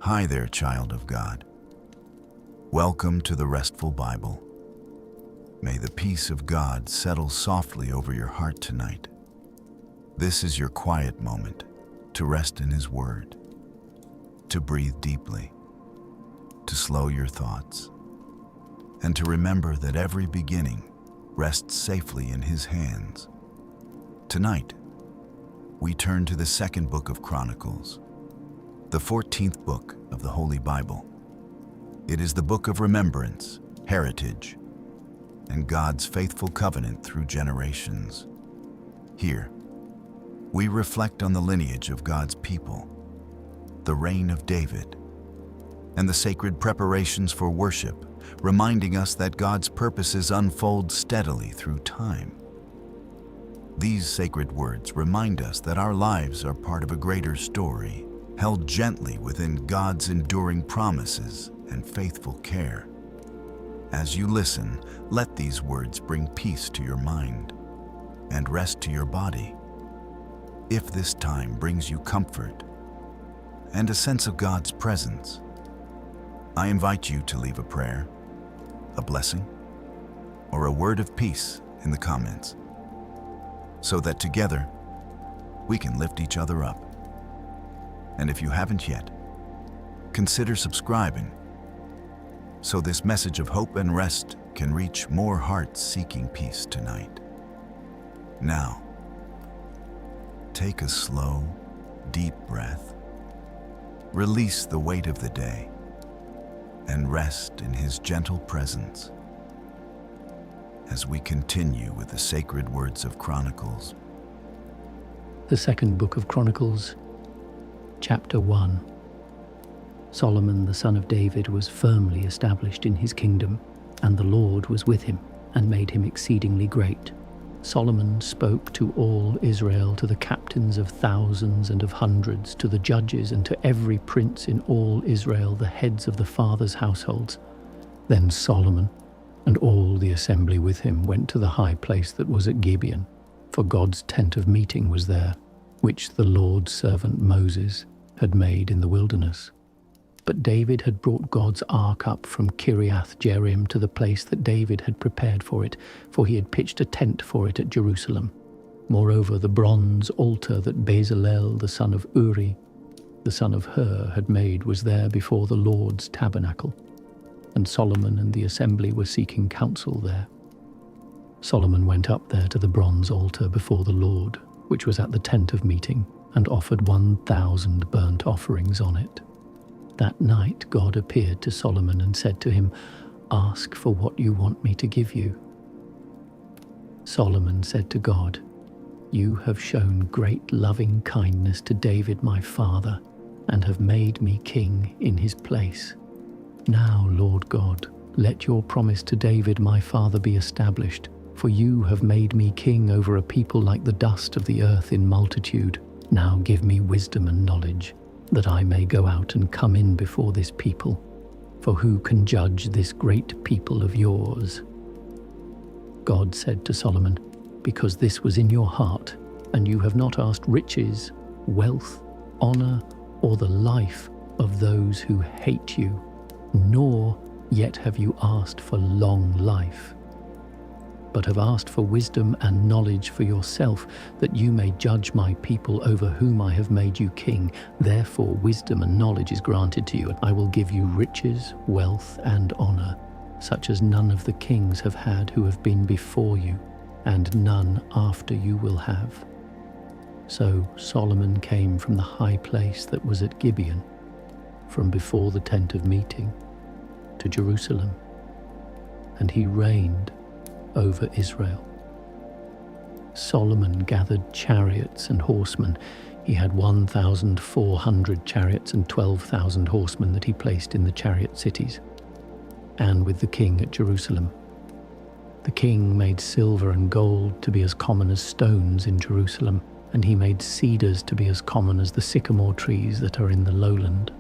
Hi there, child of God. Welcome to the Restful Bible. May the peace of God settle softly over your heart tonight. This is your quiet moment to rest in His Word, to breathe deeply, to slow your thoughts, and to remember that every beginning rests safely in His hands. Tonight, we turn to the second book of Chronicles, the 14th book of the Holy Bible. It is the book of remembrance, heritage, and God's faithful covenant through generations. Here, we reflect on the lineage of God's people, the reign of David, and the sacred preparations for worship, reminding us that God's purposes unfold steadily through time. These sacred words remind us that our lives are part of a greater story, held gently within God's enduring promises and faithful care. As you listen, let these words bring peace to your mind and rest to your body. If this time brings you comfort and a sense of God's presence, I invite you to leave a prayer, a blessing, or a word of peace in the comments, so that together we can lift each other up. And if you haven't yet, consider subscribing so this message of hope and rest can reach more hearts seeking peace tonight. Now, take a slow, deep breath, release the weight of the day, and rest in His gentle presence as we continue with the sacred words of Chronicles. The second book of Chronicles, Chapter 1. Solomon the son of David was firmly established in his kingdom, and the Lord was with him and made him exceedingly great. Solomon spoke to all Israel, to the captains of thousands and of hundreds, to the judges and to every prince in all Israel, the heads of the fathers' households. Then Solomon and all the assembly with him went to the high place that was at Gibeon, for God's tent of meeting was there, which the Lord's servant Moses had made in the wilderness. But David had brought God's ark up from Kiriath Jearim to the place that David had prepared for it, for he had pitched a tent for it at Jerusalem. Moreover, the bronze altar that Bezalel the son of Uri, the son of Hur, had made was there before the Lord's tabernacle, and Solomon and the assembly were seeking counsel there. Solomon went up there to the bronze altar before the Lord, which was at the tent of meeting, and offered 1,000 burnt offerings on it. That night God appeared to Solomon and said to him, "Ask for what you want me to give you." Solomon said to God, "You have shown great loving kindness to David my father, and have made me king in his place. Now, Lord God, let your promise to David my father be established, for you have made me king over a people like the dust of the earth in multitude. Now give me wisdom and knowledge, that I may go out and come in before this people. For who can judge this great people of yours?" God said to Solomon, "Because this was in your heart, and you have not asked riches, wealth, honor, or the life of those who hate you, nor yet have you asked for long life, but have asked for wisdom and knowledge for yourself, that you may judge my people over whom I have made you king. Therefore wisdom and knowledge is granted to you. I will give you riches, wealth, and honor, such as none of the kings have had who have been before you, and none after you will have." So Solomon came from the high place that was at Gibeon, from before the tent of meeting, to Jerusalem, and he reigned over Israel. Solomon gathered chariots and horsemen. He had 1,400 chariots and 12,000 horsemen that he placed in the chariot cities, and with the king at Jerusalem. The king made silver and gold to be as common as stones in Jerusalem, and he made cedars to be as common as the sycamore trees that are in the lowland.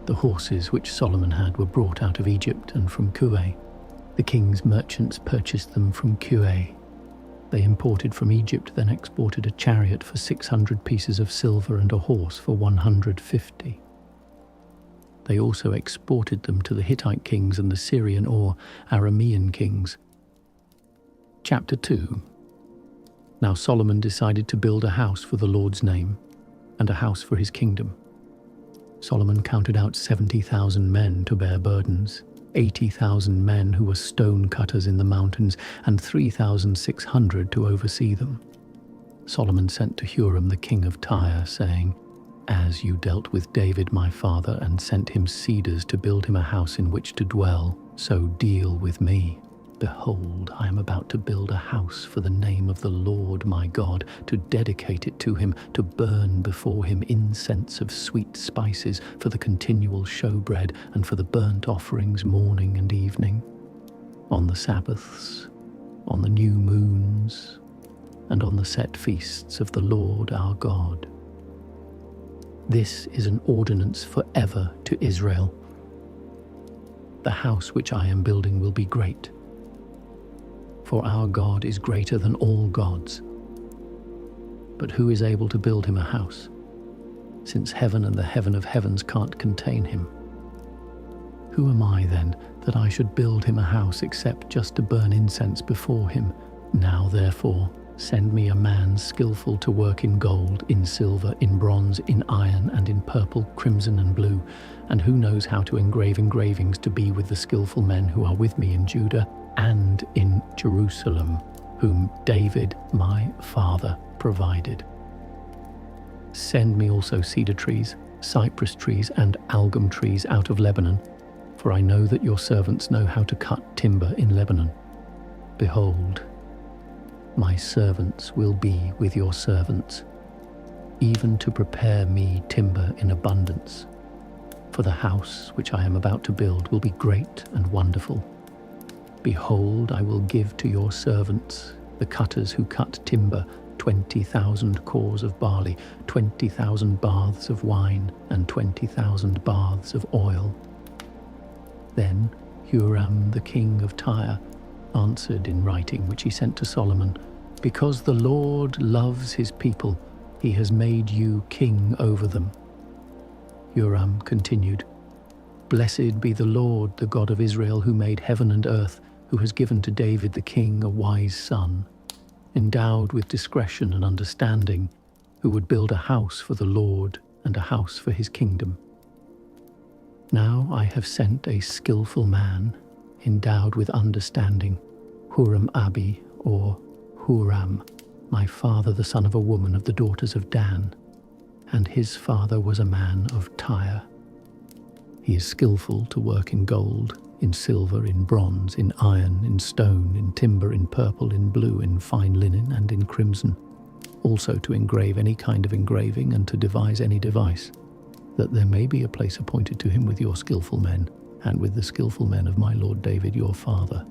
The horses which Solomon had were brought out of Egypt and from Kue. The king's merchants purchased them from Kue. They imported from Egypt, then exported a chariot for 600 pieces of silver and a horse for 150. They also exported them to the Hittite kings and the Syrian or Aramean kings. Chapter 2. Now Solomon decided to build a house for the Lord's name and a house for his kingdom. Solomon counted out 70,000 men to bear burdens, 80,000 men who were stone cutters in the mountains, and 3,600 to oversee them. Solomon sent to Huram the king of Tyre, saying, "As you dealt with David my father and sent him cedars to build him a house in which to dwell, so deal with me. Behold, I am about to build a house for the name of the Lord my God, to dedicate it to him, to burn before him incense of sweet spices, for the continual showbread, and for the burnt offerings morning and evening, on the Sabbaths, on the new moons, and on the set feasts of the Lord our God. This is an ordinance forever to Israel. The house which I am building will be great, for our God is greater than all gods. But who is able to build him a house, since heaven and the heaven of heavens can't contain him? Who am I then, that I should build him a house except just to burn incense before him? Now therefore, send me a man skillful to work in gold, in silver, in bronze, in iron, and in purple, crimson, and blue, and who knows how to engrave engravings to be with the skillful men who are with me in Judah and in Jerusalem, whom David my father provided. Send me also cedar trees, cypress trees, and algum trees out of Lebanon, for I know that your servants know how to cut timber in Lebanon. Behold, my servants will be with your servants, even to prepare me timber in abundance. For the house which I am about to build will be great and wonderful. Behold, I will give to your servants, the cutters who cut timber, 20,000 cors of barley, 20,000 baths of wine, and 20,000 baths of oil." Then Huram the king of Tyre answered in writing, which he sent to Solomon, "Because the Lord loves his people, he has made you king over them." Huram continued, "Blessed be the Lord, the God of Israel, who made heaven and earth, who has given to David the king a wise son, endowed with discretion and understanding, who would build a house for the Lord and a house for his kingdom. Now I have sent a skillful man, endowed with understanding, Huram-Abi, or Huram, my father the son of a woman of the daughters of Dan, and his father was a man of Tyre. He is skillful to work in gold, in silver, in bronze, in iron, in stone, in timber, in purple, in blue, in fine linen, and in crimson, also to engrave any kind of engraving and to devise any device, that there may be a place appointed to him with your skillful men, and with the skillful men of my lord David your father.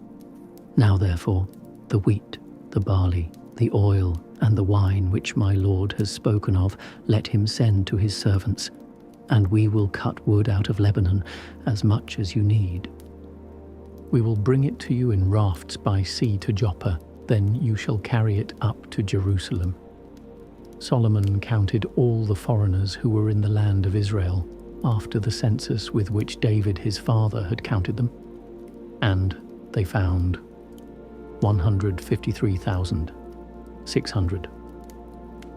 Now therefore, the wheat, the barley, the oil, and the wine which my lord has spoken of, let him send to his servants, and we will cut wood out of Lebanon, as much as you need. We will bring it to you in rafts by sea to Joppa, then you shall carry it up to Jerusalem." Solomon counted all the foreigners who were in the land of Israel, after the census with which David his father had counted them, and they found 153,600.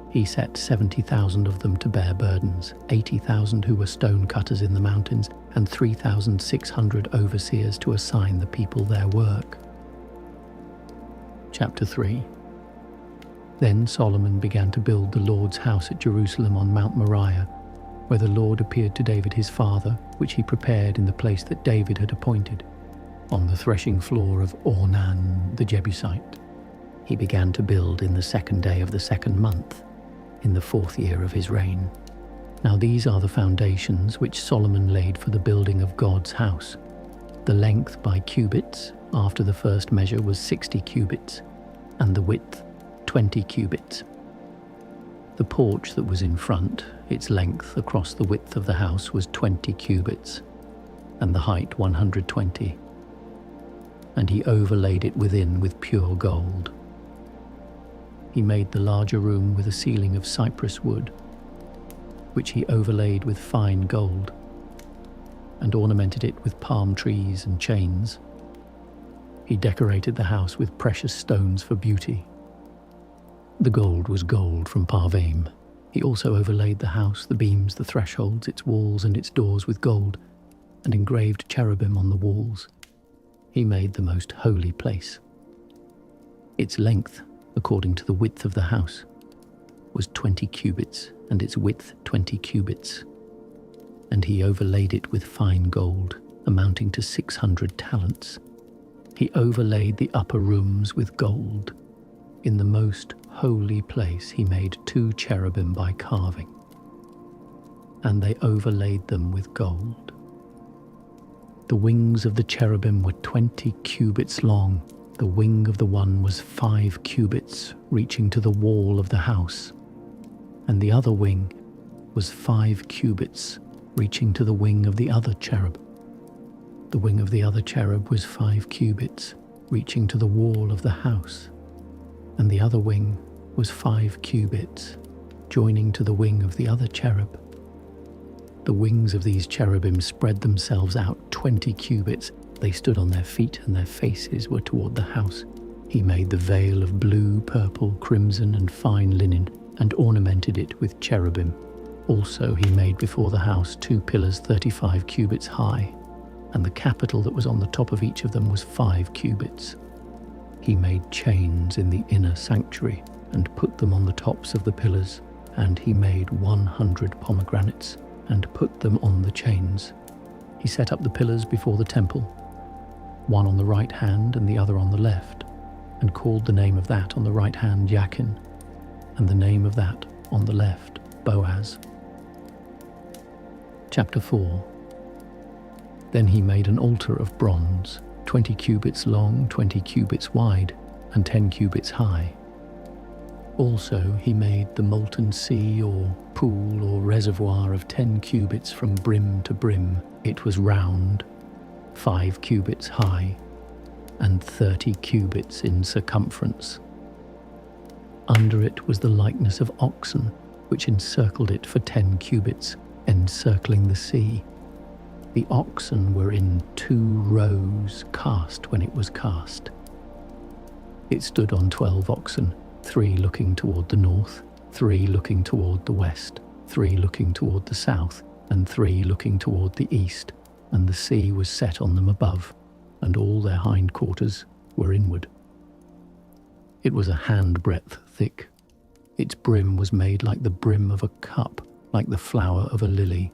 He set 70,000 of them to bear burdens, 80,000 who were stone cutters in the mountains, and 3,600 overseers to assign the people their work. Chapter 3. Then Solomon began to build the Lord's house at Jerusalem on Mount Moriah, where the Lord appeared to David his father, which he prepared in the place that David had appointed, on the threshing floor of Ornan the Jebusite. He began to build in the 2nd day of the 2nd month, in the 4th year of his reign. Now these are the foundations which Solomon laid for the building of God's house. The length by cubits, after the first measure, was 60 cubits, and the width 20 cubits. The porch that was in front, its length across the width of the house was 20 cubits, and the height 120. And he overlaid it within with pure gold. He made the larger room with a ceiling of cypress wood, which he overlaid with fine gold. and ornamented it with palm trees and chains. He decorated the house with precious stones for beauty. The gold was gold from Parvaim. He also overlaid the house, the beams, the thresholds, its walls and its doors with gold, and engraved cherubim on the walls. He made the most holy place. Its length, according to the width of the house, was 20 cubits, and its width 20 cubits. And he overlaid it with fine gold, amounting to 600 talents. He overlaid the upper rooms with gold. In the most holy place he made 2 cherubim by carving, and they overlaid them with gold. The wings of the cherubim were 20 cubits long. The wing of the one was 5 cubits, reaching to the wall of the house, and the other wing was 5 cubits, reaching to the wing of the other cherub. The wing of the other cherub was 5 cubits, reaching to the wall of the house, and the other wing was 5 cubits, joining to the wing of the other cherub. The wings of these cherubim spread themselves out 20 cubits. They stood on their feet, and their faces were toward the house. He made the veil of blue, purple, crimson, and fine linen, and ornamented it with cherubim. Also he made before the house 2 pillars 35 cubits high, and the capital that was on the top of each of them was 5 cubits. He made chains in the inner sanctuary, and put them on the tops of the pillars, and he made 100 pomegranates, and put them on the chains. He set up the pillars before the temple, one on the right hand and the other on the left, and called the name of that on the right hand Yakin, and the name of that on the left Boaz. Chapter 4. Then he made an altar of bronze, 20 cubits long, 20 cubits wide, and 10 cubits high. Also he made the molten sea or pool or reservoir of 10 cubits from brim to brim. It was round, 5 cubits high, and 30 cubits in circumference. Under it was the likeness of oxen, which encircled it for 10 cubits, encircling the sea. The oxen were in 2 rows cast when it was cast. It stood on 12 oxen, 3 looking toward the north, 3 looking toward the west, 3 looking toward the south, and 3 looking toward the east, and the sea was set on them above, and all their hindquarters were inward. It was a handbreadth thick. Its brim was made like the brim of a cup, like the flower of a lily.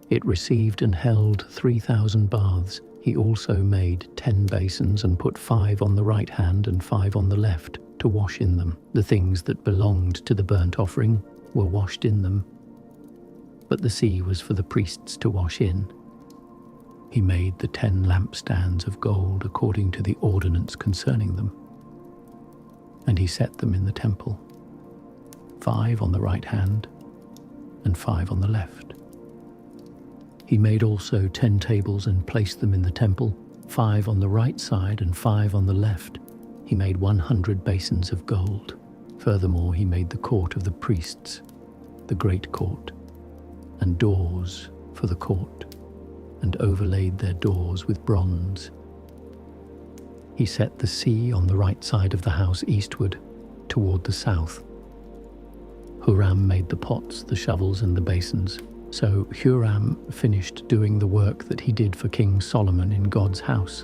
It received and held 3,000 baths. He also made 10 basins and put 5 on the right hand and 5 on the left to wash in them. The things that belonged to the burnt offering were washed in them, but the sea was for the priests to wash in. He made the 10 lampstands of gold according to the ordinance concerning them, and he set them in the temple, 5 on the right hand and 5 on the left. He made also 10 tables and placed them in the temple, 5 on the right side and 5 on the left. He made 100 basins of gold. Furthermore, he made the court of the priests, the great court, and doors for the court, and overlaid their doors with bronze. He set the sea on the right side of the house eastward, toward the south. Huram made the pots, the shovels, and the basins. So Huram finished doing the work that he did for King Solomon in God's house.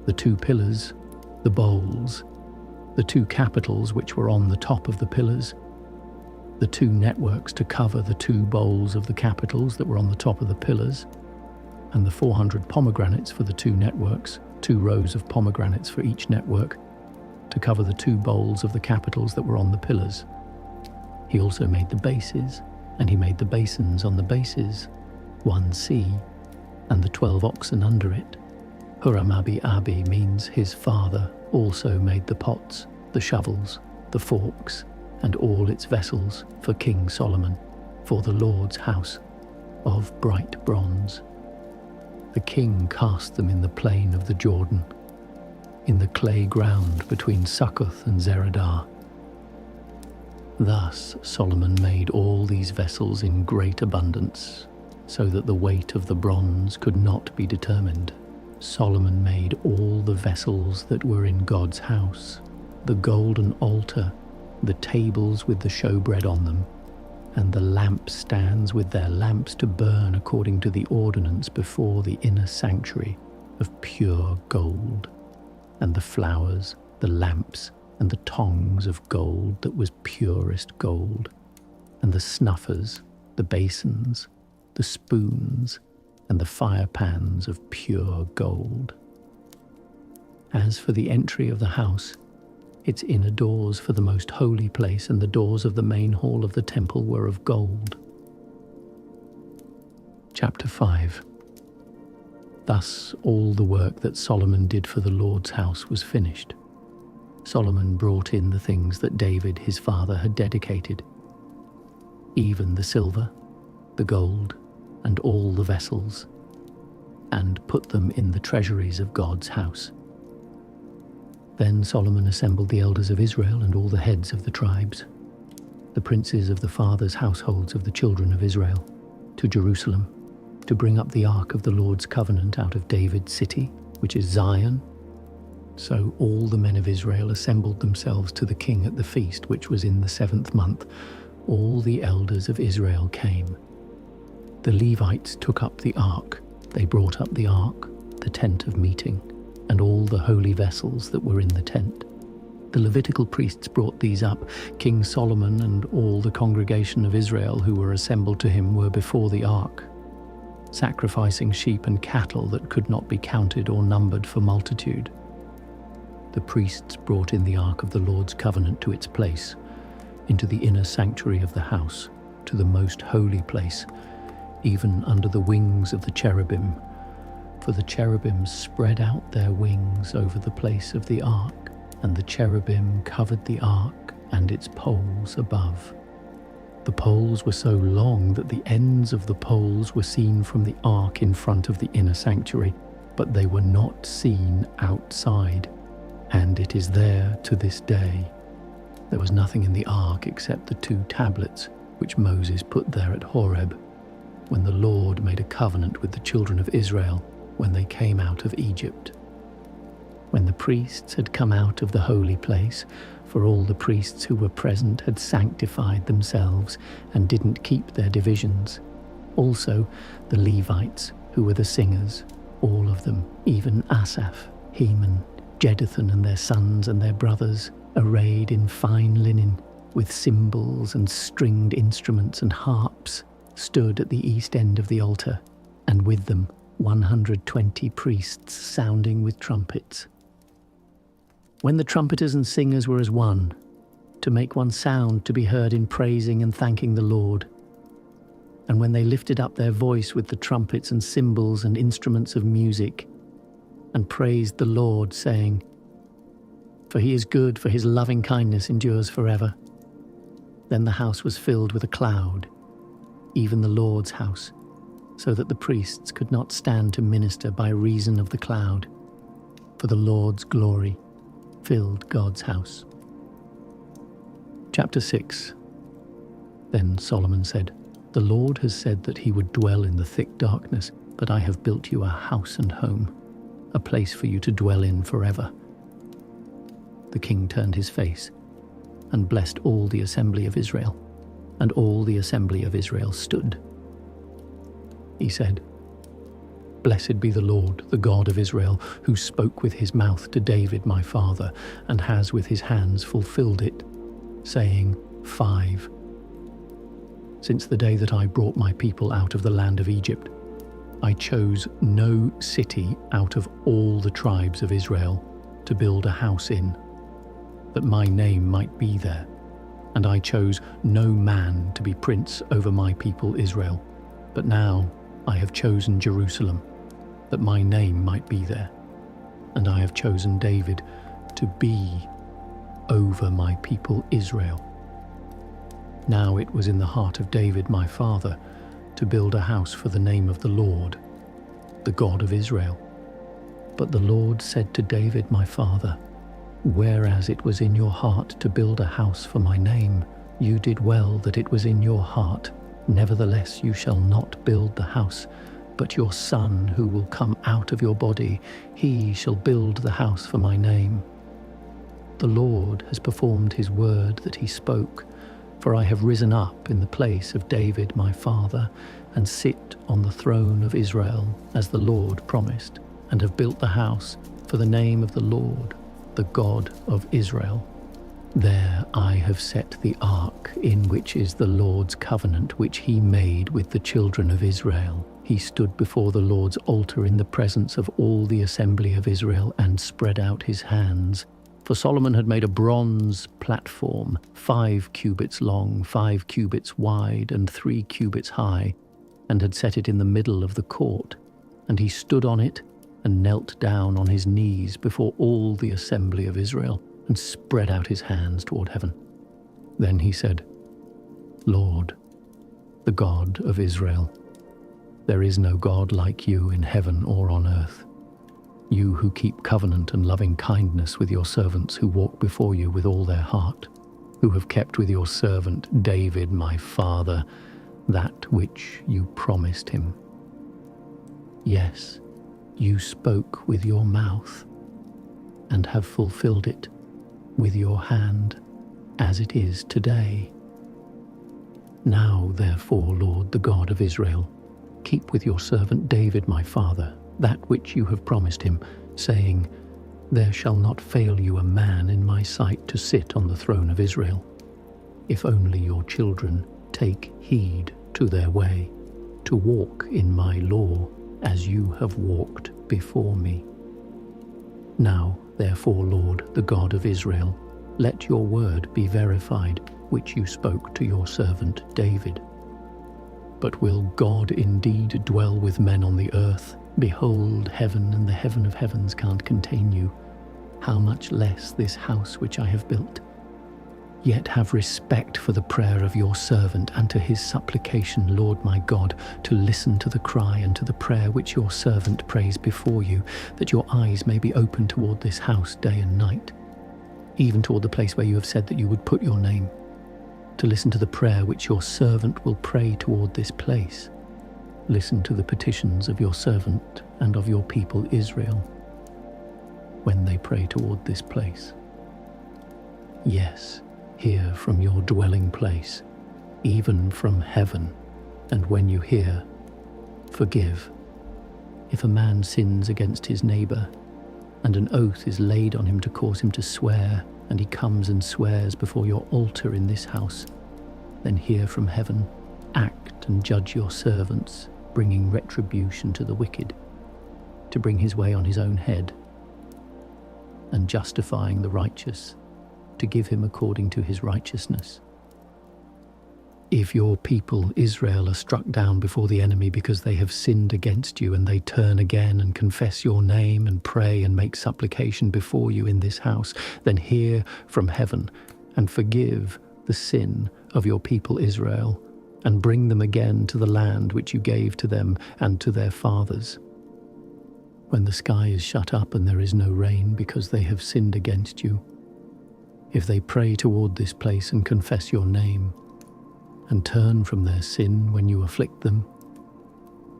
The 2 pillars, the bowls, the 2 capitals which were on the top of the pillars, the 2 networks to cover the 2 bowls of the capitals that were on the top of the pillars, and the 400 pomegranates for the 2 networks, 2 rows of pomegranates for each network, to cover the 2 bowls of the capitals that were on the pillars. He also made the bases, and he made the basins on the bases, 1 sea, and the 12 oxen under it. Huram-Abi means his father also made the pots, the shovels, the forks, and all its vessels for King Solomon, for the Lord's house, of bright bronze. The king cast them in the plain of the Jordan, in the clay ground between Succoth and Zeradah. Thus Solomon made all these vessels in great abundance, so that the weight of the bronze could not be determined. Solomon made all the vessels that were in God's house, the golden altar, the tables with the showbread on them, and the lampstands with their lamps to burn according to the ordinance before the inner sanctuary of pure gold, and the flowers, the lamps, and the tongs of gold that was purest gold, and the snuffers, the basins, the spoons, and the fire pans of pure gold. As for the entry of the house, its inner doors for the most holy place and the doors of the main hall of the temple were of gold. Chapter 5. Thus all the work that Solomon did for the Lord's house was finished. Solomon brought in the things that David his father had dedicated, even the silver, the gold, and all the vessels, and put them in the treasuries of God's house. Then Solomon assembled the elders of Israel and all the heads of the tribes, the princes of the fathers' households of the children of Israel, to Jerusalem, to bring up the ark of the Lord's covenant out of David's city, which is Zion. So all the men of Israel assembled themselves to the king at the feast, which was in the 7th month. All the elders of Israel came. The Levites took up the ark. They brought up the ark, the tent of meeting, and all the holy vessels that were in the tent. The Levitical priests brought these up. King Solomon and all the congregation of Israel who were assembled to him were before the ark, sacrificing sheep and cattle that could not be counted or numbered for multitude. The priests brought in the ark of the Lord's covenant to its place, into the inner sanctuary of the house, to the most holy place, even under the wings of the cherubim, for the cherubim spread out their wings over the place of the ark, and the cherubim covered the ark and its poles above. The poles were so long that the ends of the poles were seen from the ark in front of the inner sanctuary, but they were not seen outside, and it is there to this day. There was nothing in the ark except the 2 tablets which Moses put there at Horeb, when the Lord made a covenant with the children of Israel when they came out of Egypt. When the priests had come out of the holy place, for all the priests who were present had sanctified themselves and didn't keep their divisions. Also the Levites, who were the singers, all of them, even Asaph, Heman, Jeduthun and their sons and their brothers, arrayed in fine linen, with cymbals and stringed instruments and harps, stood at the east end of the altar, and with them 120 priests sounding with trumpets. When the trumpeters and singers were as one, to make one sound to be heard in praising and thanking the Lord, and when they lifted up their voice with the trumpets and cymbals and instruments of music, and praised the Lord, saying, "For he is good, for his loving kindness endures forever," then the house was filled with a cloud, even the Lord's house, so that the priests could not stand to minister by reason of the cloud, for the Lord's glory filled God's house. Chapter 6. Then Solomon said, "The Lord has said that he would dwell in the thick darkness, but I have built you a house and home, a place for you to dwell in forever." The king turned his face and blessed all the assembly of Israel, and all the assembly of Israel stood. He said, "Blessed be the Lord, the God of Israel, who spoke with his mouth to David my father, and has with his hands fulfilled it, saying, 5. Since the day that I brought my people out of the land of Egypt, I chose no city out of all the tribes of Israel to build a house in, that my name might be there, and I chose no man to be prince over my people Israel. But now I have chosen Jerusalem, that my name might be there, and I have chosen David to be over my people Israel. Now it was in the heart of David my father to build a house for the name of the Lord, the God of Israel. But the Lord said to David my father, Whereas it was in your heart to build a house for my name, you did well that it was in your heart. Nevertheless, you shall not build the house, but your son who will come out of your body, he shall build the house for my name. The Lord has performed his word that he spoke, for I have risen up in the place of David my father, and sit on the throne of Israel, as the Lord promised, and have built the house for the name of the Lord, the God of Israel. There I have set the ark, in which is the Lord's covenant, which he made with the children of Israel. He stood before the Lord's altar in the presence of all the assembly of Israel, and spread out his hands. For Solomon had made a bronze platform, 5 cubits long, 5 cubits wide, and 3 cubits high, and had set it in the middle of the court. And he stood on it, and knelt down on his knees before all the assembly of Israel, and spread out his hands toward heaven. Then he said, Lord, the God of Israel, there is no God like you in heaven or on earth. You who keep covenant and loving kindness with your servants who walk before you with all their heart, who have kept with your servant David my father that which you promised him. Yes, you spoke with your mouth, and have fulfilled it with your hand, as it is today. Now, therefore, Lord, the God of Israel, keep with your servant David my father that which you have promised him, saying, There shall not fail you a man in my sight to sit on the throne of Israel, if only your children take heed to their way, to walk in my law as you have walked before me. Now, therefore, Lord, the God of Israel, let your word be verified, which you spoke to your servant David. But will God indeed dwell with men on the earth? Behold, heaven and the heaven of heavens can't contain you. How much less this house which I have built? Yet have respect for the prayer of your servant, and to his supplication, Lord my God, to listen to the cry and to the prayer which your servant prays before you, that your eyes may be open toward this house day and night, even toward the place where you have said that you would put your name, to listen to the prayer which your servant will pray toward this place. Listen to the petitions of your servant and of your people Israel, when they pray toward this place. Yes, hear from your dwelling place, even from heaven, and when you hear, forgive. If a man sins against his neighbor, and an oath is laid on him to cause him to swear, and he comes and swears before your altar in this house, then hear from heaven, act and judge your servants, bringing retribution to the wicked, to bring his way on his own head, and justifying the righteous, to give him according to his righteousness. If your people Israel are struck down before the enemy because they have sinned against you, and they turn again and confess your name and pray and make supplication before you in this house, then hear from heaven and forgive the sin of your people Israel, and bring them again to the land which you gave to them and to their fathers. When the sky is shut up and there is no rain because they have sinned against you, if they pray toward this place and confess your name, and turn from their sin when you afflict them,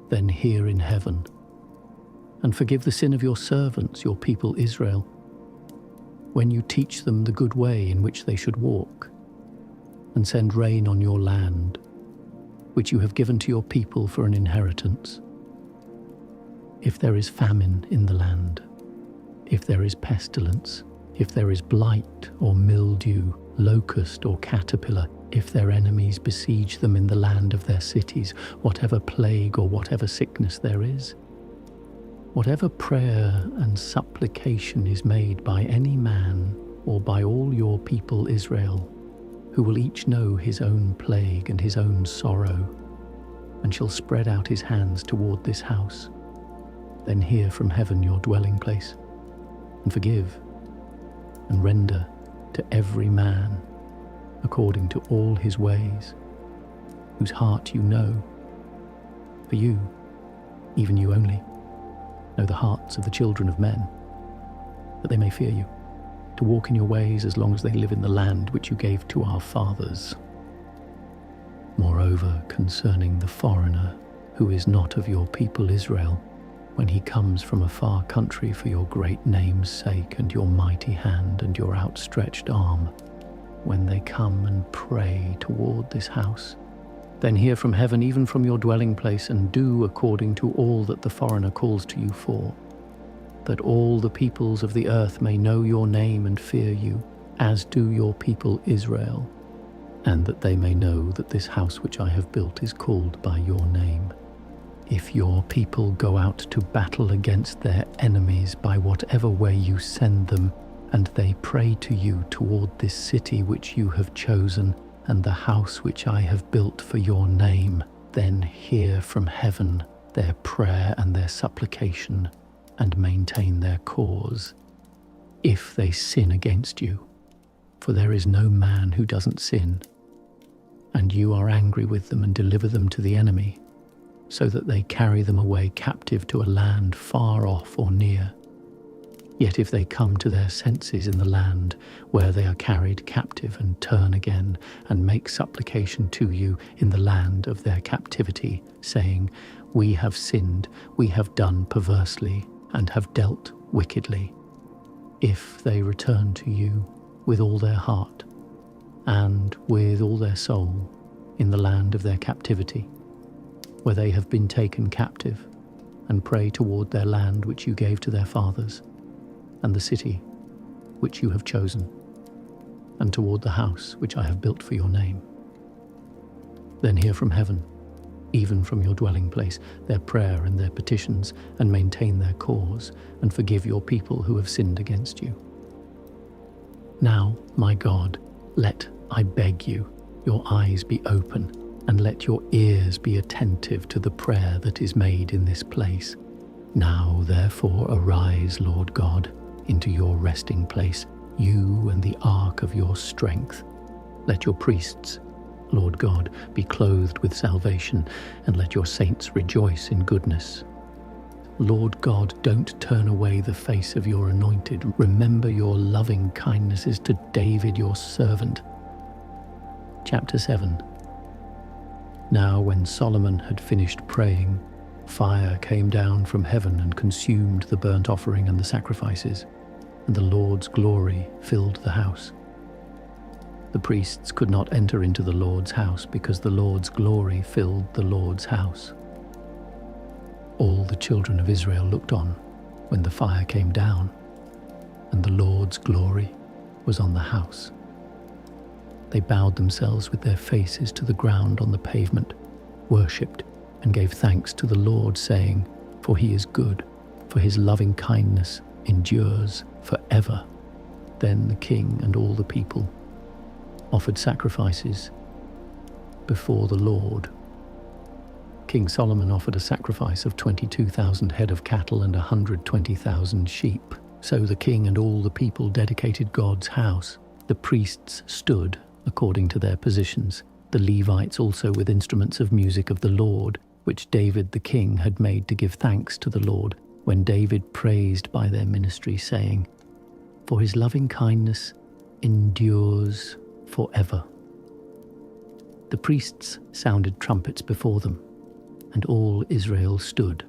then hear in heaven, and forgive the sin of your servants, your people Israel, when you teach them the good way in which they should walk, and send rain on your land, which you have given to your people for an inheritance. If there is famine in the land, if there is pestilence, if there is blight or mildew, locust or caterpillar, if their enemies besiege them in the land of their cities, whatever plague or whatever sickness there is, whatever prayer and supplication is made by any man or by all your people Israel, who will each know his own plague and his own sorrow, and shall spread out his hands toward this house, then hear from heaven your dwelling place, and forgive, and render to every man according to all his ways, whose heart you know. For you, even you only, know the hearts of the children of men, that they may fear you, to walk in your ways as long as they live in the land which you gave to our fathers. Moreover, concerning the foreigner who is not of your people Israel, when he comes from a far country for your great name's sake and your mighty hand and your outstretched arm, when they come and pray toward this house, then hear from heaven, even from your dwelling place, and do according to all that the foreigner calls to you for, that all the peoples of the earth may know your name and fear you, as do your people Israel, and that they may know that this house which I have built is called by your name. If your people go out to battle against their enemies by whatever way you send them, and they pray to you toward this city which you have chosen, and the house which I have built for your name, then hear from heaven their prayer and their supplication, and maintain their cause. If they sin against you, for there is no man who doesn't sin, and you are angry with them and deliver them to the enemy, so that they carry them away captive to a land far off or near. Yet if they come to their senses in the land where they are carried captive and turn again and make supplication to you in the land of their captivity, saying, "We have sinned, we have done perversely, and have dealt wickedly," if they return to you with all their heart and with all their soul in the land of their captivity, where they have been taken captive, and pray toward their land which you gave to their fathers, and the city which you have chosen, and toward the house which I have built for your name, then hear from heaven, even from your dwelling place, their prayer and their petitions, and maintain their cause, and forgive your people who have sinned against you. Now, my God, let, I beg you, your eyes be open, and let your ears be attentive to the prayer that is made in this place. Now, therefore, arise, Lord God, into your resting place, you and the ark of your strength. Let your priests, Lord God, be clothed with salvation, and let your saints rejoice in goodness. Lord God, don't turn away the face of your anointed. Remember your loving kindnesses to David, your servant. Chapter 7. Now when Solomon had finished praying, fire came down from heaven and consumed the burnt offering and the sacrifices, and the Lord's glory filled the house. The priests could not enter into the Lord's house because the Lord's glory filled the Lord's house. All the children of Israel looked on when the fire came down, and the Lord's glory was on the house. They bowed themselves with their faces to the ground on the pavement, worshipped, and gave thanks to the Lord, saying, "For he is good, for his loving kindness endures forever." Then the king and all the people offered sacrifices before the Lord. King Solomon offered a sacrifice of 22,000 head of cattle and 120,000 sheep. So the king and all the people dedicated God's house. The priests stood according to their positions, the Levites also with instruments of music of the Lord, which David the king had made to give thanks to the Lord, when David praised by their ministry, saying, "For his loving kindness endures forever." The priests sounded trumpets before them, and all Israel stood.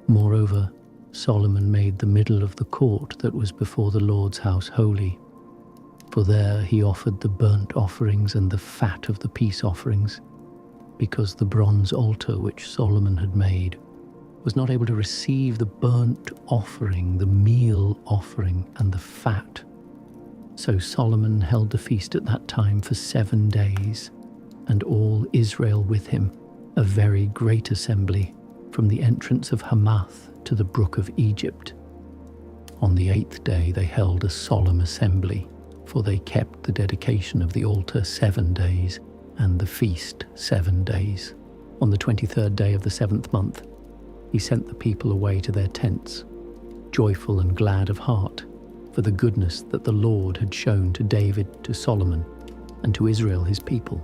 Moreover, Solomon made the middle of the court that was before the Lord's house holy, for there he offered the burnt offerings and the fat of the peace offerings, because the bronze altar which Solomon had made was not able to receive the burnt offering, the meal offering, and the fat. So Solomon held the feast at that time for 7 days, and all Israel with him, a very great assembly, from the entrance of Hamath to the brook of Egypt. On the 8th day they held a solemn assembly, for they kept the dedication of the altar 7 days, and the feast 7 days. On the 23rd day of the 7th month, he sent the people away to their tents, joyful and glad of heart, for the goodness that the Lord had shown to David, to Solomon, and to Israel his people.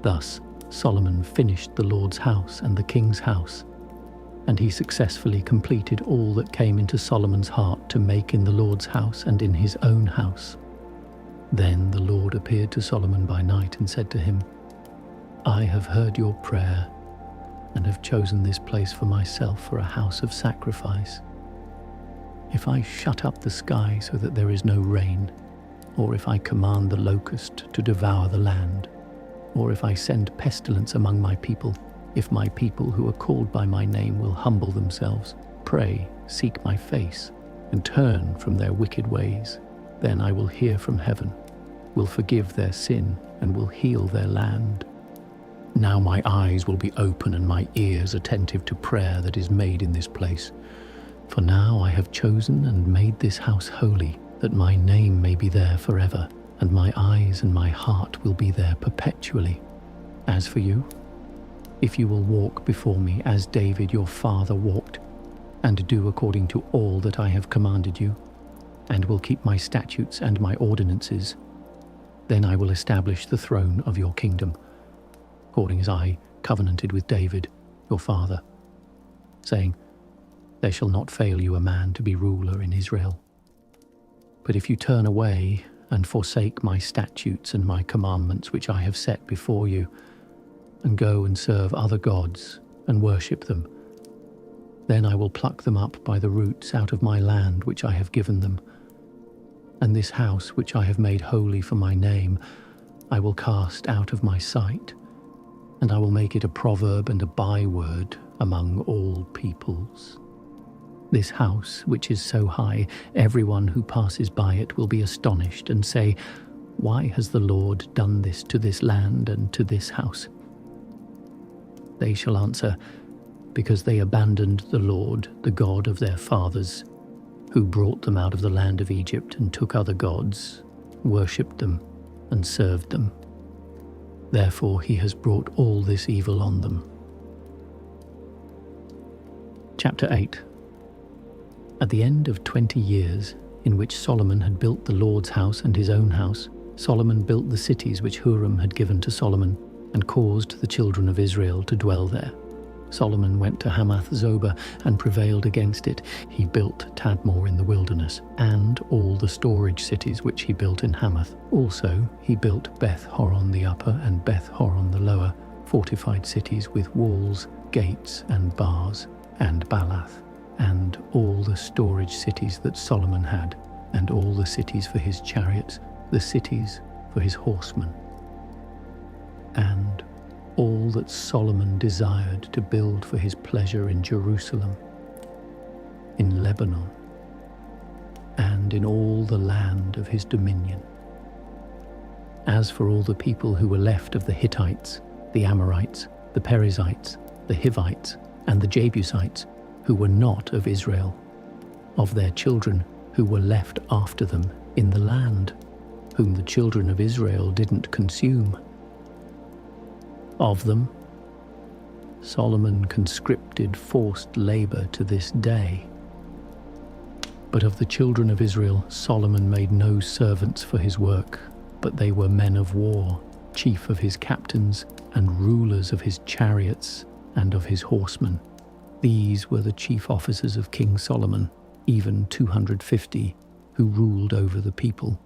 Thus Solomon finished the Lord's house and the king's house, and he successfully completed all that came into Solomon's heart to make in the Lord's house and in his own house. Then the Lord appeared to Solomon by night and said to him, I have heard your prayer and have chosen this place for myself for a house of sacrifice. If I shut up the sky so that there is no rain, or if I command the locust to devour the land, or if I send pestilence among my people, if my people who are called by my name will humble themselves, pray, seek my face, and turn from their wicked ways, then I will hear from heaven, will forgive their sin, and will heal their land. Now my eyes will be open and my ears attentive to prayer that is made in this place. For now I have chosen and made this house holy, that my name may be there forever, and my eyes and my heart will be there perpetually. As for you, if you will walk before me as David your father walked, and do according to all that I have commanded you, and will keep my statutes and my ordinances, then I will establish the throne of your kingdom, according as I covenanted with David your father, saying, There shall not fail you a man to be ruler in Israel. But if you turn away and forsake my statutes and my commandments which I have set before you, and go and serve other gods and worship them, then I will pluck them up by the roots out of my land which I have given them. And this house which I have made holy for my name, I will cast out of my sight, and I will make it a proverb and a byword among all peoples. This house, which is so high, everyone who passes by it will be astonished and say, Why has the Lord done this to this land and to this house? They shall answer, Because they abandoned the Lord, the God of their fathers, who brought them out of the land of Egypt and took other gods, worshipped them, and served them. Therefore he has brought all this evil on them. Chapter 8. At the end of 20 years, in which Solomon had built the Lord's house and his own house, Solomon built the cities which Huram had given to Solomon, and caused the children of Israel to dwell there. Solomon went to Hamath Zobah and prevailed against it. He built Tadmor in the wilderness, and all the storage cities which he built in Hamath. Also he built Beth Horon the upper and Beth Horon the lower, fortified cities with walls, gates and bars, and Baalath, and all the storage cities that Solomon had, and all the cities for his chariots, the cities for his horsemen, and all that Solomon desired to build for his pleasure in Jerusalem, in Lebanon, and in all the land of his dominion. As for all the people who were left of the Hittites, the Amorites, the Perizzites, the Hivites, and the Jebusites, who were not of Israel, of their children who were left after them in the land, whom the children of Israel didn't consume, of them Solomon conscripted forced labor to this day. But of the children of Israel Solomon made no servants for his work, but they were men of war, chief of his captains, and rulers of his chariots and of his horsemen. These were the chief officers of King Solomon, even 250, who ruled over the people.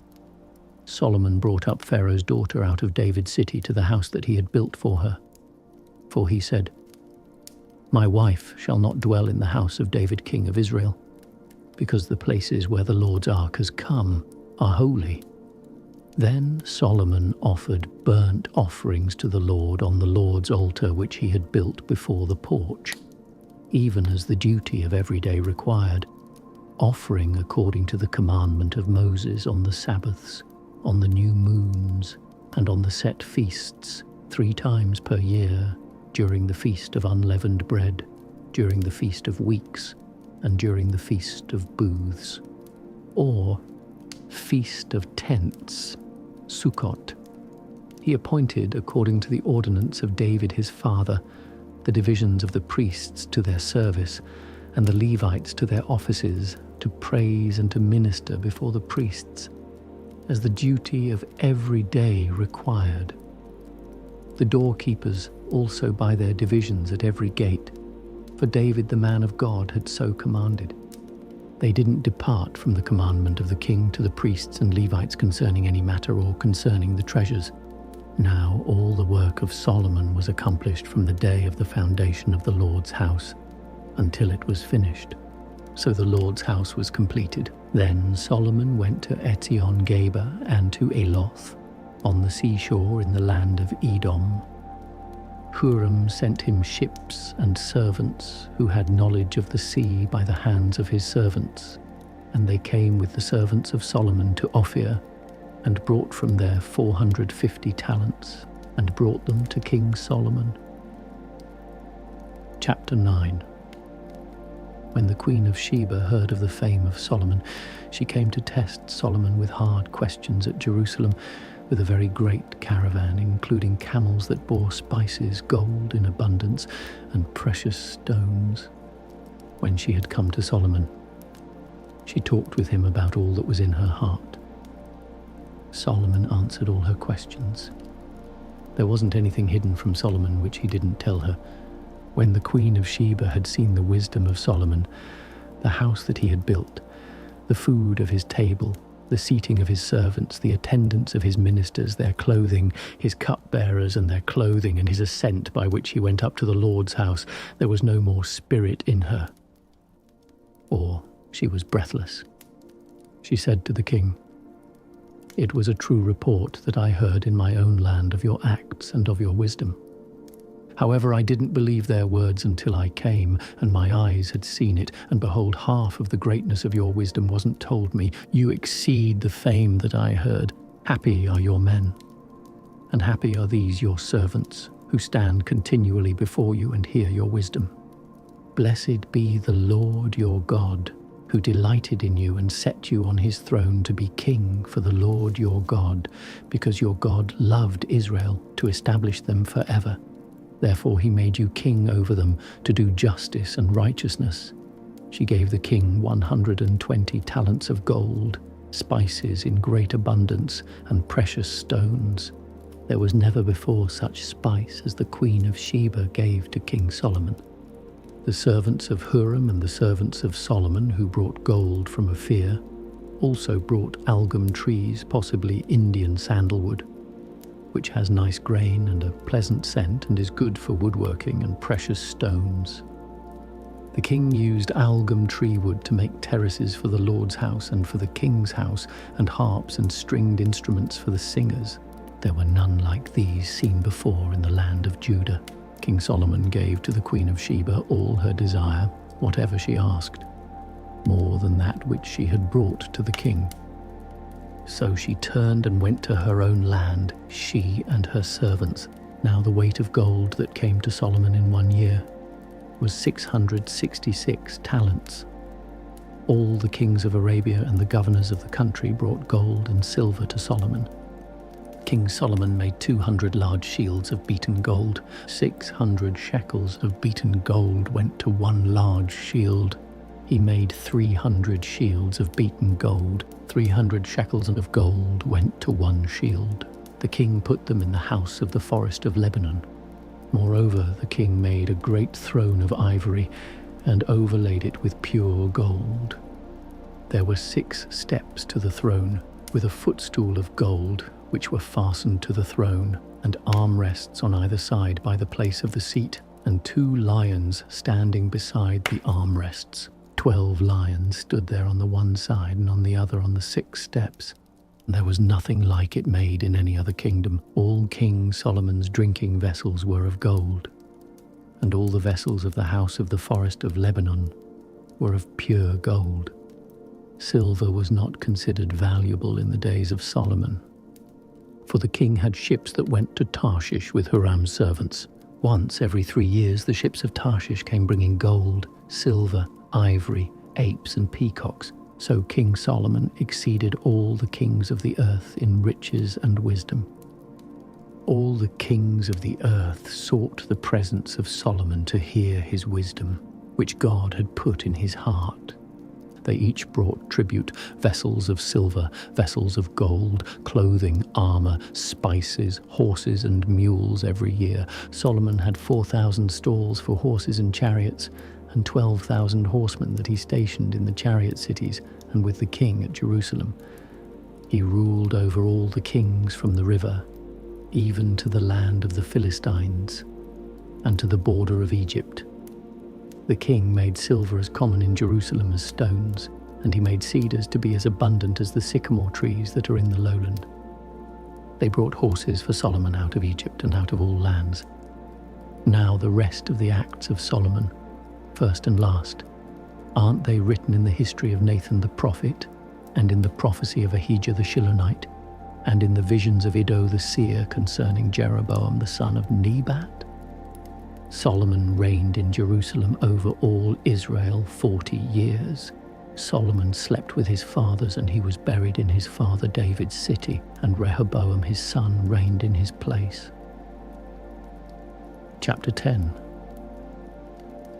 Solomon brought up Pharaoh's daughter out of David's city to the house that he had built for her. For he said, My wife shall not dwell in the house of David king of Israel, because the places where the Lord's ark has come are holy. Then Solomon offered burnt offerings to the Lord on the Lord's altar which he had built before the porch, even as the duty of every day required, offering according to the commandment of Moses on the Sabbaths, on the new moons, and on the set feasts 3 times per year, during the feast of unleavened bread, during the feast of weeks, and during the feast of booths, or feast of tents, Sukkot. He appointed, according to the ordinance of David his father, the divisions of the priests to their service, and the Levites to their offices, to praise and to minister before the priests, as the duty of every day required. The doorkeepers also by their divisions at every gate, for David the man of God had so commanded. They didn't depart from the commandment of the king to the priests and Levites concerning any matter or concerning the treasures. Now all the work of Solomon was accomplished from the day of the foundation of the Lord's house until it was finished. So the Lord's house was completed. Then Solomon went to Ezion-Geber and to Eloth, on the seashore in the land of Edom. Huram sent him ships and servants who had knowledge of the sea by the hands of his servants, and they came with the servants of Solomon to Ophir, and brought from there 450 talents, and brought them to King Solomon. Chapter 9. When the Queen of Sheba heard of the fame of Solomon, she came to test Solomon with hard questions at Jerusalem, with a very great caravan, including camels that bore spices, gold in abundance, and precious stones. When she had come to Solomon, she talked with him about all that was in her heart. Solomon answered all her questions. There wasn't anything hidden from Solomon which he didn't tell her. When the Queen of Sheba had seen the wisdom of Solomon, the house that he had built, the food of his table, the seating of his servants, the attendance of his ministers, their clothing, his cupbearers and their clothing, and his ascent by which he went up to the Lord's house, there was no more spirit in her. Or she was breathless. She said to the king, "It was a true report that I heard in my own land of your acts and of your wisdom. However, I didn't believe their words until I came, and my eyes had seen it, and behold, half of the greatness of your wisdom wasn't told me. You exceed the fame that I heard. Happy are your men, and happy are these your servants, who stand continually before you and hear your wisdom. Blessed be the Lord your God, who delighted in you and set you on his throne to be king for the Lord your God, because your God loved Israel to establish them forever. Therefore he made you king over them to do justice and righteousness." She gave the king 120 talents of gold, spices in great abundance, and precious stones. There was never before such spice as the Queen of Sheba gave to King Solomon. The servants of Huram and the servants of Solomon, who brought gold from Ophir, also brought algum trees, possibly Indian sandalwood, which has nice grain and a pleasant scent and is good for woodworking, and precious stones. The king used algum tree wood to make terraces for the Lord's house and for the king's house, and harps and stringed instruments for the singers. There were none like these seen before in the land of Judah. King Solomon gave to the Queen of Sheba all her desire, whatever she asked, more than that which she had brought to the king. So she turned and went to her own land, she and her servants. Now the weight of gold that came to Solomon in 1 year was 666 talents. All the kings of Arabia and the governors of the country brought gold and silver to Solomon. King Solomon made 200 large shields of beaten gold. 600 shekels of beaten gold went to one large shield. He made 300 shields of beaten gold. 300 shekels of gold went to one shield. The king put them in the house of the forest of Lebanon. Moreover, the king made a great throne of ivory and overlaid it with pure gold. There were 6 steps to the throne, with a footstool of gold, which were fastened to the throne, and armrests on either side by the place of the seat, and 2 lions standing beside the armrests. 12 lions stood there on the one side and on the other on the 6 steps. There was nothing like it made in any other kingdom. All King Solomon's drinking vessels were of gold, and all the vessels of the house of the forest of Lebanon were of pure gold. Silver was not considered valuable in the days of Solomon, for the king had ships that went to Tarshish with Huram's servants. Once every 3 years the ships of Tarshish came bringing gold, silver, ivory, apes and peacocks. So King Solomon exceeded all the kings of the earth in riches and wisdom. All the kings of the earth sought the presence of Solomon to hear his wisdom, which God had put in his heart. They each brought tribute, vessels of silver, vessels of gold, clothing, armor, spices, horses and mules every year. Solomon had 4,000 stalls for horses and chariots, and 12,000 horsemen that he stationed in the chariot cities and with the king at Jerusalem. He ruled over all the kings from the river, even to the land of the Philistines, and to the border of Egypt. The king made silver as common in Jerusalem as stones, and he made cedars to be as abundant as the sycamore trees that are in the lowland. They brought horses for Solomon out of Egypt and out of all lands. Now the rest of the acts of Solomon, first and last, aren't they written in the history of Nathan the prophet, and in the prophecy of Ahijah the Shilonite, and in the visions of Iddo the seer concerning Jeroboam the son of Nebat? Solomon reigned in Jerusalem over all Israel 40 years. Solomon slept with his fathers, and he was buried in his father David's city, and Rehoboam his son reigned in his place. Chapter 10.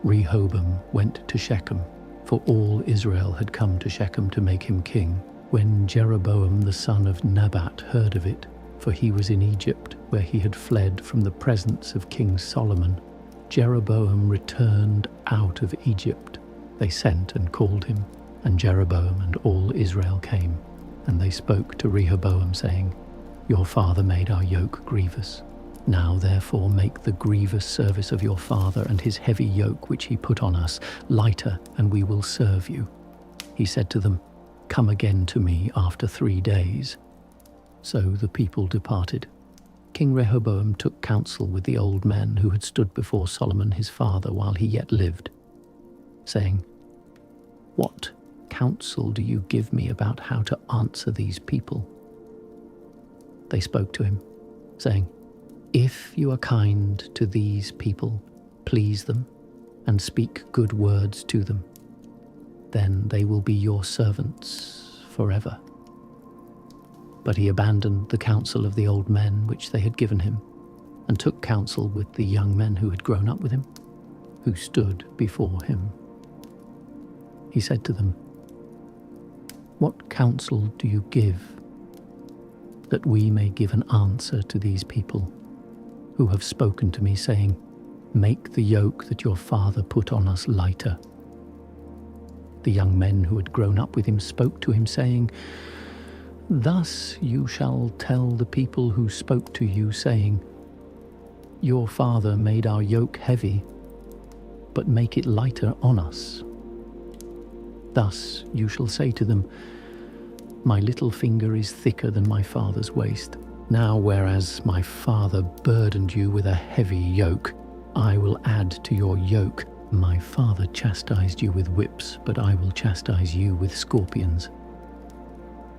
Rehoboam went to Shechem, for all Israel had come to Shechem to make him king. When Jeroboam the son of Nebat heard of it, for he was in Egypt, where he had fled from the presence of King Solomon, Jeroboam returned out of Egypt. They sent and called him, and Jeroboam and all Israel came, and they spoke to Rehoboam, saying, Your father made our yoke grievous. Now therefore make the grievous service of your father and his heavy yoke which he put on us lighter, and we will serve you. He said to them, Come again to me after 3 days. So the people departed. King Rehoboam took counsel with the old men who had stood before Solomon his father while he yet lived, saying, What counsel do you give me about how to answer these people? They spoke to him, saying, If you are kind to these people, please them, and speak good words to them, then they will be your servants forever. But he abandoned the counsel of the old men which they had given him, and took counsel with the young men who had grown up with him, who stood before him. He said to them, What counsel do you give, that we may give an answer to these people, who have spoken to me, saying, Make the yoke that your father put on us lighter? The young men who had grown up with him spoke to him, saying, Thus you shall tell the people who spoke to you, saying, Your father made our yoke heavy, but make it lighter on us. Thus you shall say to them, My little finger is thicker than my father's waist. Now whereas my father burdened you with a heavy yoke, I will add to your yoke. My father chastised you with whips, but I will chastise you with scorpions.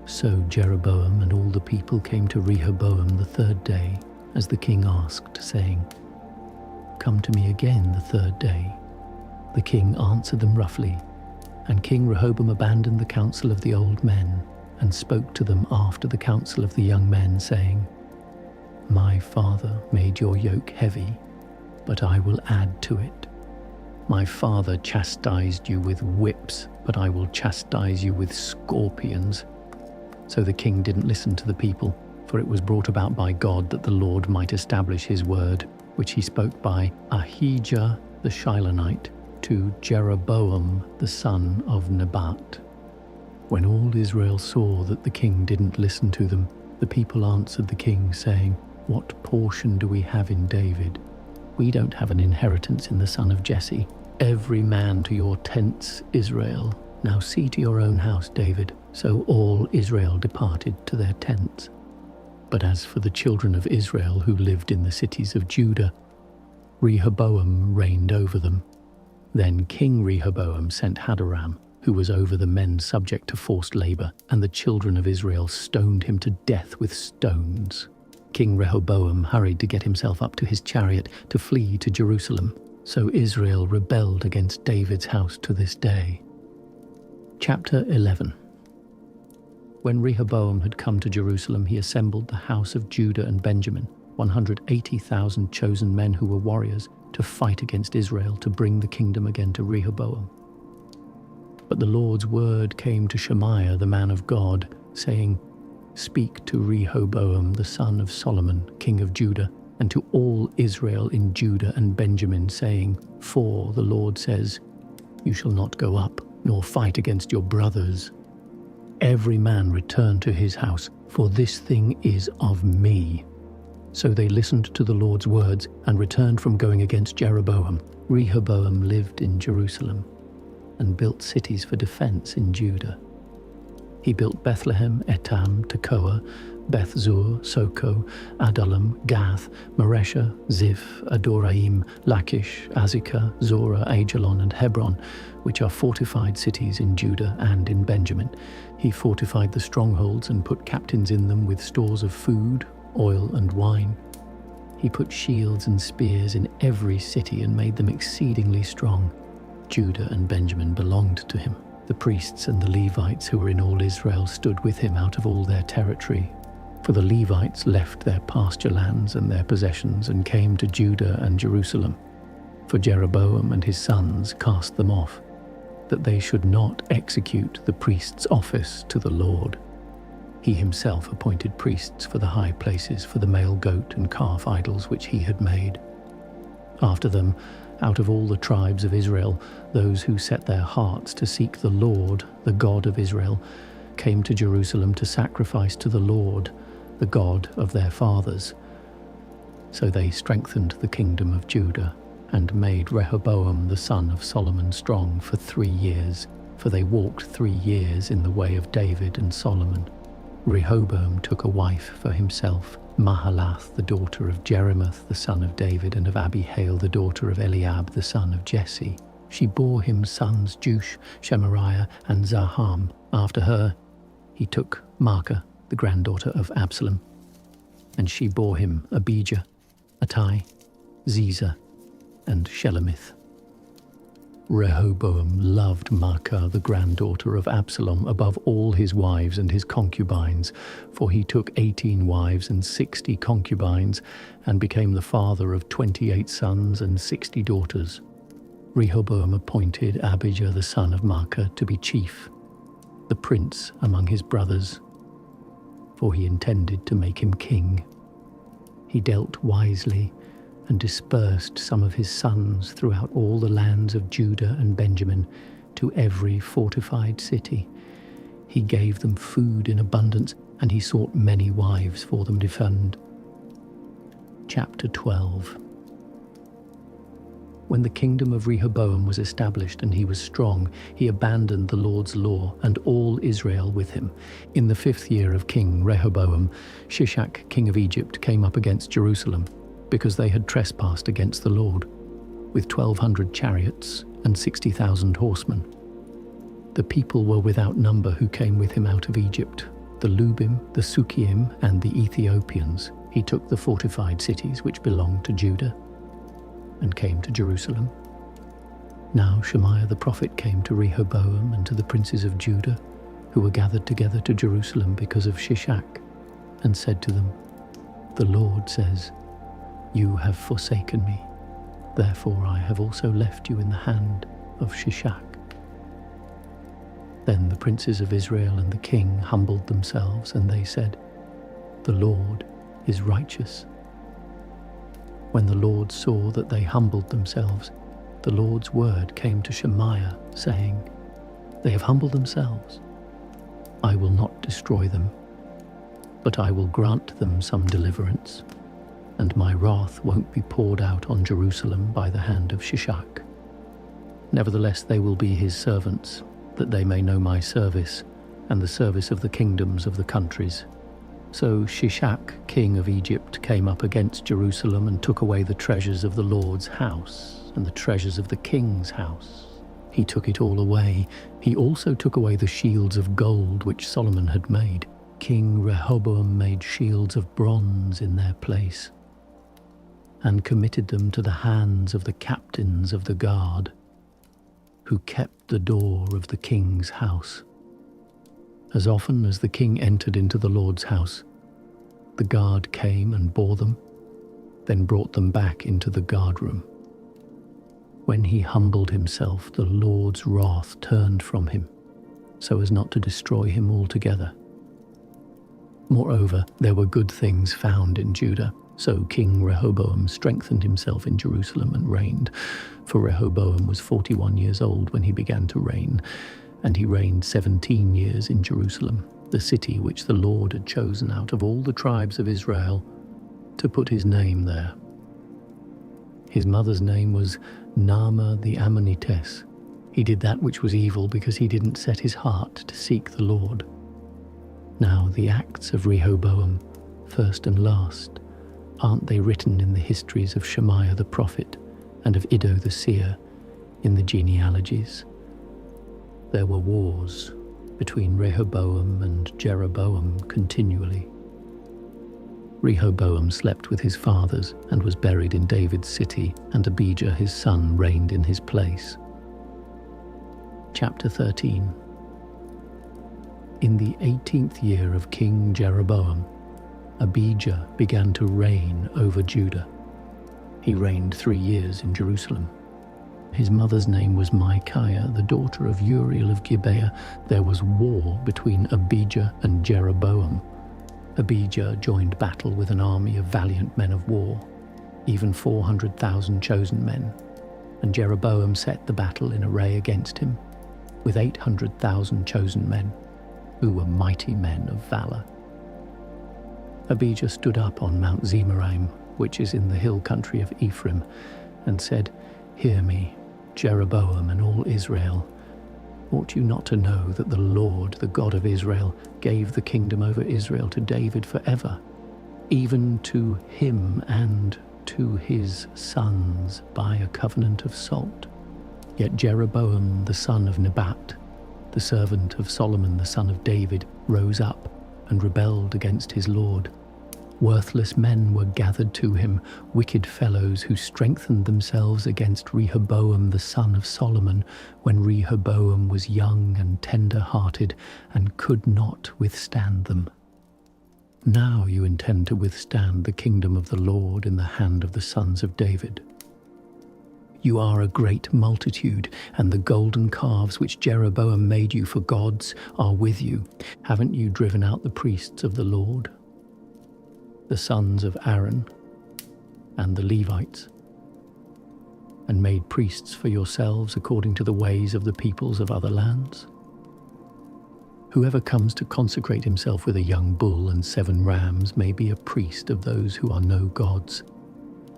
So Jeroboam and all the people came to Rehoboam the 3rd day, as the king asked, saying, Come to me again the 3rd day. The king answered them roughly, and King Rehoboam abandoned the counsel of the old men, and spoke to them after the counsel of the young men, saying, My father made your yoke heavy, but I will add to it. My father chastised you with whips, but I will chastise you with scorpions. So the king didn't listen to the people, for it was brought about by God that the Lord might establish his word, which he spoke by Ahijah the Shilonite to Jeroboam the son of Nebat. When all Israel saw that the king didn't listen to them, the people answered the king, saying, What portion do we have in David? We don't have an inheritance in the son of Jesse. Every man to your tents, Israel. Now see to your own house, David. So all Israel departed to their tents. But as for the children of Israel who lived in the cities of Judah, Rehoboam reigned over them. Then King Rehoboam sent Hadoram, who was over the men subject to forced labor, and the children of Israel stoned him to death with stones. King Rehoboam hurried to get himself up to his chariot to flee to Jerusalem. So Israel rebelled against David's house to this day. Chapter 11. When Rehoboam had come to Jerusalem, he assembled the house of Judah and Benjamin, 180,000 chosen men who were warriors, to fight against Israel to bring the kingdom again to Rehoboam. But the Lord's word came to Shemaiah the man of God, saying, Speak to Rehoboam the son of Solomon, king of Judah, and to all Israel in Judah and Benjamin, saying, For the Lord says, You shall not go up, nor fight against your brothers. Every man return to his house, for this thing is of me." So they listened to the Lord's words and returned from going against Jeroboam. Rehoboam lived in Jerusalem and built cities for defense in Judah. He built Bethlehem, Etam, Tekoa, Beth-zur, Soko, Adullam, Gath, Maresha, Ziph, Adoraim, Lachish, Azekah, Zorah, Ajalon, and Hebron, which are fortified cities in Judah and in Benjamin. He fortified the strongholds and put captains in them with stores of food, oil, and wine. He put shields and spears in every city and made them exceedingly strong. Judah and Benjamin belonged to him. The priests and the Levites who were in all Israel stood with him out of all their territory. For the Levites left their pasture lands and their possessions and came to Judah and Jerusalem. For Jeroboam and his sons cast them off, that they should not execute the priest's office to the Lord. He himself appointed priests for the high places, for the male goat and calf idols which he had made. After them, out of all the tribes of Israel, those who set their hearts to seek the Lord, the God of Israel, came to Jerusalem to sacrifice to the Lord, the God of their fathers. So they strengthened the kingdom of Judah and made Rehoboam the son of Solomon strong for 3 years, for they walked 3 years in the way of David and Solomon. Rehoboam took a wife for himself, Mahalath, the daughter of Jeremoth, the son of David, and of Abihail, the daughter of Eliab, the son of Jesse. She bore him sons Jush, Shemariah, and Zaham. After her, he took Maacah, the granddaughter of Absalom, and she bore him Abijah, Attai, Ziza, and Shelomith. Rehoboam loved Maacah, the granddaughter of Absalom, above all his wives and his concubines, for he took 18 wives and 60 concubines, and became the father of 28 sons and 60 daughters. Rehoboam appointed Abijah the son of Maacah to be chief, the prince among his brothers, for he intended to make him king. He dealt wisely and dispersed some of his sons throughout all the lands of Judah and Benjamin to every fortified city. He gave them food in abundance, and he sought many wives for them to defend. Chapter 12. When the kingdom of Rehoboam was established and he was strong, he abandoned the Lord's law and all Israel with him. In the 5th year of King Rehoboam, Shishak, king of Egypt, came up against Jerusalem, because they had trespassed against the Lord, with 1,200 chariots and 60,000 horsemen. The people were without number who came with him out of Egypt, the Lubim, the Sukkiim, and the Ethiopians. He took the fortified cities which belonged to Judah, and came to Jerusalem. Now Shemaiah the prophet came to Rehoboam and to the princes of Judah, who were gathered together to Jerusalem because of Shishak, and said to them, "The Lord says, 'You have forsaken me, therefore I have also left you in the hand of Shishak.'" Then the princes of Israel and the king humbled themselves, and they said, "The Lord is righteous." When the Lord saw that they humbled themselves, the Lord's word came to Shemaiah, saying, "They have humbled themselves. I will not destroy them, but I will grant them some deliverance, and my wrath won't be poured out on Jerusalem by the hand of Shishak. Nevertheless, they will be his servants, that they may know my service and the service of the kingdoms of the countries." So Shishak, king of Egypt, came up against Jerusalem and took away the treasures of the Lord's house and the treasures of the king's house. He took it all away. He also took away the shields of gold which Solomon had made. King Rehoboam made shields of bronze in their place, and committed them to the hands of the captains of the guard, who kept the door of the king's house. As often as the king entered into the Lord's house, the guard came and bore them, then brought them back into the guardroom. When he humbled himself, the Lord's wrath turned from him, so as not to destroy him altogether. Moreover, there were good things found in Judah. So King Rehoboam strengthened himself in Jerusalem and reigned, for Rehoboam was 41 years old when he began to reign, and he reigned 17 years in Jerusalem, the city which the Lord had chosen out of all the tribes of Israel to put his name there. His mother's name was Naamah the Ammonitess. He did that which was evil because he didn't set his heart to seek the Lord. Now the acts of Rehoboam, first and last, aren't they written in the histories of Shemaiah the prophet and of Iddo the seer in the genealogies? There were wars between Rehoboam and Jeroboam continually. Rehoboam slept with his fathers and was buried in David's city, and Abijah his son reigned in his place. Chapter 13. In the 18th year of King Jeroboam, Abijah began to reign over Judah. He reigned 3 years in Jerusalem. His mother's name was Micaiah, the daughter of Uriel of Gibeah. There was war between Abijah and Jeroboam. Abijah joined battle with an army of valiant men of war, even 400,000 chosen men, and Jeroboam set the battle in array against him, with 800,000 chosen men, who were mighty men of valor. Abijah stood up on Mount Zemaraim, which is in the hill country of Ephraim, and said, "Hear me, Jeroboam and all Israel. Ought you not to know that the Lord, the God of Israel, gave the kingdom over Israel to David forever, even to him and to his sons by a covenant of salt? Yet Jeroboam the son of Nebat, the servant of Solomon the son of David, rose up and rebelled against his Lord. Worthless men were gathered to him, wicked fellows who strengthened themselves against Rehoboam the son of Solomon, when Rehoboam was young and tender-hearted and could not withstand them. Now you intend to withstand the kingdom of the Lord in the hand of the sons of David. You are a great multitude, and the golden calves which Jeroboam made you for gods are with you. Haven't you driven out the priests of the Lord, the sons of Aaron, and the Levites, and made priests for yourselves according to the ways of the peoples of other lands? Whoever comes to consecrate himself with a young bull and 7 rams may be a priest of those who are no gods.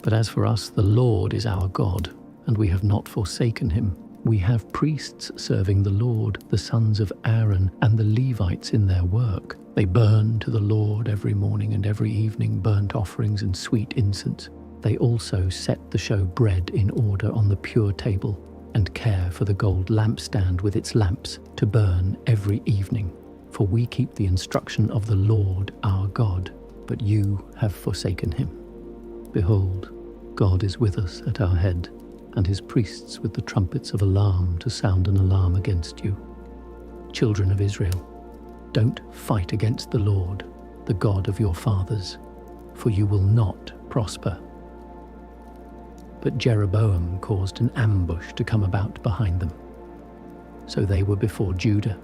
But as for us, the Lord is our God, and we have not forsaken him. We have priests serving the Lord, the sons of Aaron, and the Levites in their work. They burn to the Lord every morning and every evening burnt offerings and sweet incense. They also set the show bread in order on the pure table, and care for the gold lampstand with its lamps to burn every evening. For we keep the instruction of the Lord our God, but you have forsaken him. Behold, God is with us at our head, and his priests with the trumpets of alarm to sound an alarm against you. Children of Israel, don't fight against the Lord, the God of your fathers, for you will not prosper." But Jeroboam caused an ambush to come about behind them. So they were before Judah,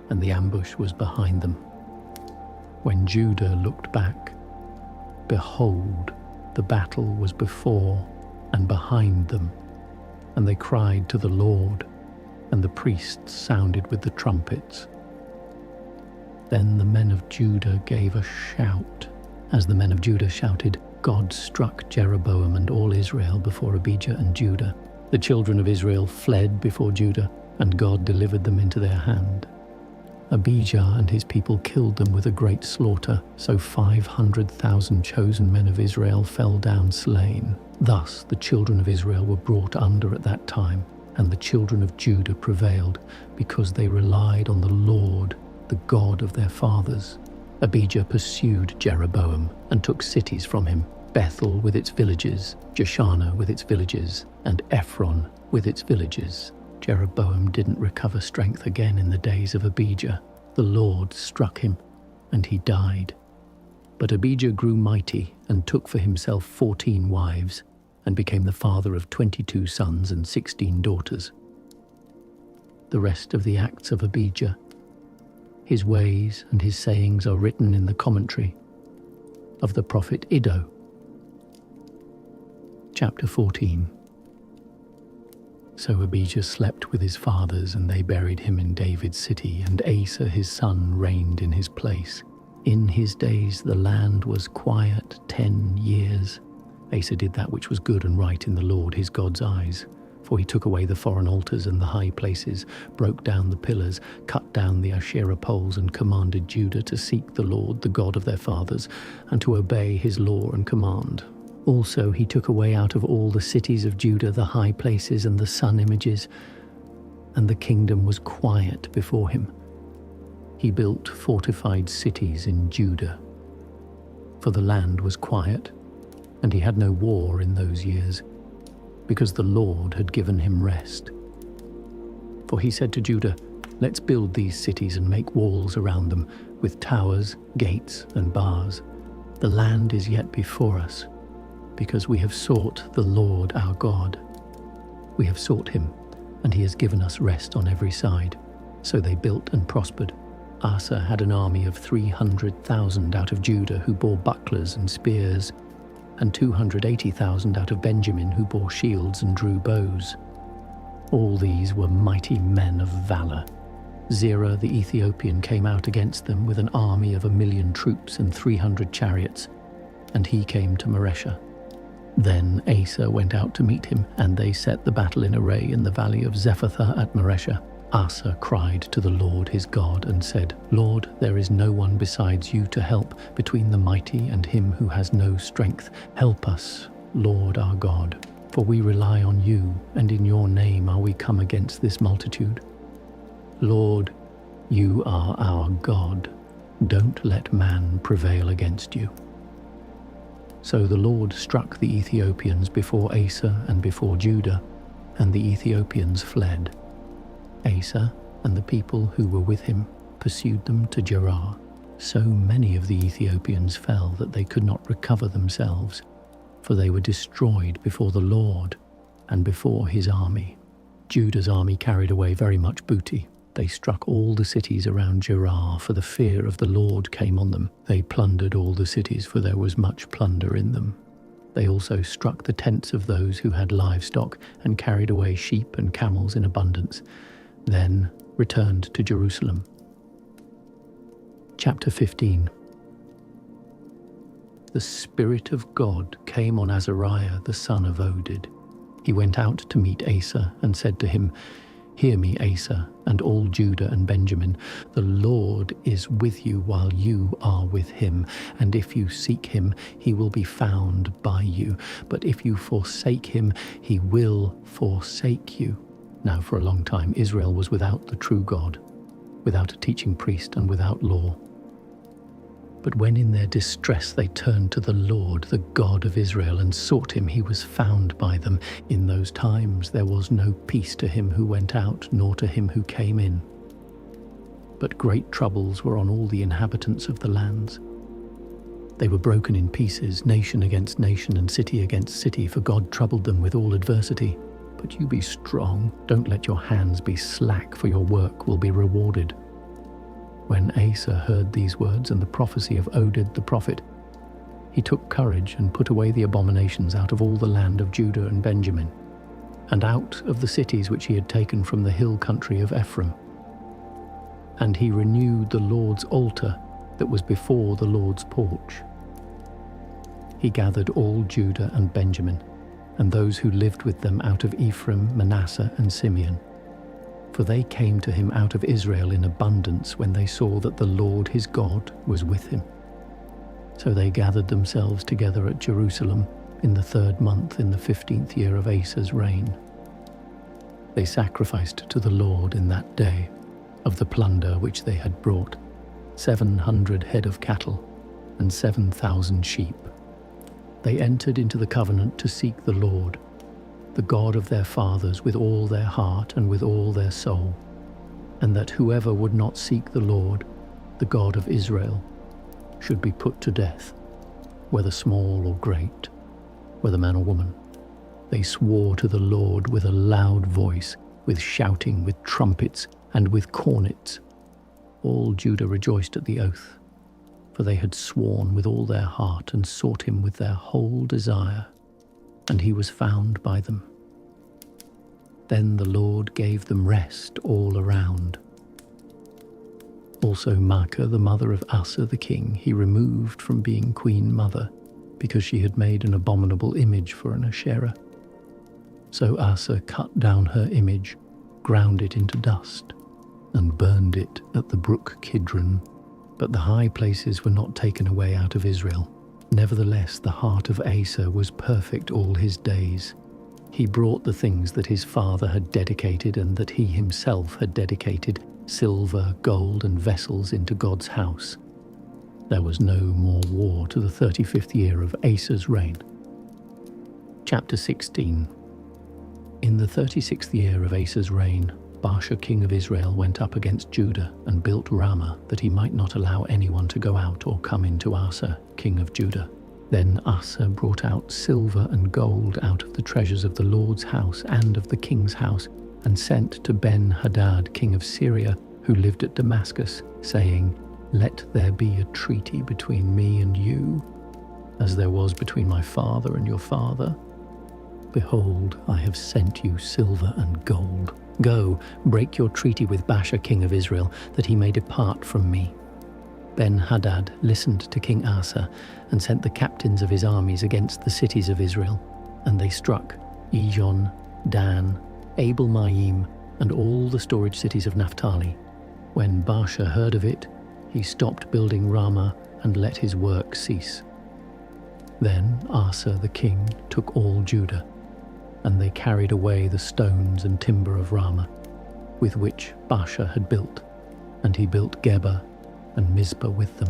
and the ambush was behind them. When Judah looked back, behold, the battle was before and behind them, and they cried to the Lord, and the priests sounded with the trumpets. Then the men of Judah gave a shout. As the men of Judah shouted, God struck Jeroboam and all Israel before Abijah and Judah. The children of Israel fled before Judah, and God delivered them into their hand. Abijah and his people killed them with a great slaughter, so 500,000 chosen men of Israel fell down slain. Thus the children of Israel were brought under at that time, and the children of Judah prevailed, because they relied on the Lord, the God of their fathers. Abijah pursued Jeroboam and took cities from him, Bethel with its villages, Jeshanah with its villages, and Ephron with its villages. Jeroboam didn't recover strength again in the days of Abijah. The Lord struck him, and he died. But Abijah grew mighty and took for himself 14 wives, and became the father of 22 sons and 16 daughters. The rest of the acts of Abijah, his ways and his sayings, are written in the commentary. of the prophet Iddo. Chapter 14. So Abijah slept with his fathers, and they buried him in David's city, and Asa his son reigned in his place. In his days the land was quiet 10 years. Asa did that which was good and right in the Lord his God's eyes. For he took away the foreign altars and the high places, broke down the pillars, cut down the Asherah poles, and commanded Judah to seek the Lord, the God of their fathers, and to obey his law and command. Also he took away out of all the cities of Judah the high places and the sun images, and the kingdom was quiet before him. He built fortified cities in Judah. For the land was quiet, and he had no war in those years, because the Lord had given him rest. For he said to Judah, "Let's build these cities and make walls around them, with towers, gates, and bars. The land is yet before us, because we have sought the Lord our God. We have sought him, and he has given us rest on every side." So they built and prospered. Asa had an army of 300,000 out of Judah who bore bucklers and spears, and 280,000 out of Benjamin who bore shields and drew bows. All these were mighty men of valor. Zerah the Ethiopian came out against them with an army of 1,000,000 troops and 300 chariots, and he came to Mareshah. Then Asa went out to meet him, and they set the battle in array in the valley of Zephathah at Mareshah. Asa cried to the Lord his God and said, "Lord, there is no one besides you to help between the mighty and him who has no strength. Help us, Lord our God, for we rely on you, and in your name are we come against this multitude. Lord, you are our God. Don't let man prevail against you." So the Lord struck the Ethiopians before Asa and before Judah, and the Ethiopians fled. Asa and the people who were with him pursued them to Gerar. So many of the Ethiopians fell that they could not recover themselves, for they were destroyed before the Lord and before his army. Judah's army carried away very much booty. They struck all the cities around Gerar, for the fear of the Lord came on them. They plundered all the cities, for there was much plunder in them. They also struck the tents of those who had livestock, and carried away sheep and camels in abundance, then returned to Jerusalem. Chapter 15. The Spirit of God came on Azariah the son of Oded. He went out to meet Asa and said to him, "Hear me, Asa, and all Judah and Benjamin. The Lord is with you while you are with him, and if you seek him, he will be found by you. But if you forsake him, he will forsake you." Now for a long time Israel was without the true God, without a teaching priest and without law. But when in their distress they turned to the Lord, the God of Israel, and sought him, he was found by them. In those times there was no peace to him who went out, nor to him who came in. But great troubles were on all the inhabitants of the lands. They were broken in pieces, nation against nation and city against city, for God troubled them with all adversity. But you be strong, don't let your hands be slack, for your work will be rewarded. When Asa heard these words and the prophecy of Oded the prophet, he took courage and put away the abominations out of all the land of Judah and Benjamin, and out of the cities which he had taken from the hill country of Ephraim. And he renewed the Lord's altar that was before the Lord's porch. He gathered all Judah and Benjamin, and those who lived with them out of Ephraim, Manasseh, and Simeon. For they came to him out of Israel in abundance when they saw that the Lord his God was with him. So they gathered themselves together at Jerusalem in the 3rd month in the 15th year of Asa's reign. They sacrificed to the Lord in that day of the plunder which they had brought, 700 head of cattle and 7,000 sheep. They entered into the covenant to seek the Lord, the God of their fathers, with all their heart and with all their soul, and that whoever would not seek the Lord, the God of Israel, should be put to death, whether small or great, whether man or woman. They swore to the Lord with a loud voice, with shouting, with trumpets, and with cornets. All Judah rejoiced at the oath, for they had sworn with all their heart and sought him with their whole desire, and he was found by them. Then the Lord gave them rest all around. Also Maacah, the mother of Asa the king, he removed from being queen mother, because she had made an abominable image for an Asherah. So Asa cut down her image, ground it into dust, and burned it at the brook Kidron. But the high places were not taken away out of Israel. Nevertheless, the heart of Asa was perfect all his days. He brought the things that his father had dedicated and that he himself had dedicated, silver, gold, and vessels, into God's house. There was no more war to the 35th year of Asa's reign. Chapter 16. In the 36th year of Asa's reign, Baasha king of Israel went up against Judah and built Ramah, that he might not allow anyone to go out or come into Asa, king of Judah. Then Asa brought out silver and gold out of the treasures of the Lord's house and of the king's house, and sent to Ben-Hadad king of Syria, who lived at Damascus, saying, "Let there be a treaty between me and you, as there was between my father and your father. Behold, I have sent you silver and gold. Go, break your treaty with Baasha king of Israel, that he may depart from me." Ben-Hadad listened to King Asa, and sent the captains of his armies against the cities of Israel, and they struck Ijon, Dan, Abel-Maim, and all the storage cities of Naphtali. When Baasha heard of it, he stopped building Ramah and let his work cease. Then Asa the king took all Judah, and they carried away the stones and timber of Ramah, with which Baasha had built, and he built Geba and Mizpah with them.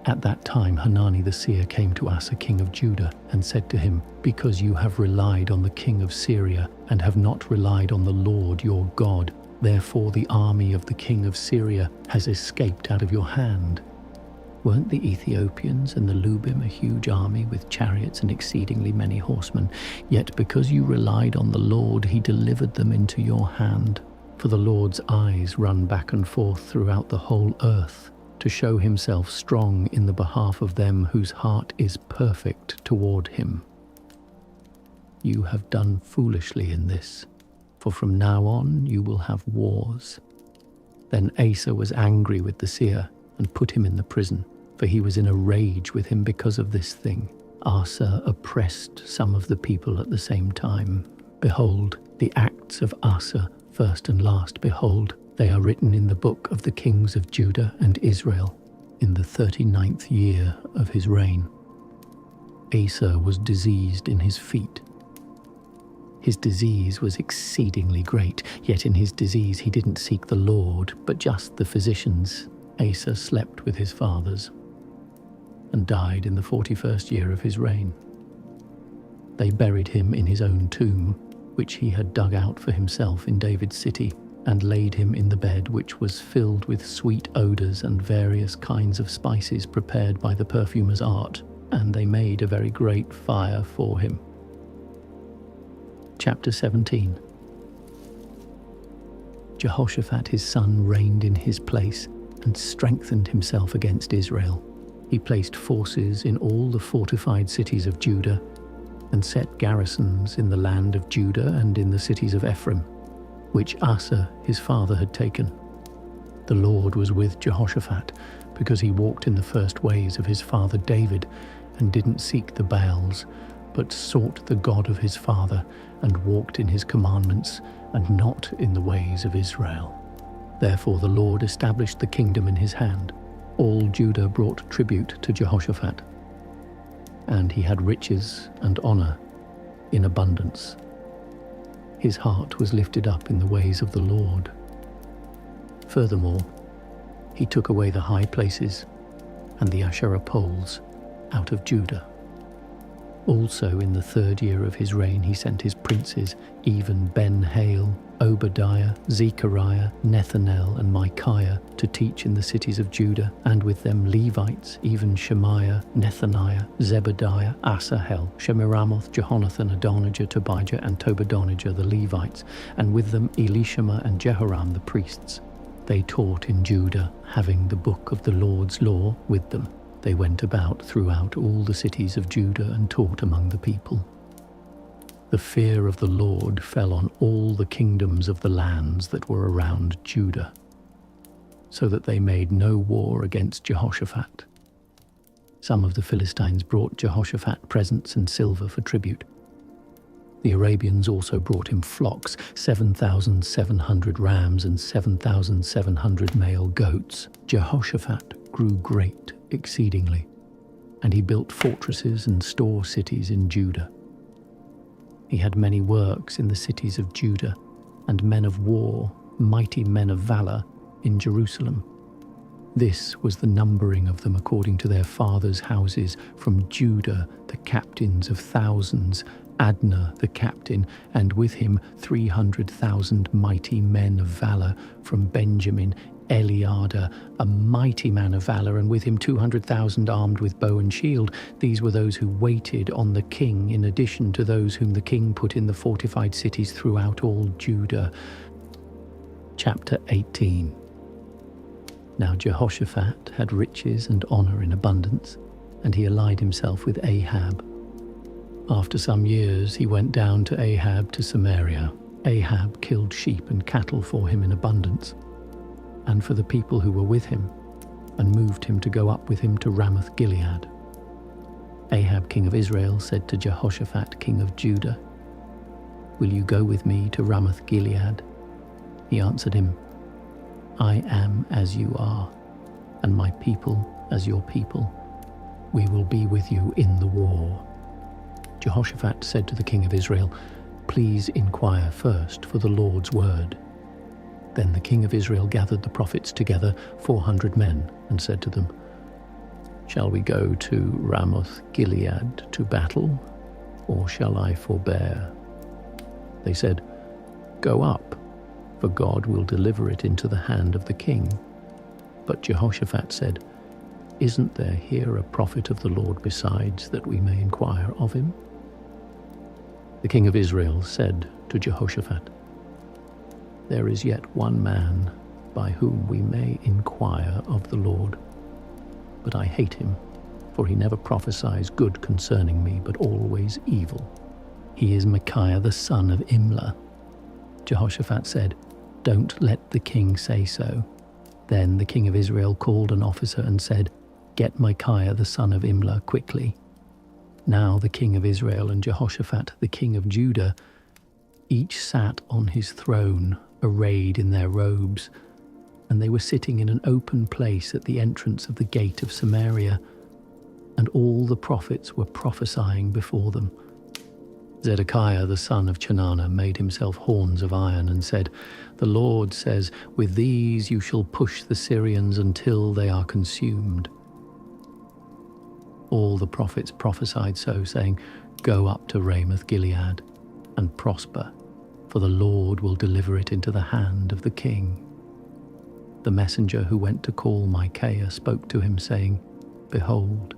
At that time Hanani the seer came to Asa king of Judah, and said to him, "Because you have relied on the king of Syria, and have not relied on the Lord your God, therefore the army of the king of Syria has escaped out of your hand. Weren't the Ethiopians and the Lubim a huge army with chariots and exceedingly many horsemen? Yet because you relied on the Lord, he delivered them into your hand. For the Lord's eyes run back and forth throughout the whole earth, to show himself strong in the behalf of them whose heart is perfect toward him. You have done foolishly in this, for from now on you will have wars." Then Asa was angry with the seer, and put him in the prison, for he was in a rage with him because of this thing. Asa oppressed some of the people at the same time. Behold, the acts of Asa, first and last, behold, they are written in the book of the kings of Judah and Israel, in the 39th year of his reign. Asa was diseased in his feet. His disease was exceedingly great, yet in his disease he didn't seek the Lord, but just the physicians. Asa slept with his fathers, and died in the 41st year of his reign. They buried him in his own tomb, which he had dug out for himself in David's city, and laid him in the bed which was filled with sweet odours and various kinds of spices prepared by the perfumer's art, and they made a very great fire for him. Chapter 17. Jehoshaphat his son reigned in his place, and strengthened himself against Israel. He placed forces in all the fortified cities of Judah, and set garrisons in the land of Judah and in the cities of Ephraim, which Asa his father had taken. The Lord was with Jehoshaphat, because he walked in the first ways of his father David, and didn't seek the Baals, but sought the God of his father, and walked in his commandments, and not in the ways of Israel. Therefore the Lord established the kingdom in his hand. All Judah brought tribute to Jehoshaphat, and he had riches and honor in abundance. His heart was lifted up in the ways of the Lord. Furthermore, he took away the high places and the Asherah poles out of Judah. Also in the 3rd year of his reign he sent his princes, even Ben-Hail, Obadiah, Zechariah, Nethanel, and Micaiah, to teach in the cities of Judah, and with them Levites, even Shemaiah, Nethaniah, Zebediah, Asahel, Shemiramoth, Jehonathan, Adonijah, Tobijah, and Tobadonijah the Levites, and with them Elishama and Jehoram the priests. They taught in Judah, having the book of the Lord's law with them. They went about throughout all the cities of Judah and taught among the people. The fear of the Lord fell on all the kingdoms of the lands that were around Judah, so that they made no war against Jehoshaphat. Some of the Philistines brought Jehoshaphat presents and silver for tribute. The Arabians also brought him flocks, 7,700 rams and 7,700 male goats. Jehoshaphat grew great exceedingly, and he built fortresses and store cities in Judah. He had many works in the cities of Judah, and men of war, mighty men of valor, in Jerusalem. This was the numbering of them according to their fathers' houses: from Judah the captains of thousands, Adnah the captain, and with him 300,000 mighty men of valor; from Benjamin, Eliada, a mighty man of valor, and with him 200,000 armed with bow and shield. These were those who waited on the king, in addition to those whom the king put in the fortified cities throughout all Judah. Chapter 18. Now Jehoshaphat had riches and honor in abundance, and he allied himself with Ahab. After some years he went down to Ahab to Samaria. Ahab killed sheep and cattle for him in abundance, and for the people who were with him, and moved him to go up with him to Ramoth Gilead. Ahab king of Israel said to Jehoshaphat king of Judah, "Will you go with me to Ramoth Gilead?" He answered him, "I am as you are, and my people as your people. We will be with you in the war." Jehoshaphat said to the king of Israel, "Please inquire first for the Lord's word." Then the king of Israel gathered the prophets together, 400 men, and said to them, "Shall we go to Ramoth Gilead to battle, or shall I forbear?" They said, "Go up, for God will deliver it into the hand of the king." But Jehoshaphat said, "Isn't there here a prophet of the Lord besides, that we may inquire of him?" The king of Israel said to Jehoshaphat, "There is yet one man by whom we may inquire of the Lord, but I hate him, for he never prophesies good concerning me, but always evil. He is Micaiah the son of Imlah." Jehoshaphat said, "Don't let the king say so." Then the king of Israel called an officer and said, "Get Micaiah the son of Imlah quickly." Now the king of Israel and Jehoshaphat the king of Judah each sat on his throne, arrayed in their robes, and they were sitting in an open place at the entrance of the gate of Samaria, and all the prophets were prophesying before them. Zedekiah the son of Chenaanah made himself horns of iron and said, "The Lord says, with these you shall push the Syrians until they are consumed." All the prophets prophesied so, saying, "Go up to Ramoth Gilead and prosper, for the Lord will deliver it into the hand of the king." The messenger who went to call Micaiah spoke to him, saying, "Behold,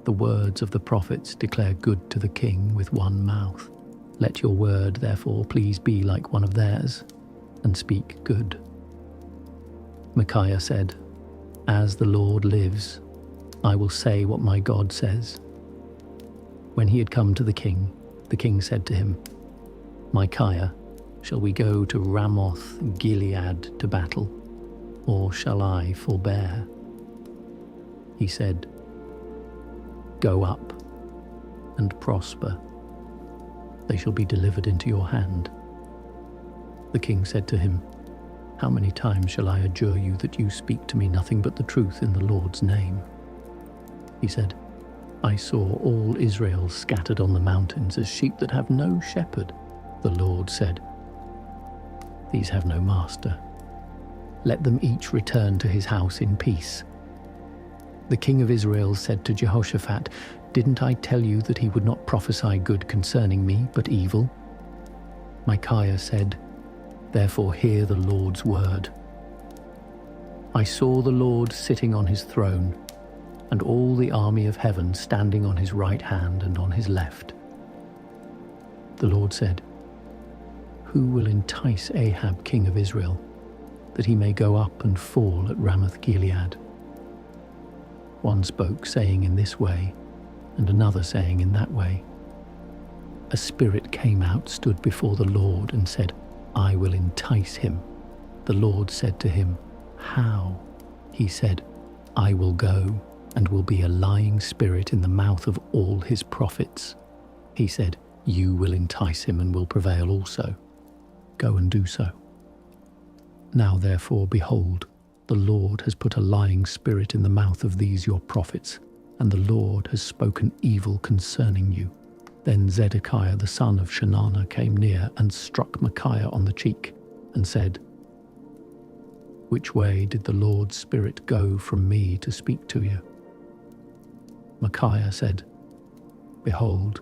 the words of the prophets declare good to the king with one mouth. Let your word, therefore, please be like one of theirs, and speak good." Micaiah said, "As the Lord lives, I will say what my God says." When he had come to the king said to him, "Micaiah, shall we go to Ramoth Gilead to battle, or shall I forbear?" He said, "Go up and prosper. They shall be delivered into your hand." The king said to him, "How many times shall I adjure you that you speak to me nothing but the truth in the Lord's name?" He said, "I saw all Israel scattered on the mountains as sheep that have no shepherd." The Lord said, "These have no master. Let them each return to his house in peace." The king of Israel said to Jehoshaphat, "Didn't I tell you that he would not prophesy good concerning me, but evil?" Micaiah said, "Therefore hear the Lord's word. I saw the Lord sitting on his throne, and all the army of heaven standing on his right hand and on his left. The Lord said, 'Who will entice Ahab king of Israel, that he may go up and fall at Ramoth-Gilead. One spoke, saying in this way, and another saying in that way. A spirit came out, stood before the Lord, and said, I will entice him. The Lord said to him, How? He said, I will go, and will be a lying spirit in the mouth of all his prophets. He said, You will entice him and will prevail also. Go and do so. Now therefore, behold, the Lord has put a lying spirit in the mouth of these your prophets, and the Lord has spoken evil concerning you. Then Zedekiah the son of Chenaanah came near and struck Micaiah on the cheek, and said, Which way did the Lord's Spirit go from me to speak to you? Micaiah said, Behold,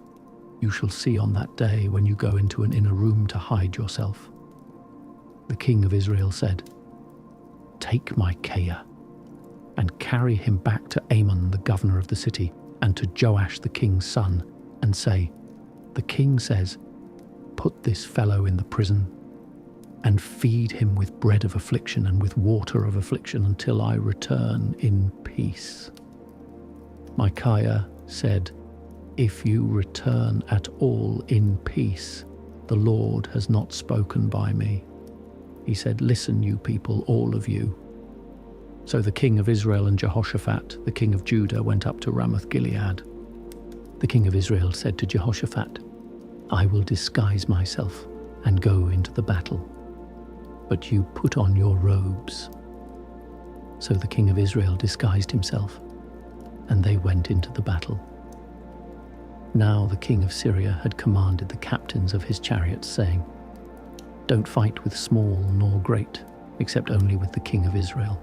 you shall see on that day when you go into an inner room to hide yourself. The king of Israel said, Take Micaiah, and carry him back to Amon the governor of the city, and to Joash the king's son, and say, The king says, Put this fellow in the prison, and feed him with bread of affliction and with water of affliction until I return in peace. Micaiah said, If you return at all in peace, the Lord has not spoken by me. He said, Listen, you people, all of you. So the king of Israel and Jehoshaphat, the king of Judah, went up to Ramoth-Gilead. The king of Israel said to Jehoshaphat, I will disguise myself and go into the battle, but you put on your robes. So the king of Israel disguised himself, and they went into the battle. Now the king of Syria had commanded the captains of his chariots, saying, Don't fight with small nor great, except only with the king of Israel.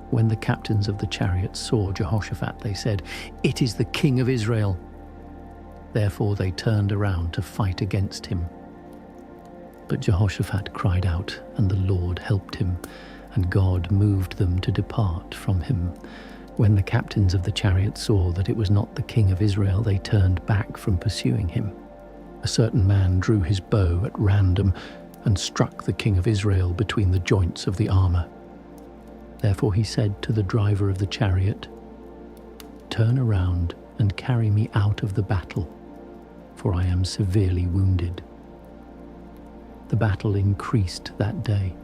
When the captains of the chariots saw Jehoshaphat, they said, It is the king of Israel. Therefore they turned around to fight against him. But Jehoshaphat cried out, and the Lord helped him, and God moved them to depart from him. When the captains of the chariots saw that it was not the king of Israel, they turned back from pursuing him. A certain man drew his bow at random and struck the king of Israel between the joints of the armor. Therefore he said to the driver of the chariot, Turn around and carry me out of the battle, for I am severely wounded. The battle increased that day.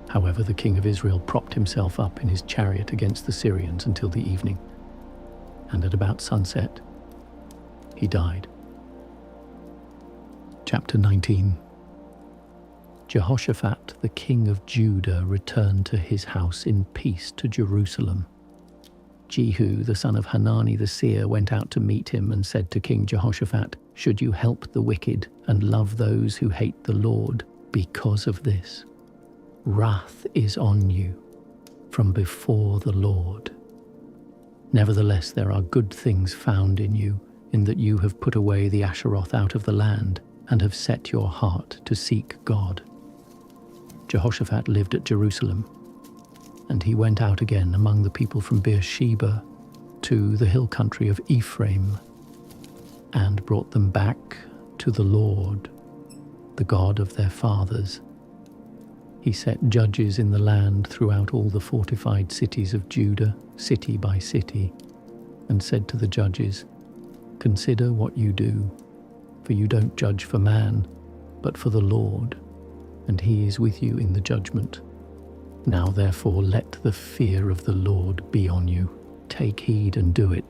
However, the king of Israel propped himself up in his chariot against the Syrians until the evening, and at about sunset he died. Chapter 19. Jehoshaphat, the king of Judah, returned to his house in peace to Jerusalem. Jehu, the son of Hanani the seer, went out to meet him and said to King Jehoshaphat, Should you help the wicked and love those who hate the Lord? Because of this, wrath is on you from before the Lord. Nevertheless, there are good things found in you, in that you have put away the Asheroth out of the land and have set your heart to seek God. Jehoshaphat lived at Jerusalem, and he went out again among the people from Beersheba to the hill country of Ephraim, and brought them back to the Lord, the God of their fathers. He set judges in the land throughout all the fortified cities of Judah, city by city, and said to the judges, Consider what you do, for you don't judge for man, but for the Lord, and he is with you in the judgment. Now therefore let the fear of the Lord be on you. Take heed and do it,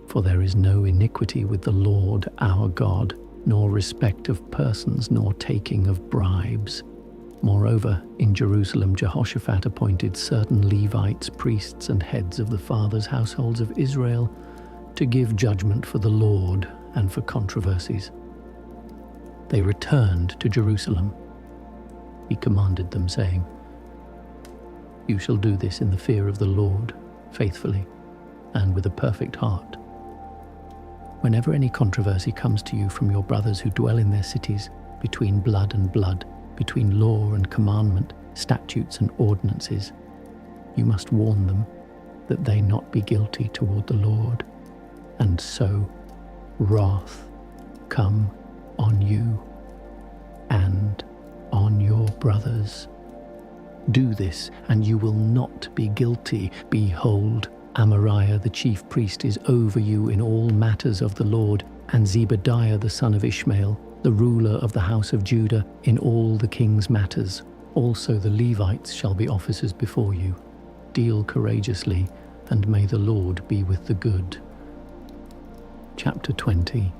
for there is no iniquity with the Lord our God, nor respect of persons, nor taking of bribes. Moreover, in Jerusalem Jehoshaphat appointed certain Levites, priests, and heads of the fathers' households of Israel to give judgment for the Lord and for controversies. They returned to Jerusalem. He commanded them, saying, You shall do this in the fear of the Lord, faithfully, and with a perfect heart. Whenever any controversy comes to you from your brothers who dwell in their cities, between blood and blood, between law and commandment, statutes and ordinances, you must warn them that they not be guilty toward the Lord, and so wrath come on you and on your brothers Do this, and you will not be guilty. Behold, Amariah the chief priest is over you in all matters of the Lord, and Zebadiah the son of Ishmael, the ruler of the house of Judah, in all the king's matters. Also the Levites shall be officers before you. Deal courageously, and may the Lord be with the good. Chapter 20.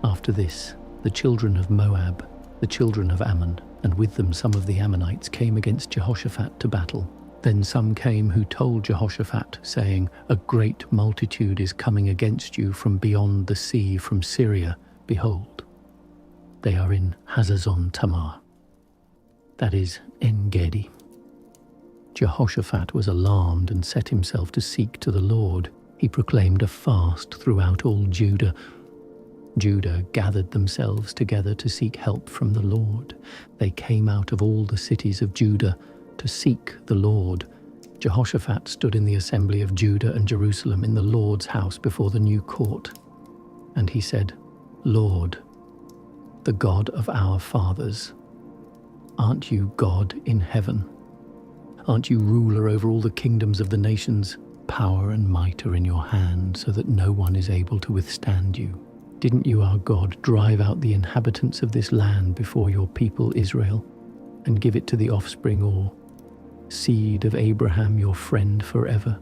After this, the children of Moab, the children of Ammon, and with them some of the Ammonites came against Jehoshaphat to battle. Then some came who told Jehoshaphat, saying, A great multitude is coming against you from beyond the sea, from Syria. Behold, they are in Hazazon Tamar, that is, En-gedi. Jehoshaphat was alarmed and set himself to seek to the Lord. He proclaimed a fast throughout all Judah. Judah gathered themselves together to seek help from the Lord. They came out of all the cities of Judah to seek the Lord. Jehoshaphat stood in the assembly of Judah and Jerusalem in the Lord's house before the new court. And he said, Lord, the God of our fathers, aren't you God in heaven? Aren't you ruler over all the kingdoms of the nations? Power and might are in your hand, so that no one is able to withstand you. Didn't you, our God, drive out the inhabitants of this land before your people Israel, and give it to the offspring or seed of Abraham, your friend forever?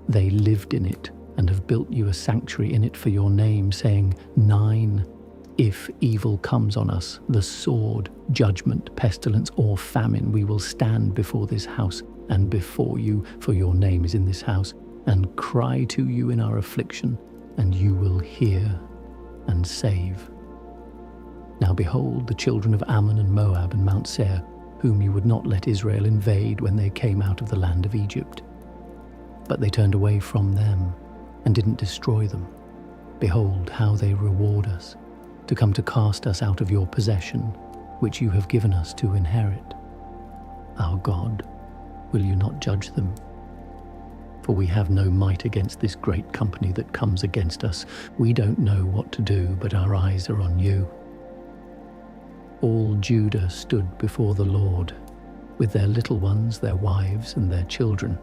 They lived in it and have built you a sanctuary in it for your name, saying, 9, if evil comes on us, the sword, judgment, pestilence, or famine, we will stand before this house and before you, for your name is in this house, and cry to you in our affliction, and you will hear and save. Now behold, the children of Ammon and Moab and Mount Seir, whom you would not let Israel invade when they came out of the land of Egypt. But they turned away from them and didn't destroy them. Behold, how they reward us, to come to cast us out of your possession, which you have given us to inherit. Our God, will you not judge them? For we have no might against this great company that comes against us. We don't know what to do, but our eyes are on you. All Judah stood before the Lord, with their little ones, their wives, and their children.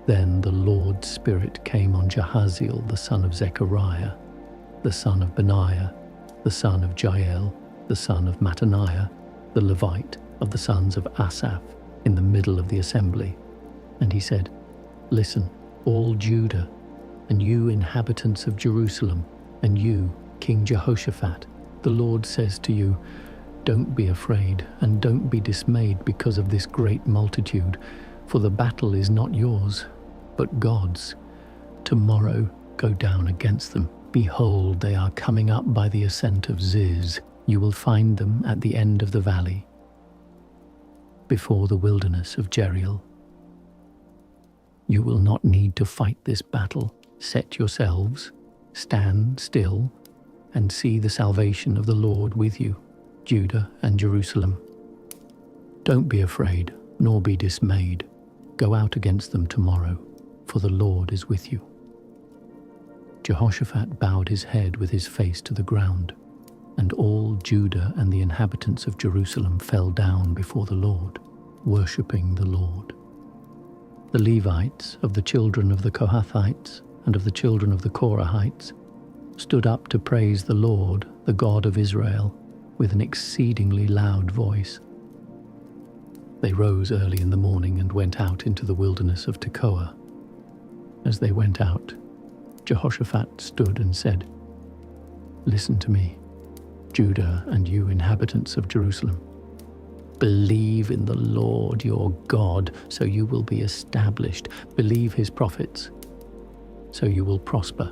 Then the Lord's Spirit came on Jahaziel, the son of Zechariah, the son of Benaiah, the son of Jael, the son of Mattaniah, the Levite of the sons of Asaph, in the middle of the assembly. And he said, Listen, all Judah, and you inhabitants of Jerusalem, and you, King Jehoshaphat, the Lord says to you, Don't be afraid, and don't be dismayed because of this great multitude, for the battle is not yours, but God's. Tomorrow go down against them. Behold, they are coming up by the ascent of Ziz. You will find them at the end of the valley, before the wilderness of Jeriel. You will not need to fight this battle. Set yourselves, stand still, and see the salvation of the Lord with you, Judah and Jerusalem. Don't be afraid, nor be dismayed. Go out against them tomorrow, for the Lord is with you. Jehoshaphat bowed his head with his face to the ground, and all Judah and the inhabitants of Jerusalem fell down before the Lord, worshipping the Lord. The Levites of the children of the Kohathites and of the children of the Korahites stood up to praise the Lord, the God of Israel, with an exceedingly loud voice. They rose early in the morning and went out into the wilderness of Tekoa. As they went out, Jehoshaphat stood and said, Listen to me, Judah and you inhabitants of Jerusalem. Believe in the Lord your God, so you will be established. Believe his prophets, so you will prosper.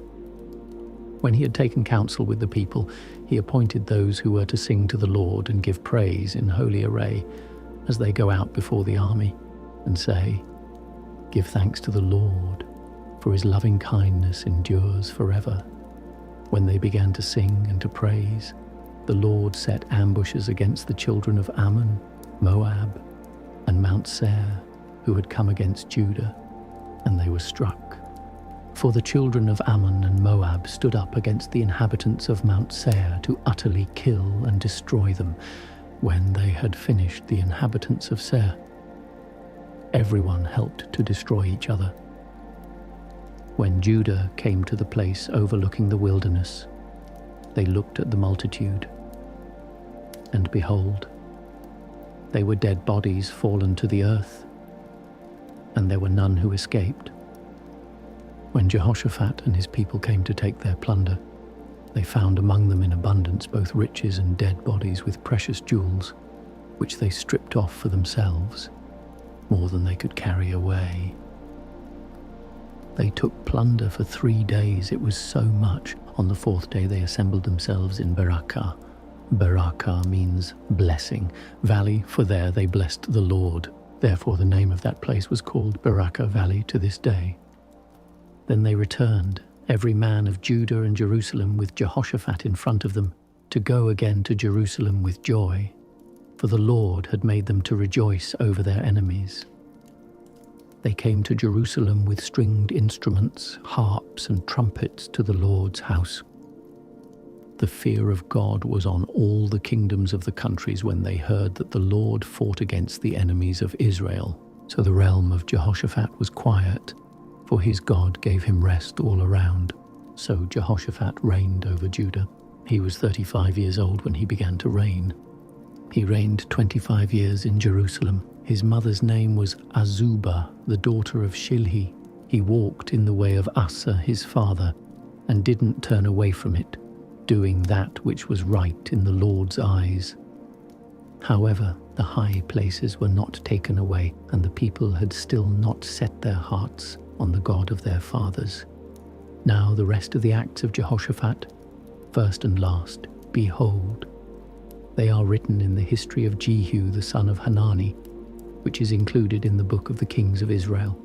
When he had taken counsel with the people, he appointed those who were to sing to the Lord and give praise in holy array as they go out before the army and say, Give thanks to the Lord, for his loving kindness endures forever. When they began to sing and to praise, the Lord set ambushes against the children of Ammon, Moab, and Mount Seir, who had come against Judah, and they were struck. For the children of Ammon and Moab stood up against the inhabitants of Mount Seir to utterly kill and destroy them. When they had finished the inhabitants of Seir, everyone helped to destroy each other. When Judah came to the place overlooking the wilderness, they looked at the multitude, and behold, they were dead bodies fallen to the earth, and there were none who escaped. When Jehoshaphat and his people came to take their plunder, they found among them in abundance both riches and dead bodies with precious jewels, which they stripped off for themselves, more than they could carry away. They took plunder for 3 days. It was so much. On the 4th day they assembled themselves in Berakah. Berakah means blessing valley, for there they blessed the Lord. Therefore the name of that place was called Berakah Valley to this day. Then they returned, every man of Judah and Jerusalem with Jehoshaphat in front of them, to go again to Jerusalem with joy, for the Lord had made them to rejoice over their enemies. They came to Jerusalem with stringed instruments, harps and trumpets to the Lord's house. The fear of God was on all the kingdoms of the countries when they heard that the Lord fought against the enemies of Israel. So the realm of Jehoshaphat was quiet, for his God gave him rest all around. So Jehoshaphat reigned over Judah. He was 35 years old when he began to reign. He reigned 25 years in Jerusalem. His mother's name was Azubah, the daughter of Shilhi. He walked in the way of Asa his father, and didn't turn away from it, doing that which was right in the Lord's eyes. However, the high places were not taken away, and the people had still not set their hearts on the God of their fathers. Now the rest of the acts of Jehoshaphat, first and last, behold, they are written in the history of Jehu the son of Hanani, which is included in the book of the kings of Israel.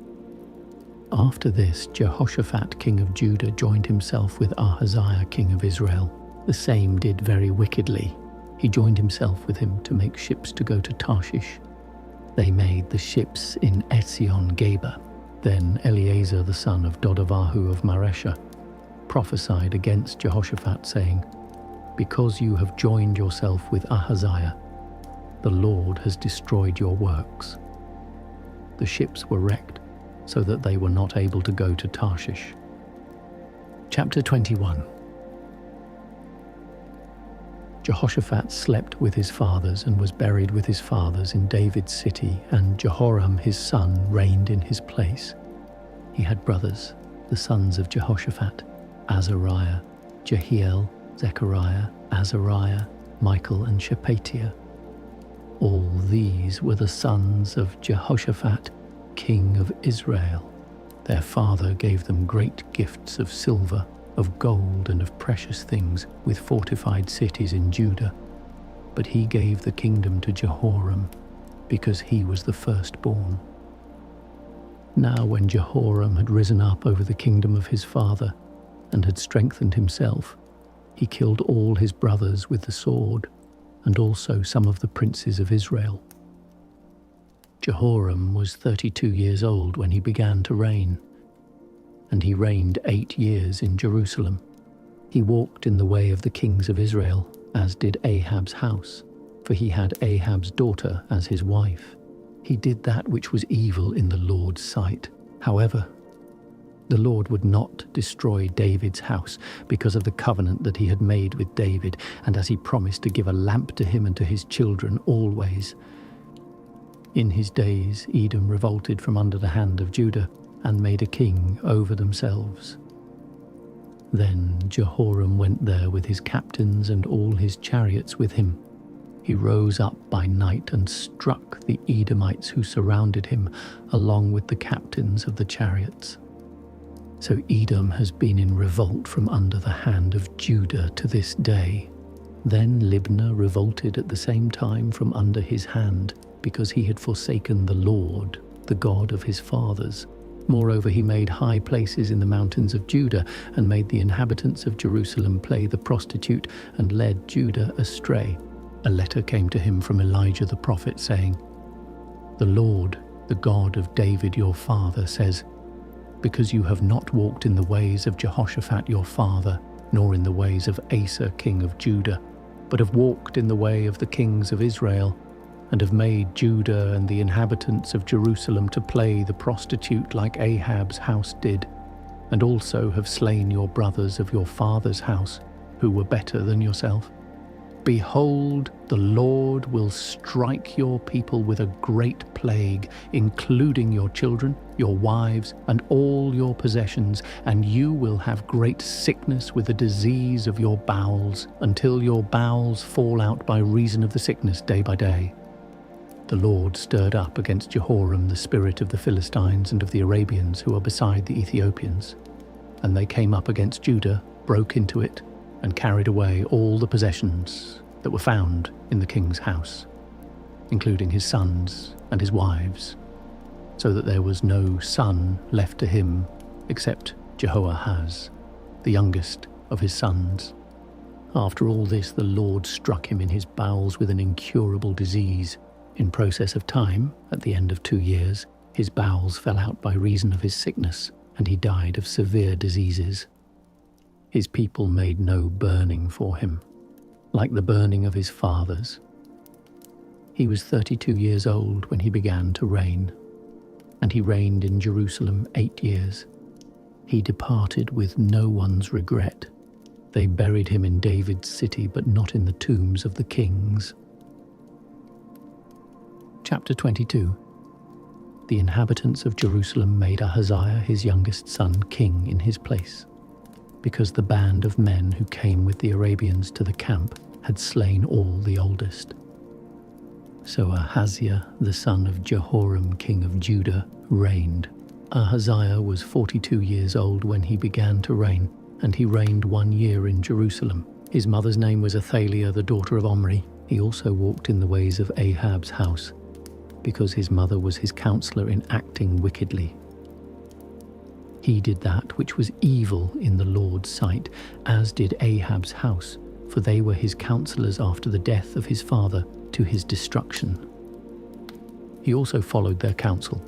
After this, Jehoshaphat king of Judah joined himself with Ahaziah king of Israel. The same did very wickedly. He joined himself with him to make ships to go to Tarshish. They made the ships in Etzion-Geber. Then Eleazar the son of Dodavahu of Maresha prophesied against Jehoshaphat, saying, "Because you have joined yourself with Ahaziah, the Lord has destroyed your works." The ships were wrecked, so that they were not able to go to Tarshish. Chapter 21. Jehoshaphat slept with his fathers and was buried with his fathers in David's city, and Jehoram his son reigned in his place. He had brothers, the sons of Jehoshaphat, Azariah, Jehiel, Zechariah, Azariah, Michael and Shephatiah. All these were the sons of Jehoshaphat, king of Israel. Their father gave them great gifts of silver, of gold and of precious things, with fortified cities in Judah. But he gave the kingdom to Jehoram, because he was the firstborn. Now when Jehoram had risen up over the kingdom of his father, and had strengthened himself, he killed all his brothers with the sword, and also some of the princes of Israel. Jehoram was 32 years old when he began to reign, and he reigned 8 years in Jerusalem. He walked in the way of the kings of Israel, as did Ahab's house, for he had Ahab's daughter as his wife. He did that which was evil in the Lord's sight. However, the Lord would not destroy David's house because of the covenant that he had made with David, and as he promised to give a lamp to him and to his children always. In his days, Edom revolted from under the hand of Judah and made a king over themselves. Then Jehoram went there with his captains and all his chariots with him. He rose up by night and struck the Edomites who surrounded him, along with the captains of the chariots. So Edom has been in revolt from under the hand of Judah to this day. Then Libnah revolted at the same time from under his hand, because he had forsaken the Lord, the God of his fathers. Moreover, he made high places in the mountains of Judah, and made the inhabitants of Jerusalem play the prostitute, and led Judah astray. A letter came to him from Elijah the prophet, saying, "The Lord, the God of David your father, says, because you have not walked in the ways of Jehoshaphat your father, nor in the ways of Asa king of Judah, but have walked in the way of the kings of Israel, and have made Judah and the inhabitants of Jerusalem to play the prostitute like Ahab's house did, and also have slain your brothers of your father's house, who were better than yourself. Behold, the Lord will strike your people with a great plague, including your children, your wives, and all your possessions, and you will have great sickness with the disease of your bowels, until your bowels fall out by reason of the sickness day by day. The Lord stirred up against Jehoram the spirit of the Philistines and of the Arabians who are beside the Ethiopians, and they came up against Judah, broke into it, and carried away all the possessions that were found in the king's house, including his sons and his wives, so that there was no son left to him except Jehoahaz, the youngest of his sons. After all this, the Lord struck him in his bowels with an incurable disease. In process of time, at the end of 2 years, his bowels fell out by reason of his sickness, and he died of severe diseases. His people made no burning for him, like the burning of his fathers. He was 32 years old when he began to reign, and he reigned in Jerusalem 8 years. He departed with no one's regret. They buried him in David's city, but not in the tombs of the kings. Chapter 22. The inhabitants of Jerusalem made Ahaziah, his youngest son, king in his place, because the band of men who came with the Arabians to the camp had slain all the oldest. So Ahaziah, the son of Jehoram, king of Judah, reigned. Ahaziah was 42 years old when he began to reign, and he reigned 1 year in Jerusalem. His mother's name was Athaliah, the daughter of Omri. He also walked in the ways of Ahab's house, because his mother was his counselor in acting wickedly. He did that which was evil in the Lord's sight, as did Ahab's house, for they were his counselors after the death of his father, to his destruction. He also followed their counsel,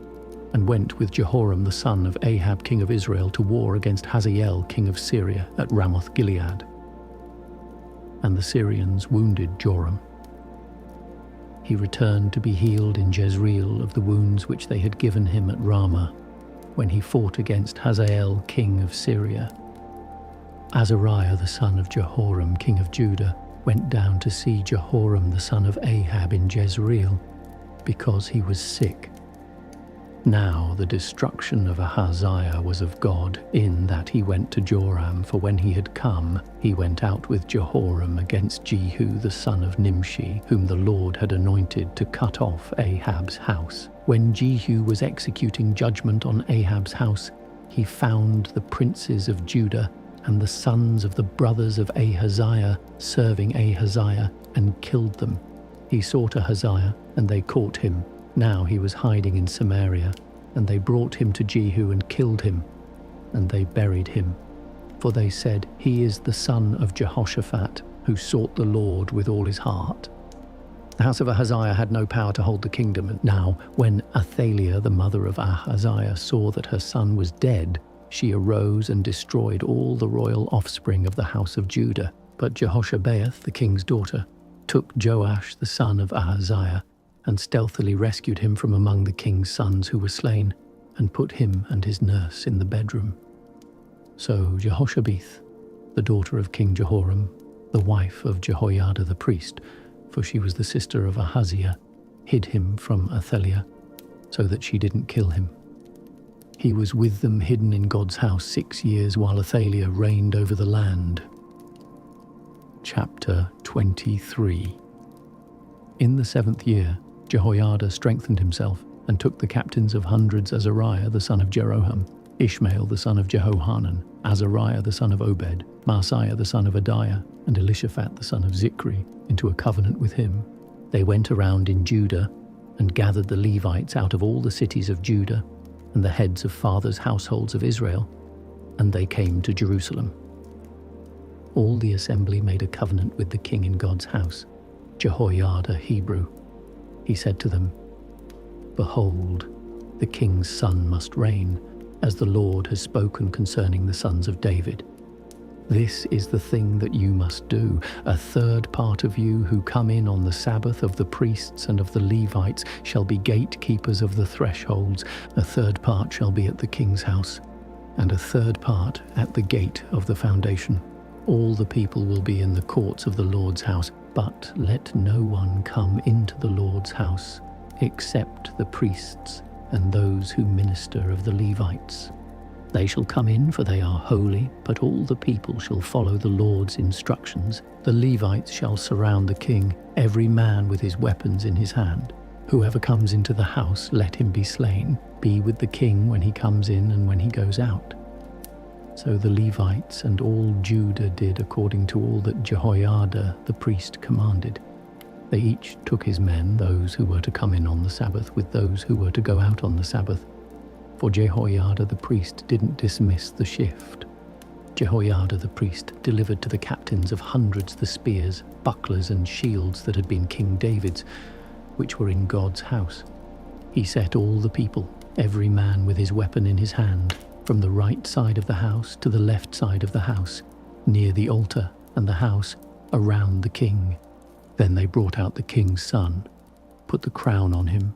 and went with Jehoram the son of Ahab king of Israel to war against Hazael king of Syria at Ramoth Gilead. And the Syrians wounded Joram. He returned to be healed in Jezreel of the wounds which they had given him at Ramah, when he fought against Hazael king of Syria. Azariah the son of Jehoram king of Judah went down to see Jehoram the son of Ahab in Jezreel, because he was sick. Now the destruction of Ahaziah was of God, in that he went to Joram, for when he had come, he went out with Jehoram against Jehu the son of Nimshi, whom the Lord had anointed to cut off Ahab's house. When Jehu was executing judgment on Ahab's house, he found the princes of Judah and the sons of the brothers of Ahaziah serving Ahaziah, and killed them. He sought Ahaziah, and they caught him. Now he was hiding in Samaria, and they brought him to Jehu and killed him, and they buried him. For they said, "He is the son of Jehoshaphat, who sought the Lord with all his heart." The house of Ahaziah had no power to hold the kingdom. Now, when Athaliah, the mother of Ahaziah, saw that her son was dead, she arose and destroyed all the royal offspring of the house of Judah. But Jehoshabeath, the king's daughter, took Joash, the son of Ahaziah, and stealthily rescued him from among the king's sons who were slain, and put him and his nurse in the bedroom. So Jehoshabeth, the daughter of King Jehoram, the wife of Jehoiada the priest, for she was the sister of Ahaziah, hid him from Athaliah, so that she didn't kill him. He was with them hidden in God's house 6 years, while Athaliah reigned over the land. Chapter 23. In the 7th year, Jehoiada strengthened himself and took the captains of hundreds Azariah the son of Jeroham, Ishmael the son of Jehohanan, Azariah the son of Obed, Maaseiah the son of Adiah, and Elishaphat the son of Zikri, into a covenant with him. They went around in Judah and gathered the Levites out of all the cities of Judah and the heads of fathers' households of Israel, and they came to Jerusalem. All the assembly made a covenant with the king in God's house, Jehoiada Hebrew. He said to them, "Behold, the king's son must reign, as the Lord has spoken concerning the sons of David. This is the thing that you must do. A third part of you who come in on the Sabbath of the priests and of the Levites shall be gatekeepers of the thresholds. A third part shall be at the king's house, and a third part at the gate of the foundation. All the people will be in the courts of the Lord's house, but let no one come into the Lord's house except the priests and those who minister of the Levites. They shall come in, for they are holy, but all the people shall follow the Lord's instructions. The Levites shall surround the king, every man with his weapons in his hand. Whoever comes into the house, let him be slain. Be with the king when he comes in and when he goes out. So the Levites and all Judah did according to all that Jehoiada the priest commanded. They each took his men, those who were to come in on the Sabbath with those who were to go out on the Sabbath. For Jehoiada the priest didn't dismiss the shift. Jehoiada the priest delivered to the captains of hundreds the spears, bucklers and shields that had been King David's, which were in God's house. He set all the people, every man with his weapon in his hand, from the right side of the house to the left side of the house, near the altar and the house, around the king. Then they brought out the king's son, put the crown on him,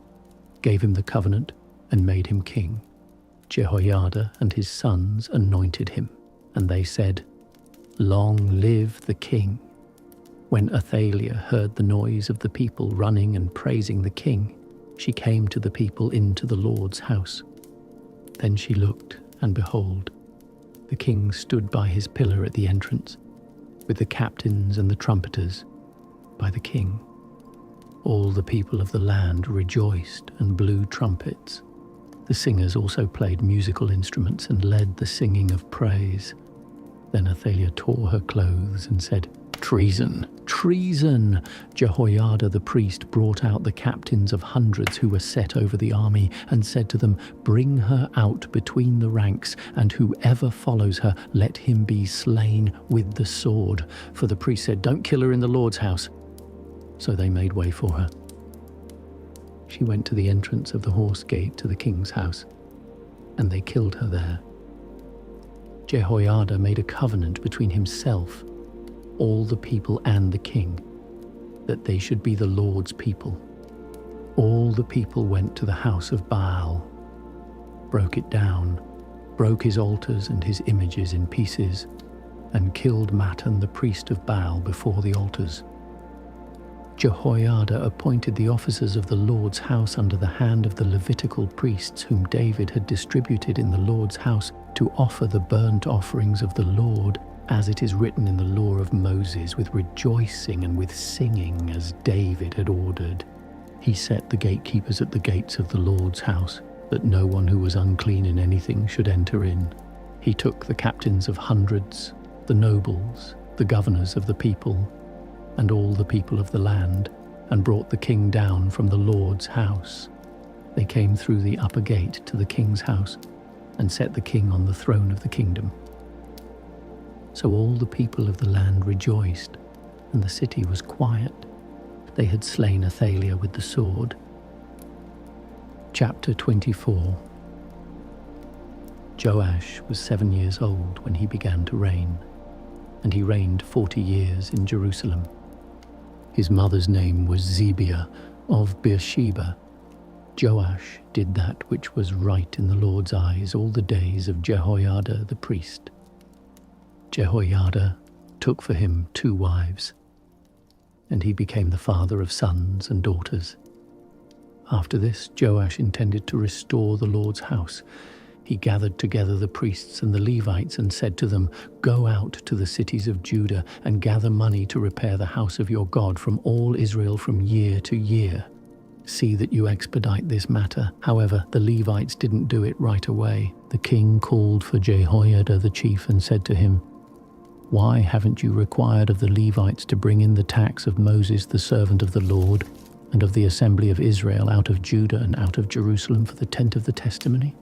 gave him the covenant, and made him king. Jehoiada and his sons anointed him, and they said, "Long live the king." When Athaliah heard the noise of the people running and praising the king, she came to the people into the Lord's house. Then she looked, and behold, the king stood by his pillar at the entrance, with the captains and the trumpeters by the king. All the people of the land rejoiced and blew trumpets. The singers also played musical instruments and led the singing of praise. Then Athaliah tore her clothes and said, "Treason! Treason!" Jehoiada the priest brought out the captains of hundreds who were set over the army and said to them, "Bring her out between the ranks, and whoever follows her, let him be slain with the sword." For the priest said, "Don't kill her in the Lord's house." So they made way for her. She went to the entrance of the horse gate to the king's house, and they killed her there. Jehoiada made a covenant between himself, all the people and the king, that they should be the Lord's people. All the people went to the house of Baal, broke it down, broke his altars and his images in pieces, and killed Mattan the priest of Baal before the altars. Jehoiada appointed the officers of the Lord's house under the hand of the Levitical priests whom David had distributed in the Lord's house to offer the burnt offerings of the Lord, as it is written in the law of Moses, with rejoicing and with singing, as David had ordered. He set the gatekeepers at the gates of the Lord's house, that no one who was unclean in anything should enter in. He took the captains of hundreds, the nobles, the governors of the people, and all the people of the land, and brought the king down from the Lord's house. They came through the upper gate to the king's house, and set the king on the throne of the kingdom. So all the people of the land rejoiced, and the city was quiet. They had slain Athaliah with the sword. Chapter 24. Joash was 7 years old when he began to reign, and he reigned 40 years in Jerusalem. His mother's name was Zibiah of Beersheba. Joash did that which was right in the Lord's eyes all the days of Jehoiada the priest. Jehoiada took for him 2 wives, and he became the father of sons and daughters. After this, Joash intended to restore the Lord's house. He gathered together the priests and the Levites and said to them, "Go out to the cities of Judah and gather money to repair the house of your God from all Israel from year to year. See that you expedite this matter." However, the Levites didn't do it right away. The king called for Jehoiada the chief and said to him, "Why haven't you required of the Levites to bring in the tax of Moses the servant of the Lord, and of the assembly of Israel out of Judah and out of Jerusalem for the tent of the testimony?"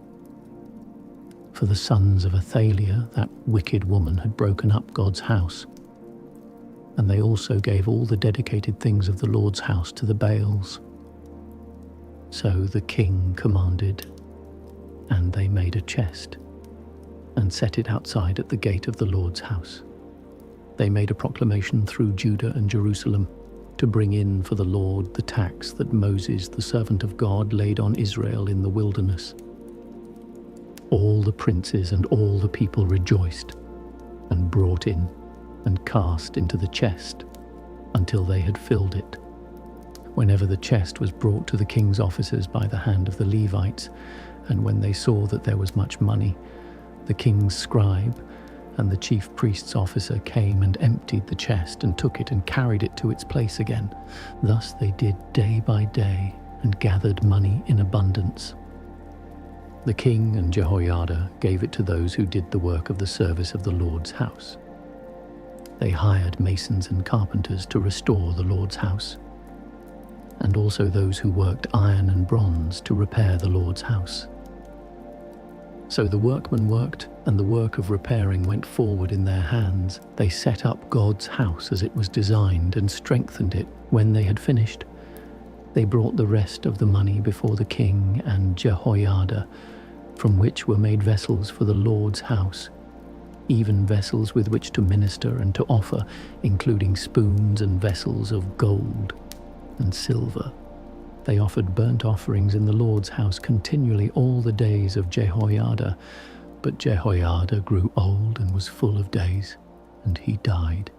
For the sons of Athaliah, that wicked woman, had broken up God's house, and they also gave all the dedicated things of the Lord's house to the Baals. So the king commanded, and they made a chest, and set it outside at the gate of the Lord's house. They made a proclamation through Judah and Jerusalem to bring in for the Lord the tax that Moses, the servant of God, laid on Israel in the wilderness. All the princes and all the people rejoiced and brought in and cast into the chest until they had filled it. Whenever the chest was brought to the king's officers by the hand of the Levites, and when they saw that there was much money, the king's scribe and the chief priest's officer came and emptied the chest and took it and carried it to its place again. Thus they did day by day and gathered money in abundance. The king and Jehoiada gave it to those who did the work of the service of the Lord's house. They hired masons and carpenters to restore the Lord's house, and also those who worked iron and bronze to repair the Lord's house. So the workmen worked, and the work of repairing went forward in their hands. They set up God's house as it was designed and strengthened it. When they had finished, they brought the rest of the money before the king and Jehoiada, from which were made vessels for the Lord's house, even vessels with which to minister and to offer, including spoons and vessels of gold and silver. They offered burnt offerings in the Lord's house continually all the days of Jehoiada. But Jehoiada grew old and was full of days, and he died.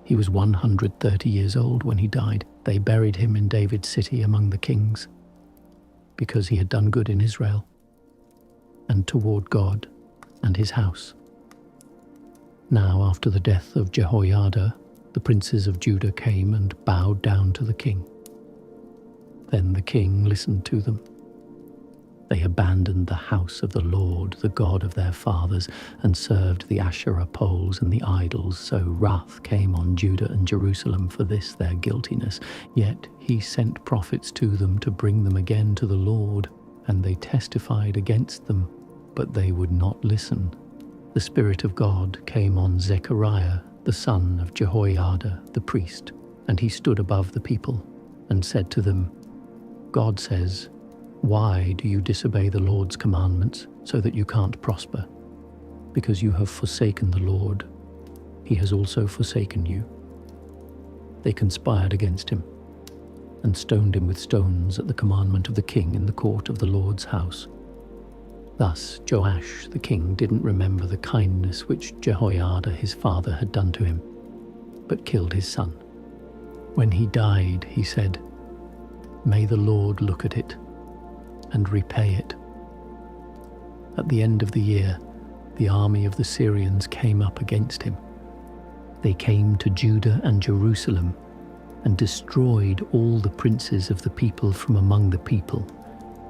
He was 130 years old when he died. They buried him in David's city among the kings, because he had done good in Israel and toward God and his house. Now, after the death of Jehoiada, the princes of Judah came and bowed down to the king. Then the king listened to them. They abandoned the house of the Lord, the God of their fathers, and served the Asherah poles and the idols. So wrath came on Judah and Jerusalem for this their guiltiness. Yet he sent prophets to them to bring them again to the Lord, and they testified against them, but they would not listen. The Spirit of God came on Zechariah, the son of Jehoiada, the priest, and he stood above the people and said to them, God says, why do you disobey the Lord's commandments so that you can't prosper? Because you have forsaken the Lord, he has also forsaken you. They conspired against him and stoned him with stones at the commandment of the king in the court of the Lord's house. Thus Joash the king didn't remember the kindness which Jehoiada his father had done to him, but killed his son. When he died, he said, may the Lord look at it and repay it. At the end of the year, the army of the Syrians came up against him. They came to Judah and Jerusalem and destroyed all the princes of the people from among the people,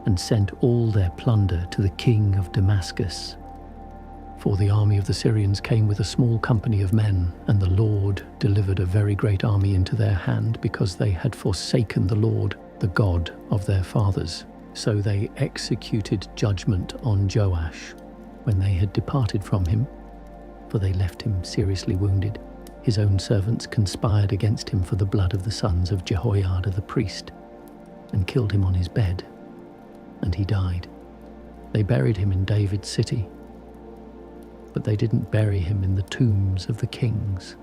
and sent all their plunder to the king of Damascus. For the army of the Syrians came with a small company of men, and the Lord delivered a very great army into their hand, because they had forsaken the Lord, the God of their fathers. So they executed judgment on Joash when they had departed from him, for they left him seriously wounded. His own servants conspired against him for the blood of the sons of Jehoiada the priest, and killed him on his bed, and he died. They buried him in David's city, but they didn't bury him in the tombs of the kings.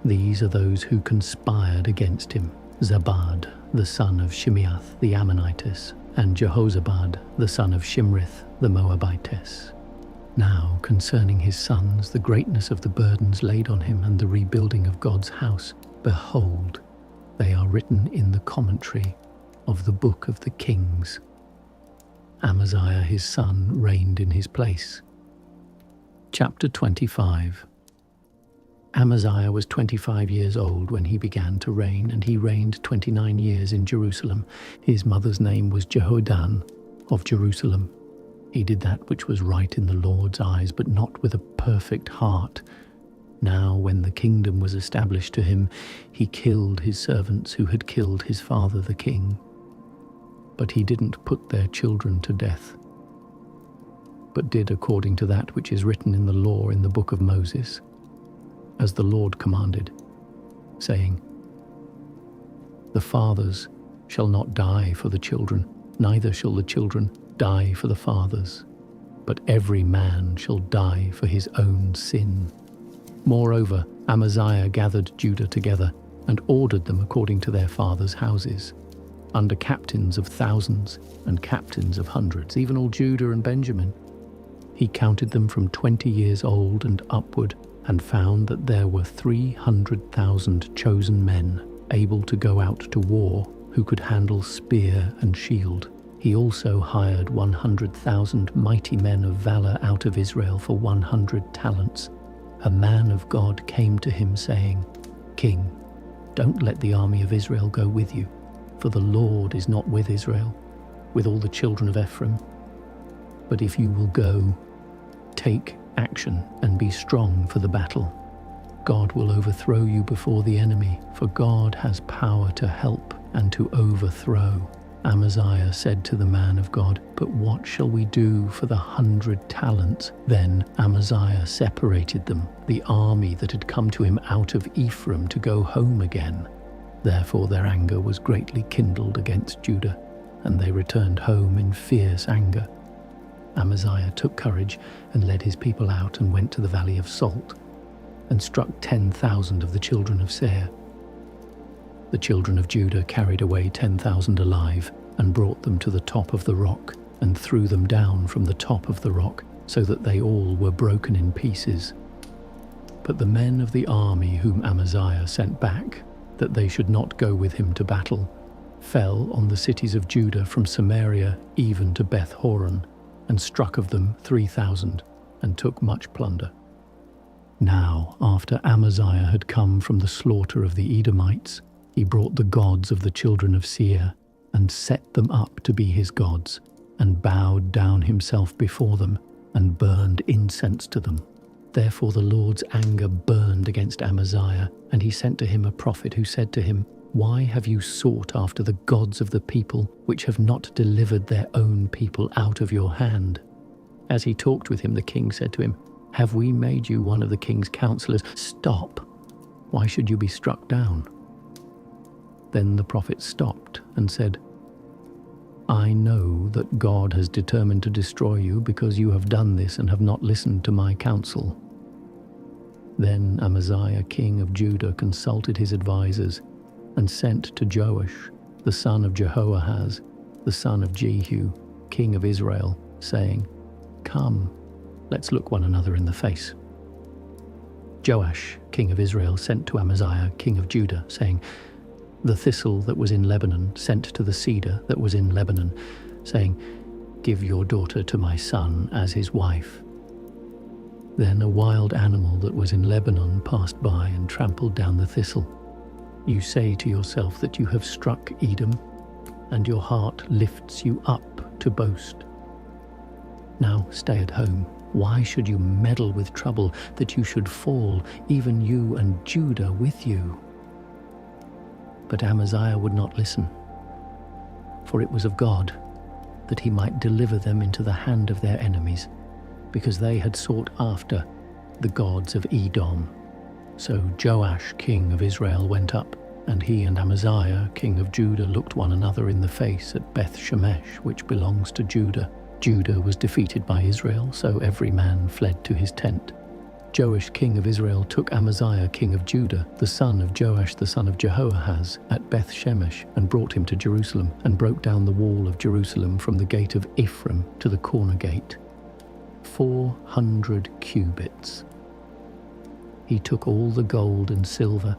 These are those who conspired against him: Zabad, the son of Shimeath the Ammonitess, and Jehozabad, the son of Shimrith the Moabitess. Now, concerning his sons, the greatness of the burdens laid on him, and the rebuilding of God's house, behold, they are written in the commentary of the book of the kings. Amaziah his son reigned in his place. Chapter 25. Amaziah was 25 years old when he began to reign, and he reigned 29 years in Jerusalem. His mother's name was Jehoadan of Jerusalem. He did that which was right in the Lord's eyes, but not with a perfect heart. Now, when the kingdom was established to him, he killed his servants who had killed his father the king. But he didn't put their children to death, but did according to that which is written in the law in the book of Moses, as the Lord commanded, saying, the fathers shall not die for the children, neither shall the children die for the fathers, but every man shall die for his own sin. Moreover, Amaziah gathered Judah together and ordered them according to their fathers' houses, under captains of thousands and captains of hundreds, even all Judah and Benjamin. He counted them from 20 years old and upward, and found that there were 300,000 chosen men able to go out to war, who could handle spear and shield. He also hired 100,000 mighty men of valor out of Israel for 100 talents. A man of God came to him saying, "King, don't let the army of Israel go with you, for the Lord is not with Israel, with all the children of Ephraim. But if you will go, take action and be strong for the battle. God will overthrow you before the enemy, for God has power to help and to overthrow." Amaziah said to the man of God, "But what shall we do for the 100 talents?" Then Amaziah separated them, the army that had come to him out of Ephraim, to go home again. Therefore their anger was greatly kindled against Judah, and they returned home in fierce anger. Amaziah took courage and led his people out and went to the valley of Salt, and struck 10,000 of the children of Seir. The children of Judah carried away 10,000 alive, and brought them to the top of the rock, and threw them down from the top of the rock, so that they all were broken in pieces. But the men of the army whom Amaziah sent back, that they should not go with him to battle, fell on the cities of Judah from Samaria even to Beth Horon, and struck of them 3,000, and took much plunder. Now, after Amaziah had come from the slaughter of the Edomites, he brought the gods of the children of Seir, and set them up to be his gods, and bowed down himself before them, and burned incense to them. Therefore the Lord's anger burned against Amaziah, and he sent to him a prophet who said to him, "Why have you sought after the gods of the people, which have not delivered their own people out of your hand?" As he talked with him, the king said to him, "Have we made you one of the king's counselors? Stop! Why should you be struck down?" Then the prophet stopped and said, "I know that God has determined to destroy you because you have done this and have not listened to my counsel." Then Amaziah king of Judah consulted his advisers, and sent to Joash, the son of Jehoahaz, the son of Jehu, king of Israel, saying, "Come, let's look one another in the face." Joash, king of Israel, sent to Amaziah, king of Judah, saying, "The thistle that was in Lebanon sent to the cedar that was in Lebanon, saying, 'Give your daughter to my son as his wife.' Then a wild animal that was in Lebanon passed by and trampled down the thistle. You say to yourself that you have struck Edom, and your heart lifts you up to boast. Now stay at home. Why should you meddle with trouble, that you should fall, even you and Judah with you?" But Amaziah would not listen, for it was of God, that he might deliver them into the hand of their enemies, because they had sought after the gods of Edom. So Joash king of Israel went up, and he and Amaziah king of Judah looked one another in the face at Beth Shemesh, which belongs to Judah. Judah was defeated by Israel, so every man fled to his tent. Joash king of Israel took Amaziah king of Judah, the son of Joash the son of Jehoahaz, at Beth Shemesh, and brought him to Jerusalem, and broke down the wall of Jerusalem from the gate of Ephraim to the corner gate, 400 cubits. He took all the gold and silver,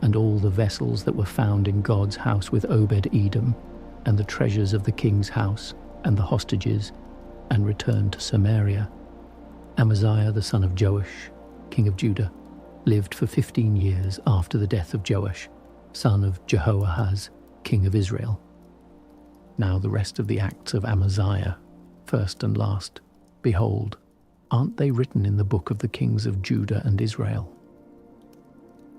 and all the vessels that were found in God's house with Obed-Edom, and the treasures of the king's house, and the hostages, and returned to Samaria. Amaziah the son of Joash, king of Judah, lived for 15 years after the death of Joash, son of Jehoahaz, king of Israel. Now the rest of the acts of Amaziah, first and last, behold, aren't they written in the book of the kings of Judah and Israel?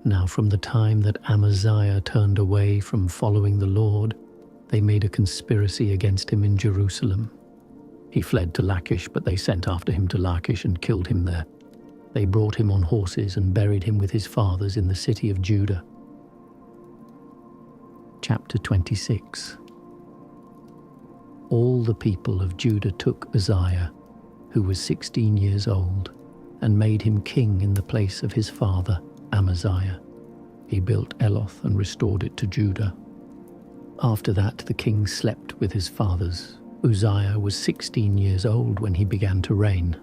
Now from the time that Amaziah turned away from following the Lord, they made a conspiracy against him in Jerusalem. He fled to Lachish, but they sent after him to Lachish and killed him there. They brought him on horses and buried him with his fathers in the city of Judah. Chapter 26. All the people of Judah took Uzziah, who was 16 years old, and made him king in the place of his father Amaziah. He built Eloth and restored it to Judah. After that the king slept with his fathers. Uzziah was 16 years old when he began to reign,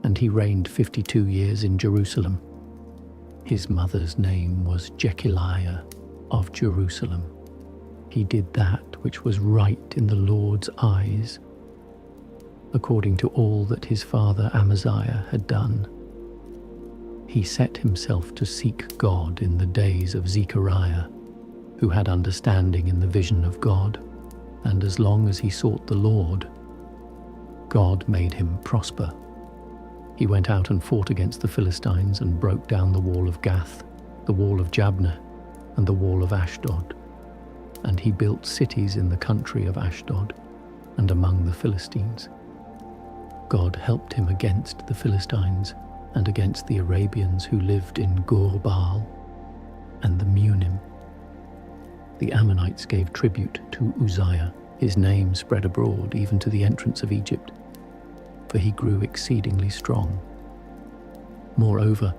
and he reigned 52 years in Jerusalem. His mother's name was Jechiliah of Jerusalem. He did that which was right in the Lord's eyes, according to all that his father Amaziah had done. He set himself to seek God in the days of Zechariah, who had understanding in the vision of God, and as long as he sought the Lord, God made him prosper. He went out and fought against the Philistines and broke down the wall of Gath, the wall of Jabneh, and the wall of Ashdod. And he built cities in the country of Ashdod and among the Philistines. God helped him against the Philistines and against the Arabians who lived in Gur-baal and the Munim. The Ammonites gave tribute to Uzziah. His name spread abroad even to the entrance of Egypt, for he grew exceedingly strong. Moreover,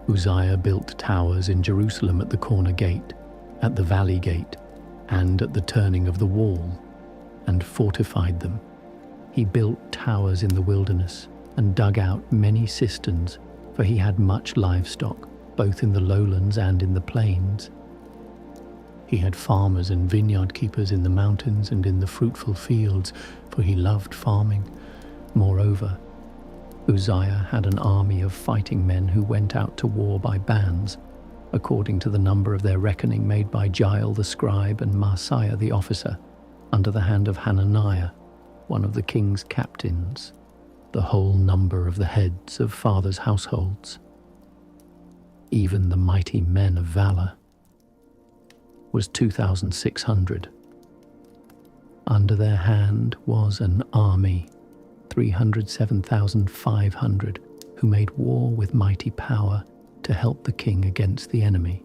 Uzziah built towers in Jerusalem at the corner gate, at the valley gate, and at the turning of the wall, and fortified them. He built towers in the wilderness, and dug out many cisterns, for he had much livestock, both in the lowlands and in the plains. He had farmers and vineyard keepers in the mountains and in the fruitful fields, for he loved farming. Moreover, Uzziah had an army of fighting men who went out to war by bands, according to the number of their reckoning made by Jael the scribe and Maaseiah the officer, under the hand of Hananiah, one of the king's captains, the whole number of the heads of fathers' households. Even the mighty men of valor was 2,600. Under their hand was an army, 307,500, who made war with mighty power to help the king against the enemy.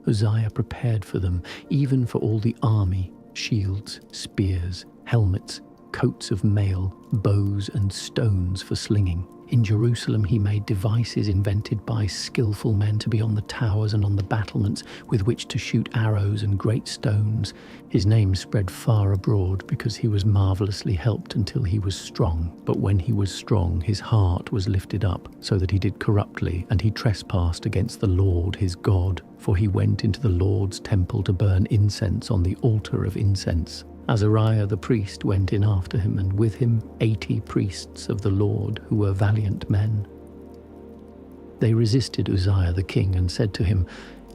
Uzziah prepared for them, even for all the army, shields, spears, helmets, coats of mail, bows and stones for slinging. In Jerusalem he made devices invented by skillful men to be on the towers and on the battlements, with which to shoot arrows and great stones. His name spread far abroad because he was marvelously helped until he was strong. But when he was strong, his heart was lifted up, so that he did corruptly, and he trespassed against the Lord his God. For he went into the Lord's temple to burn incense on the altar of incense. Azariah the priest went in after him, and with him 80 priests of the Lord who were valiant men. They resisted Uzziah the king and said to him,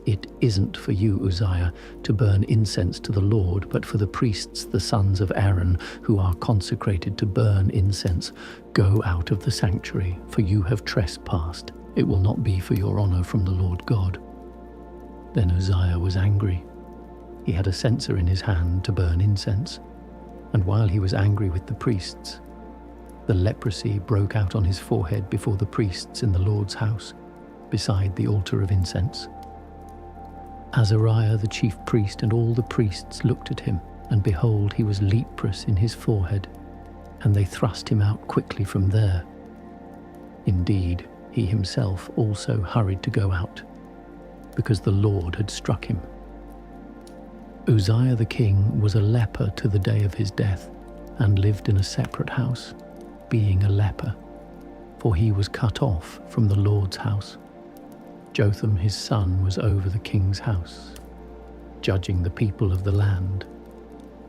"It isn't for you, Uzziah, to burn incense to the Lord, but for the priests, the sons of Aaron, who are consecrated to burn incense. Go out of the sanctuary, for you have trespassed. It will not be for your honor from the Lord God." Then Uzziah was angry. He had a censer in his hand to burn incense, and while he was angry with the priests, the leprosy broke out on his forehead before the priests in the Lord's house, beside the altar of incense. Azariah the chief priest and all the priests looked at him, and behold, he was leprous in his forehead, and they thrust him out quickly from there. Indeed, he himself also hurried to go out, because the Lord had struck him. Uzziah the king was a leper to the day of his death, and lived in a separate house, being a leper, for he was cut off from the Lord's house. Jotham his son was over the king's house, judging the people of the land.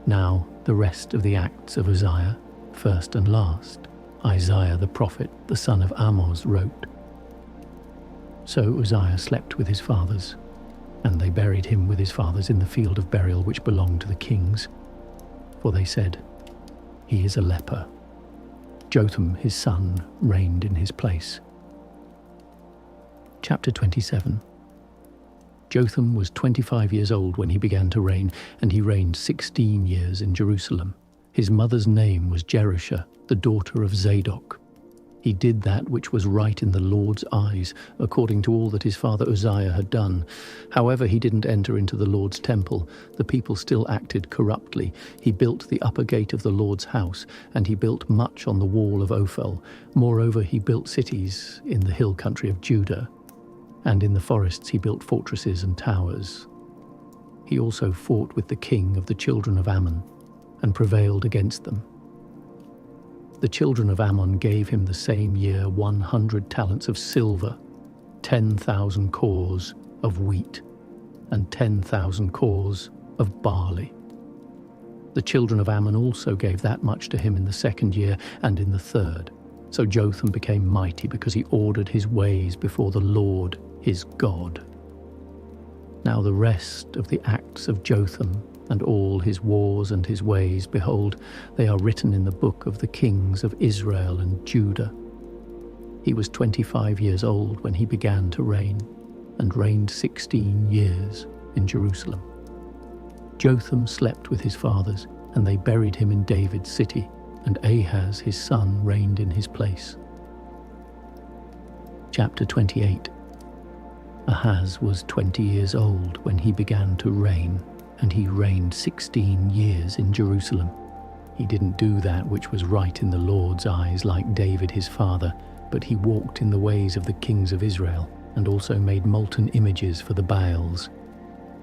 Now the rest of the acts of Uzziah, first and last, Isaiah the prophet, the son of Amoz, wrote. So Uzziah slept with his fathers, and they buried him with his fathers in the field of burial which belonged to the kings. For they said, "He is a leper." Jotham his son reigned in his place. Chapter 27. Jotham was 25 years old when he began to reign, and he reigned 16 years in Jerusalem. His mother's name was Jerusha, the daughter of Zadok. He did that which was right in the Lord's eyes, according to all that his father Uzziah had done. However, he didn't enter into the Lord's temple. The people still acted corruptly. He built the upper gate of the Lord's house, and he built much on the wall of Ophel. Moreover, he built cities in the hill country of Judah, and in the forests he built fortresses and towers. He also fought with the king of the children of Ammon, and prevailed against them. The children of Ammon gave him the same year 100 talents of silver, 10,000 cors of wheat, and 10,000 cors of barley. The children of Ammon also gave that much to him in the second year and in the third. So Jotham became mighty because he ordered his ways before the Lord his God. Now the rest of the acts of Jotham, and all his wars and his ways, behold, they are written in the book of the kings of Israel and Judah. He was 25 years old when he began to reign, and reigned 16 years in Jerusalem. Jotham slept with his fathers, and they buried him in David's city, and Ahaz his son reigned in his place. Chapter 28. Ahaz was 20 years old when he began to reign, and he reigned 16 years in Jerusalem. He didn't do that which was right in the Lord's eyes like David his father, but he walked in the ways of the kings of Israel, and also made molten images for the Baals.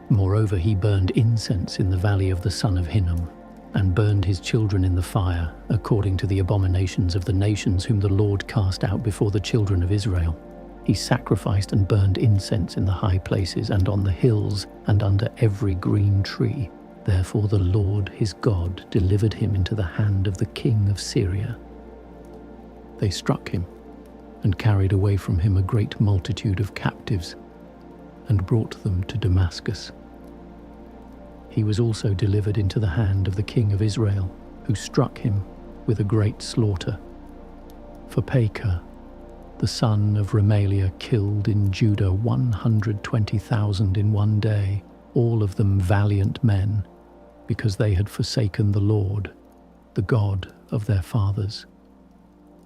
Moreover, he burned incense in the valley of the son of Hinnom, and burned his children in the fire, according to the abominations of the nations whom the Lord cast out before the children of Israel. He sacrificed and burned incense in the high places and on the hills and under every green tree. Therefore the Lord his God delivered him into the hand of the king of Syria. They struck him and carried away from him a great multitude of captives and brought them to Damascus. He was also delivered into the hand of the king of Israel, who struck him with a great slaughter. For Pekah, the son of Remaliah, killed in Judah 120,000 in one day, all of them valiant men, because they had forsaken the Lord, the God of their fathers.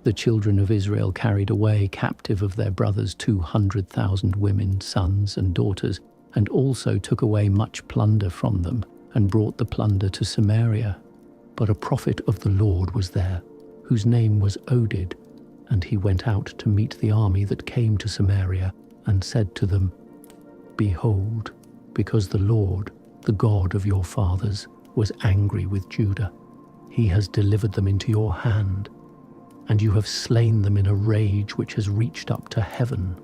The children of Israel carried away captive of their brothers 200,000 women, sons and daughters, and also took away much plunder from them, and brought the plunder to Samaria. But a prophet of the Lord was there, whose name was Oded, and he went out to meet the army that came to Samaria, and said to them, Behold, because the Lord, the God of your fathers, was angry with Judah, he has delivered them into your hand, and you have slain them in a rage which has reached up to heaven.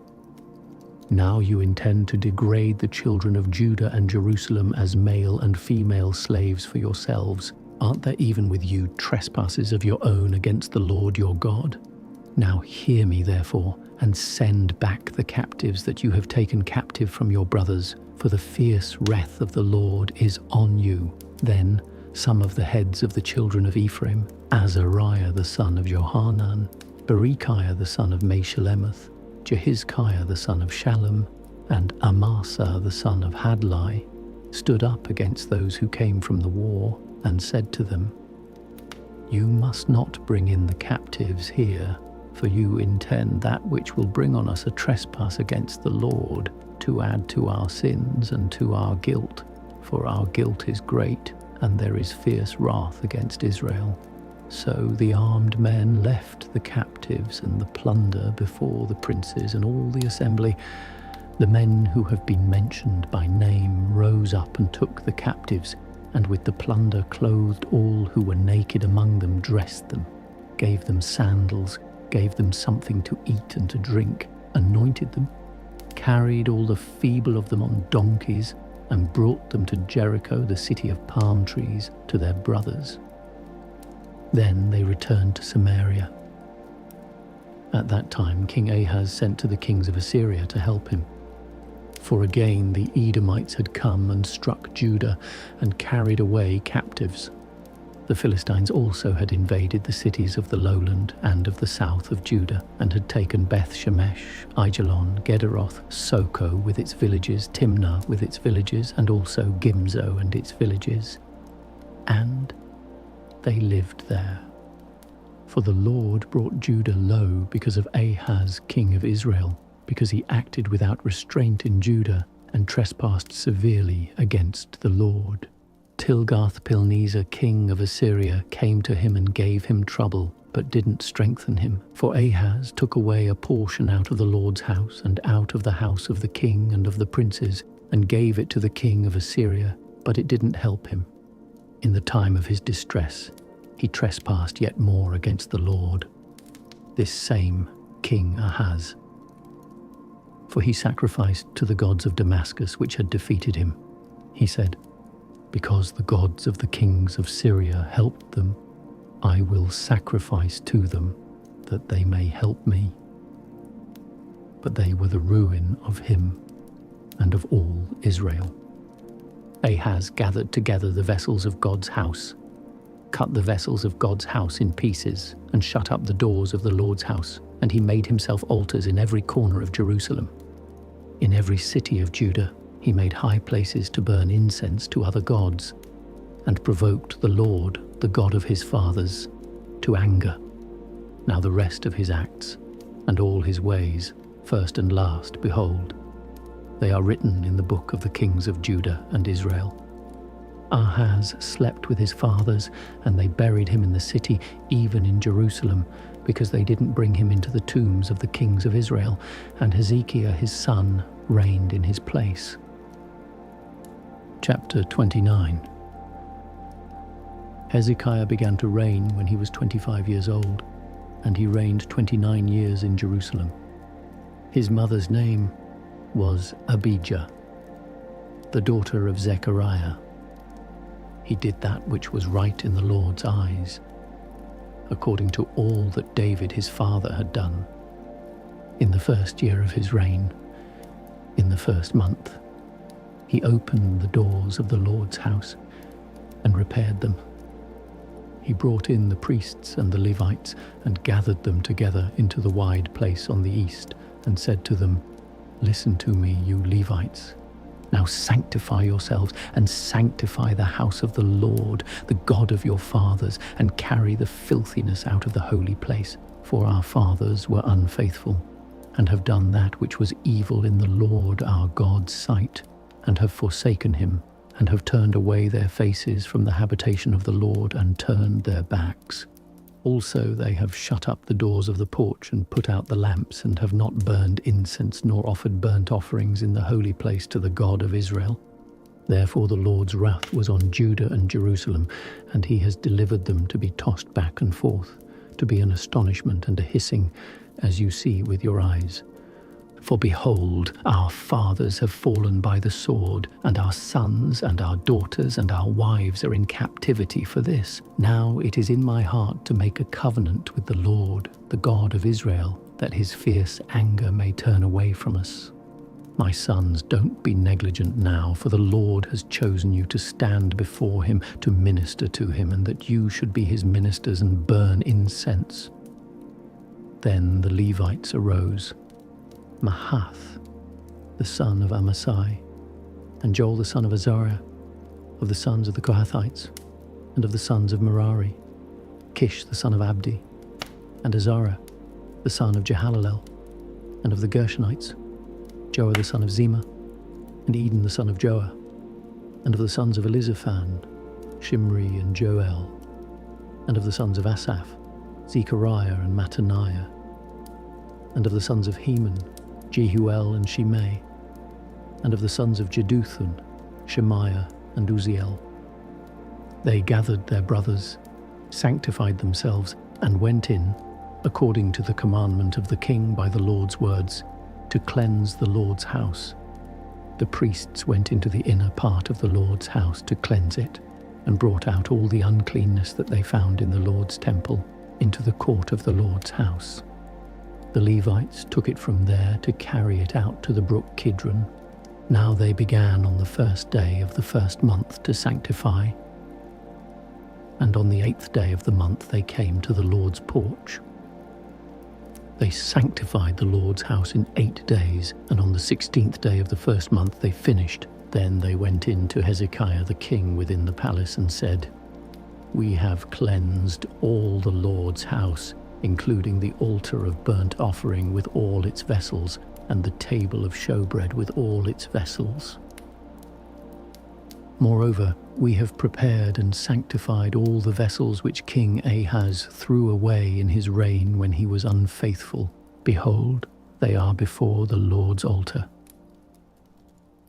Now you intend to degrade the children of Judah and Jerusalem as male and female slaves for yourselves. Aren't there even with you trespasses of your own against the Lord your God? Now hear me, therefore, and send back the captives that you have taken captive from your brothers, for the fierce wrath of the Lord is on you. Then some of the heads of the children of Ephraim, Azariah the son of Johanan, Berechiah the son of Meshelemeth, Jehizkiah the son of Shallum, and Amasa the son of Hadlai, stood up against those who came from the war, and said to them, You must not bring in the captives here, for you intend that which will bring on us a trespass against the Lord, to add to our sins and to our guilt, for our guilt is great, and there is fierce wrath against Israel. So the armed men left the captives and the plunder before the princes and all the assembly. The men who have been mentioned by name rose up and took the captives, and with the plunder clothed all who were naked among them, dressed them, gave them sandals, gave them something to eat and to drink, anointed them, carried all the feeble of them on donkeys, and brought them to Jericho, the city of palm trees, to their brothers. Then they returned to Samaria. At that time King Ahaz sent to the kings of Assyria to help him. For again the Edomites had come and struck Judah and carried away captives. The Philistines also had invaded the cities of the lowland and of the south of Judah, and had taken Beth Shemesh, Aijalon, Gederoth, Soko with its villages, Timnah with its villages, and also Gimzo and its villages. And they lived there. For the Lord brought Judah low because of Ahaz, king of Israel, because he acted without restraint in Judah and trespassed severely against the Lord. Tilgath-Pilneser, king of Assyria, came to him and gave him trouble, but didn't strengthen him. For Ahaz took away a portion out of the Lord's house and out of the house of the king and of the princes, and gave it to the king of Assyria, but it didn't help him. In the time of his distress, he trespassed yet more against the Lord, this same King Ahaz. For he sacrificed to the gods of Damascus, which had defeated him. He said, "Because the gods of the kings of Syria helped them, I will sacrifice to them, that they may help me." But they were the ruin of him and of all Israel. Ahaz gathered together the vessels of God's house, cut the vessels of God's house in pieces, and shut up the doors of the Lord's house, and he made himself altars in every corner of Jerusalem. In every city of Judah he made high places to burn incense to other gods, and provoked the Lord, the God of his fathers, to anger. Now the rest of his acts, and all his ways, first and last, behold, they are written in the book of the kings of Judah and Israel. Ahaz slept with his fathers, and they buried him in the city, even in Jerusalem, because they didn't bring him into the tombs of the kings of Israel, and Hezekiah his son reigned in his place. Chapter 29. Hezekiah began to reign when he was 25 years old, and he reigned 29 years in Jerusalem. His mother's name was Abijah, the daughter of Zechariah. He did that which was right in the Lord's eyes, according to all that David his father had done. In the first year of his reign, in the first month, he opened the doors of the Lord's house and repaired them. He brought in the priests and the Levites and gathered them together into the wide place on the east, and said to them, "Listen to me, you Levites. Now sanctify yourselves and sanctify the house of the Lord, the God of your fathers, and carry the filthiness out of the holy place. For our fathers were unfaithful, and have done that which was evil in the Lord our God's sight, and have forsaken him, and have turned away their faces from the habitation of the Lord, and turned their backs. Also they have shut up the doors of the porch, and put out the lamps, and have not burned incense, nor offered burnt offerings in the holy place to the God of Israel. Therefore the Lord's wrath was on Judah and Jerusalem, and he has delivered them to be tossed back and forth, to be an astonishment and a hissing, as you see with your eyes. For behold, our fathers have fallen by the sword, and our sons and our daughters and our wives are in captivity for this. Now it is in my heart to make a covenant with the Lord, the God of Israel, that his fierce anger may turn away from us. My sons, don't be negligent now, for the Lord has chosen you to stand before him, to minister to him, and that you should be his ministers and burn incense." Then the Levites arose, Mahath, the son of Amasai, and Joel the son of Azariah, of the sons of the Kohathites, and of the sons of Merari, Kish the son of Abdi, and Azariah, the son of Jehalalel, and of the Gershonites, Joah the son of Zima, and Eden the son of Joah, and of the sons of Elizaphan, Shimri and Joel, and of the sons of Asaph, Zechariah and Mattaniah, and of the sons of Heman, Jehuel and Shimei, and of the sons of Jeduthun, Shemaiah and Uziel. They gathered their brothers, sanctified themselves, and went in, according to the commandment of the king by the Lord's words, to cleanse the Lord's house. The priests went into the inner part of the Lord's house to cleanse it, and brought out all the uncleanness that they found in the Lord's temple into the court of the Lord's house. The Levites took it from there to carry it out to the brook Kidron. Now they began on the first day of the first month to sanctify, and on the 8th day of the month they came to the Lord's porch. They sanctified the Lord's house in 8 days, and on the 16th day of the first month they finished. Then they went in to Hezekiah the king within the palace and said, we have cleansed all the Lord's house, including the altar of burnt offering with all its vessels, and the table of showbread with all its vessels. Moreover, we have prepared and sanctified all the vessels which King Ahaz threw away in his reign when he was unfaithful. Behold, they are before the Lord's altar."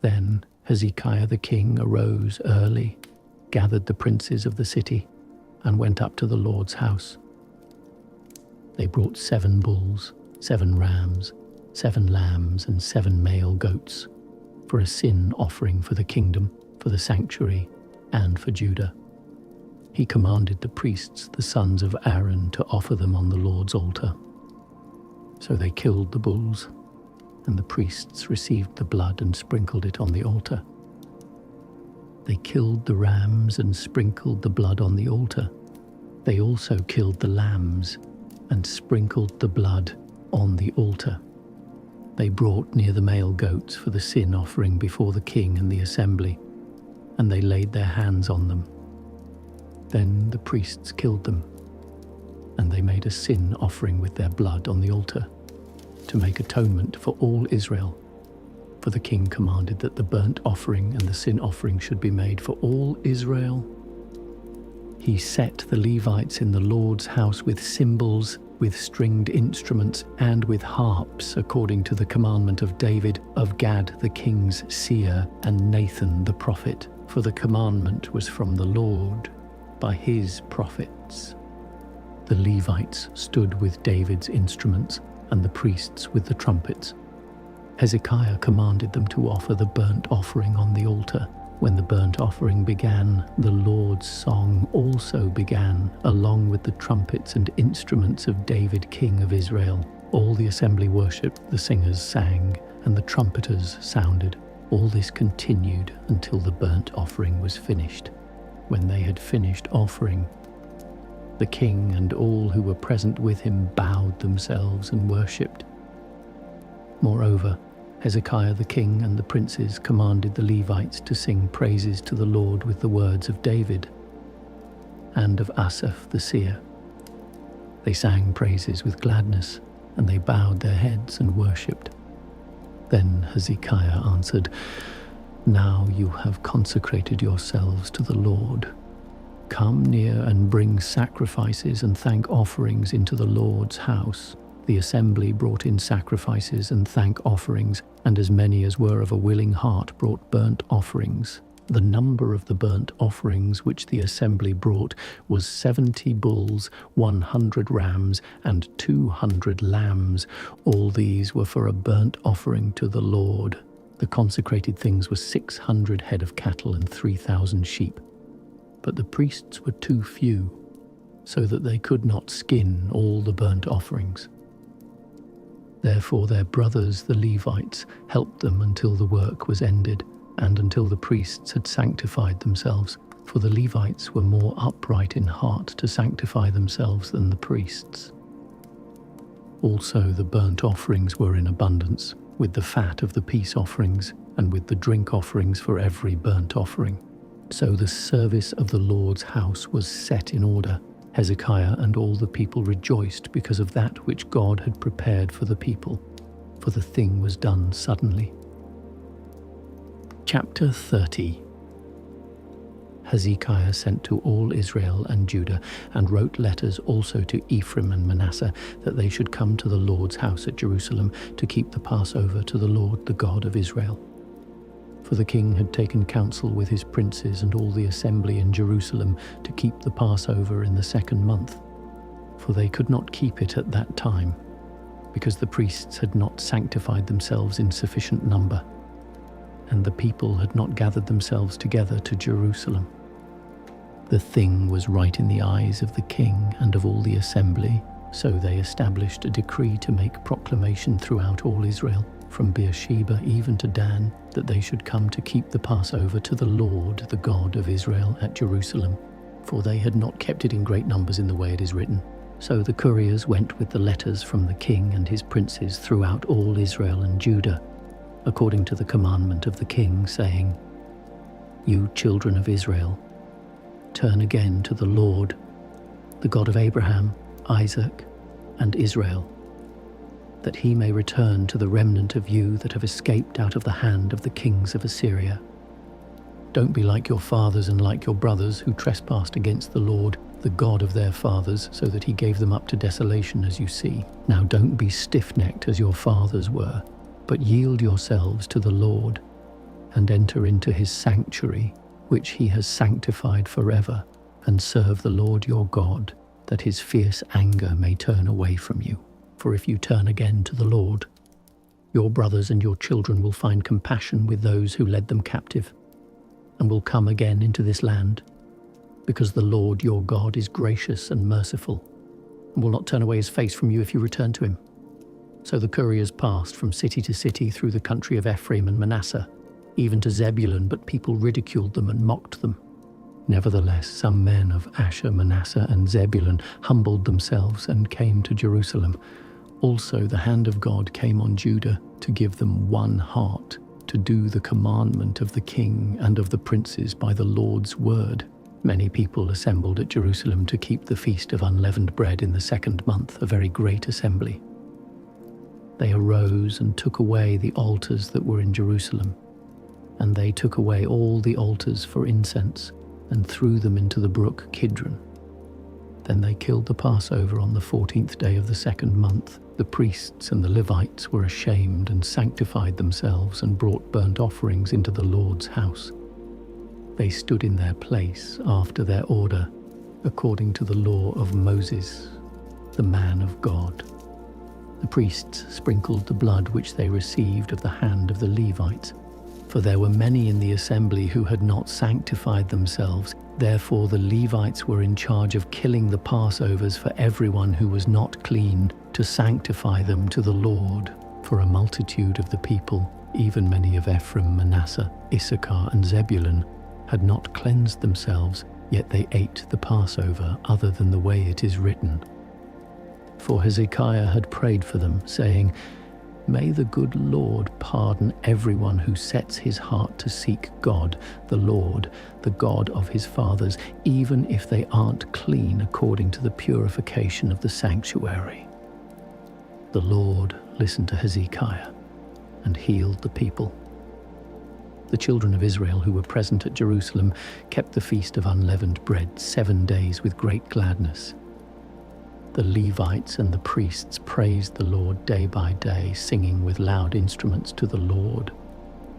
Then Hezekiah the king arose early, gathered the princes of the city, and went up to the Lord's house. They brought 7 bulls, 7 rams, 7 lambs, and 7 male goats, for a sin offering for the kingdom, for the sanctuary, and for Judah. He commanded the priests, the sons of Aaron, to offer them on the Lord's altar. So they killed the bulls, and the priests received the blood and sprinkled it on the altar. They killed the rams and sprinkled the blood on the altar. They also killed the lambs and sprinkled the blood on the altar. They brought near the male goats for the sin offering before the king and the assembly, and they laid their hands on them. Then the priests killed them, and they made a sin offering with their blood on the altar, to make atonement for all Israel. For the king commanded that the burnt offering and the sin offering should be made for all Israel. He set the Levites in the Lord's house with cymbals, with stringed instruments, and with harps, according to the commandment of David, of Gad the king's seer, and Nathan the prophet. For the commandment was from the Lord by his prophets. The Levites stood with David's instruments, and the priests with the trumpets. Hezekiah commanded them to offer the burnt offering on the altar. When the burnt offering began, the Lord's song also began, along with the trumpets and instruments of David, king of Israel. All the assembly worshipped, the singers sang, and the trumpeters sounded. All this continued until the burnt offering was finished. When they had finished offering, the king and all who were present with him bowed themselves and worshipped. Moreover, Hezekiah the king and the princes commanded the Levites to sing praises to the Lord with the words of David and of Asaph the seer. They sang praises with gladness, and they bowed their heads and worshipped. Then Hezekiah answered, "Now you have consecrated yourselves to the Lord. Come near and bring sacrifices and thank offerings into the Lord's house." The assembly brought in sacrifices and thank offerings, and as many as were of a willing heart brought burnt offerings. The number of the burnt offerings which the assembly brought was 70 bulls, 100 rams, and 200 lambs. All these were for a burnt offering to the Lord. The consecrated things were 600 head of cattle and 3,000 sheep. But the priests were too few, so that they could not skin all the burnt offerings. Therefore their brothers, the Levites, helped them until the work was ended, and until the priests had sanctified themselves, for the Levites were more upright in heart to sanctify themselves than the priests. Also the burnt offerings were in abundance, with the fat of the peace offerings, and with the drink offerings for every burnt offering. So the service of the Lord's house was set in order. Hezekiah and all the people rejoiced because of that which God had prepared for the people, for the thing was done suddenly. Chapter 30. Hezekiah sent to all Israel and Judah, and wrote letters also to Ephraim and Manasseh, that they should come to the Lord's house at Jerusalem to keep the Passover to the Lord, the God of Israel. For the king had taken counsel with his princes and all the assembly in Jerusalem to keep the Passover in the 2nd month, for they could not keep it at that time, because the priests had not sanctified themselves in sufficient number, and the people had not gathered themselves together to Jerusalem. The thing was right in the eyes of the king and of all the assembly, so they established a decree to make proclamation throughout all Israel, from Beersheba even to Dan, that they should come to keep the Passover to the Lord, the God of Israel, at Jerusalem, for they had not kept it in great numbers in the way it is written. So the couriers went with the letters from the king and his princes throughout all Israel and Judah, according to the commandment of the king, saying, "You children of Israel, turn again to the Lord, the God of Abraham, Isaac, and Israel, that he may return to the remnant of you that have escaped out of the hand of the kings of Assyria. Don't be like your fathers and like your brothers who trespassed against the Lord, the God of their fathers, so that he gave them up to desolation, as you see. Now don't be stiff-necked as your fathers were, but yield yourselves to the Lord, and enter into his sanctuary, which he has sanctified forever, and serve the Lord your God, that his fierce anger may turn away from you. For if you turn again to the Lord, your brothers and your children will find compassion with those who led them captive, and will come again into this land, because the Lord your God is gracious and merciful, and will not turn away his face from you if you return to him. So the couriers passed from city to city through the country of Ephraim and Manasseh, even to Zebulun, but people ridiculed them and mocked them. Nevertheless, some men of Asher, Manasseh, and Zebulun humbled themselves and came to Jerusalem. Also the hand of God came on Judah to give them one heart, to do the commandment of the king and of the princes by the Lord's word. Many people assembled at Jerusalem to keep the feast of unleavened bread in the 2nd month, a very great assembly. They arose and took away the altars that were in Jerusalem, and they took away all the altars for incense, and threw them into the brook Kidron. Then they killed the Passover on the 14th day of the 2nd month. The priests and the Levites were ashamed and sanctified themselves and brought burnt offerings into the Lord's house. They stood in their place after their order, according to the law of Moses, the man of God. The priests sprinkled the blood which they received of the hand of the Levites, for there were many in the assembly who had not sanctified themselves. Therefore the Levites were in charge of killing the Passovers for everyone who was not clean, to sanctify them to the Lord. For a multitude of the people, even many of Ephraim, Manasseh, Issachar, and Zebulun, had not cleansed themselves, yet they ate the Passover other than the way it is written. For Hezekiah had prayed for them, saying, "May the good Lord pardon everyone who sets his heart to seek God, the Lord, the God of his fathers, even if they aren't clean according to the purification of the sanctuary." The Lord listened to Hezekiah and healed the people. The children of Israel who were present at Jerusalem kept the feast of unleavened bread 7 days with great gladness. The Levites and the priests praised the Lord day by day, singing with loud instruments to the Lord.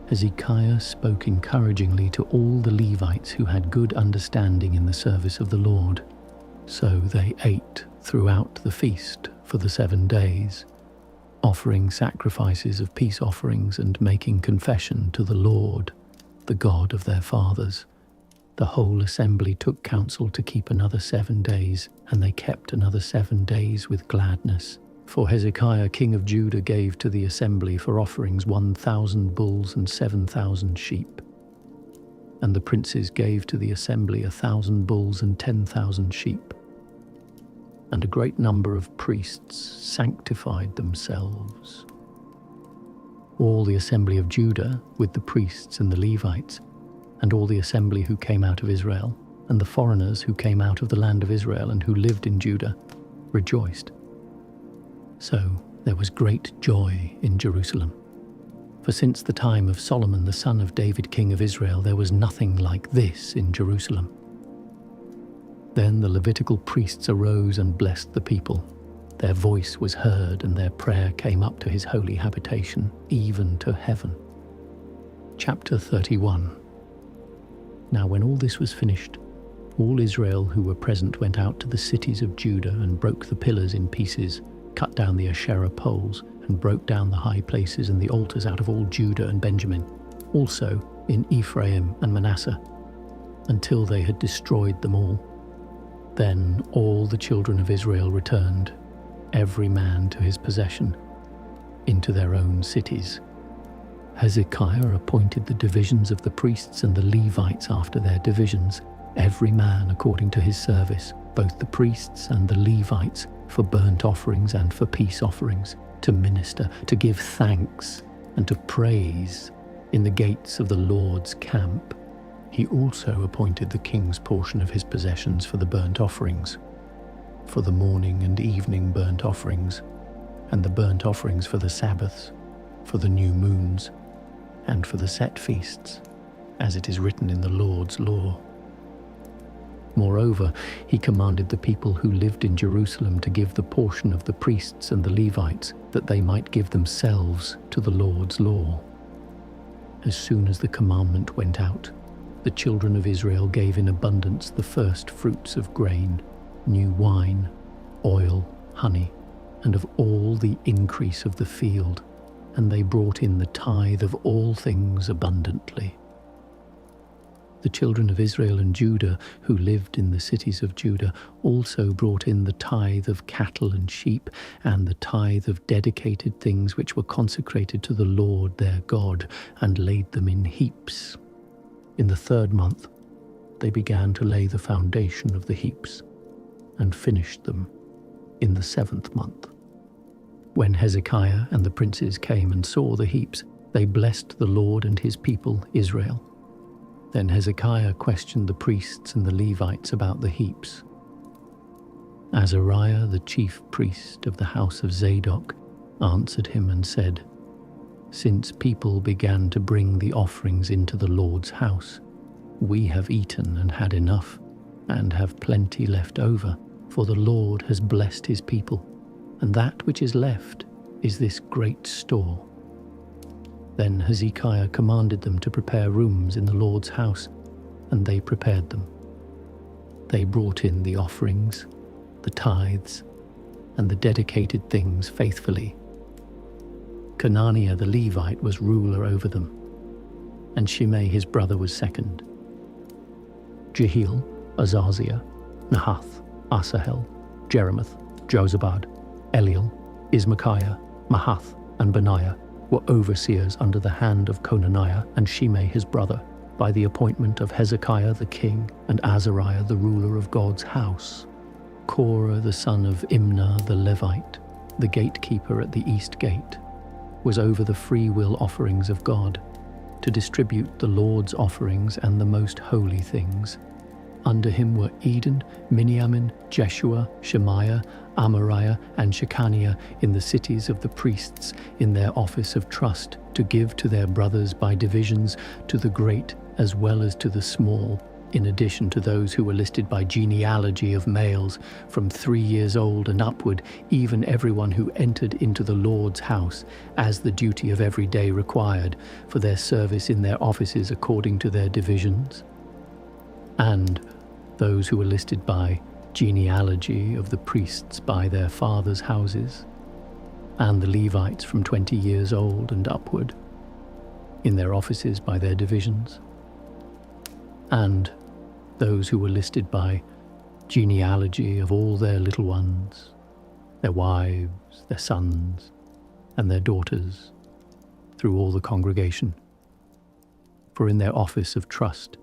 Hezekiah spoke encouragingly to all the Levites who had good understanding in the service of the Lord. So they ate throughout the feast for the 7 days, offering sacrifices of peace offerings and making confession to the Lord, the God of their fathers. The whole assembly took counsel to keep another 7 days, and they kept another 7 days with gladness. For Hezekiah king of Judah gave to the assembly for offerings 1,000 bulls and 7,000 sheep. And the princes gave to the assembly 1,000 bulls and 10,000 sheep. And a great number of priests sanctified themselves. All the assembly of Judah, with the priests and the Levites, and all the assembly who came out of Israel, and the foreigners who came out of the land of Israel and who lived in Judah, rejoiced. So there was great joy in Jerusalem. For since the time of Solomon the son of David king of Israel, there was nothing like this in Jerusalem. Then the Levitical priests arose and blessed the people. Their voice was heard, and their prayer came up to his holy habitation, even to heaven. Chapter 31. Now when all this was finished, all Israel who were present went out to the cities of Judah and broke the pillars in pieces, cut down the Asherah poles, and broke down the high places and the altars out of all Judah and Benjamin, also in Ephraim and Manasseh, until they had destroyed them all. Then all the children of Israel returned, every man to his possession, into their own cities. Hezekiah appointed the divisions of the priests and the Levites after their divisions, every man according to his service, both the priests and the Levites, for burnt offerings and for peace offerings, to minister, to give thanks, and to praise in the gates of the Lord's camp. He also appointed the king's portion of his possessions for the burnt offerings, for the morning and evening burnt offerings, and the burnt offerings for the Sabbaths, for the new moons, and for the set feasts, as it is written in the Lord's law. Moreover, he commanded the people who lived in Jerusalem to give the portion of the priests and the Levites, that they might give themselves to the Lord's law. As soon as the commandment went out, the children of Israel gave in abundance the first fruits of grain, new wine, oil, honey, and of all the increase of the field, and they brought in the tithe of all things abundantly. The children of Israel and Judah, who lived in the cities of Judah, also brought in the tithe of cattle and sheep, and the tithe of dedicated things which were consecrated to the Lord their God, and laid them in heaps. In the 3rd month, they began to lay the foundation of the heaps, and finished them in the 7th month. When Hezekiah and the princes came and saw the heaps, they blessed the Lord and his people Israel. Then Hezekiah questioned the priests and the Levites about the heaps. Azariah, the chief priest of the house of Zadok, answered him and said, "Since people began to bring the offerings into the Lord's house, we have eaten and had enough, and have plenty left over, for the Lord has blessed his people, and that which is left is this great store." Then Hezekiah commanded them to prepare rooms in the Lord's house, and they prepared them. They brought in the offerings, the tithes, and the dedicated things faithfully. Conaniah the Levite was ruler over them, and Shimei his brother was second. Jehiel, Azaziah, Nahath, Asahel, Jeremoth, Jozabad, Eliel, Ismachiah, Mahath, and Benaiah were overseers under the hand of Conaniah and Shimei his brother, by the appointment of Hezekiah the king and Azariah the ruler of God's house. Korah the son of Imnah the Levite, the gatekeeper at the east gate, was over the freewill offerings of God, to distribute the Lord's offerings and the most holy things. Under him were Eden, Miniamin, Jeshua, Shemaiah, Amariah, and Shechaniah in the cities of the priests, in their office of trust, to give to their brothers by divisions, to the great as well as to the small, in addition to those who were listed by genealogy of males, from 3 years old and upward, even everyone who entered into the Lord's house, as the duty of every day required, for their service in their offices according to their divisions. And those who were listed by genealogy of the priests by their fathers' houses, and the Levites from 20 years old and upward, in their offices by their divisions, and those who were listed by genealogy of all their little ones, their wives, their sons, and their daughters, through all the congregation. For in their office of trust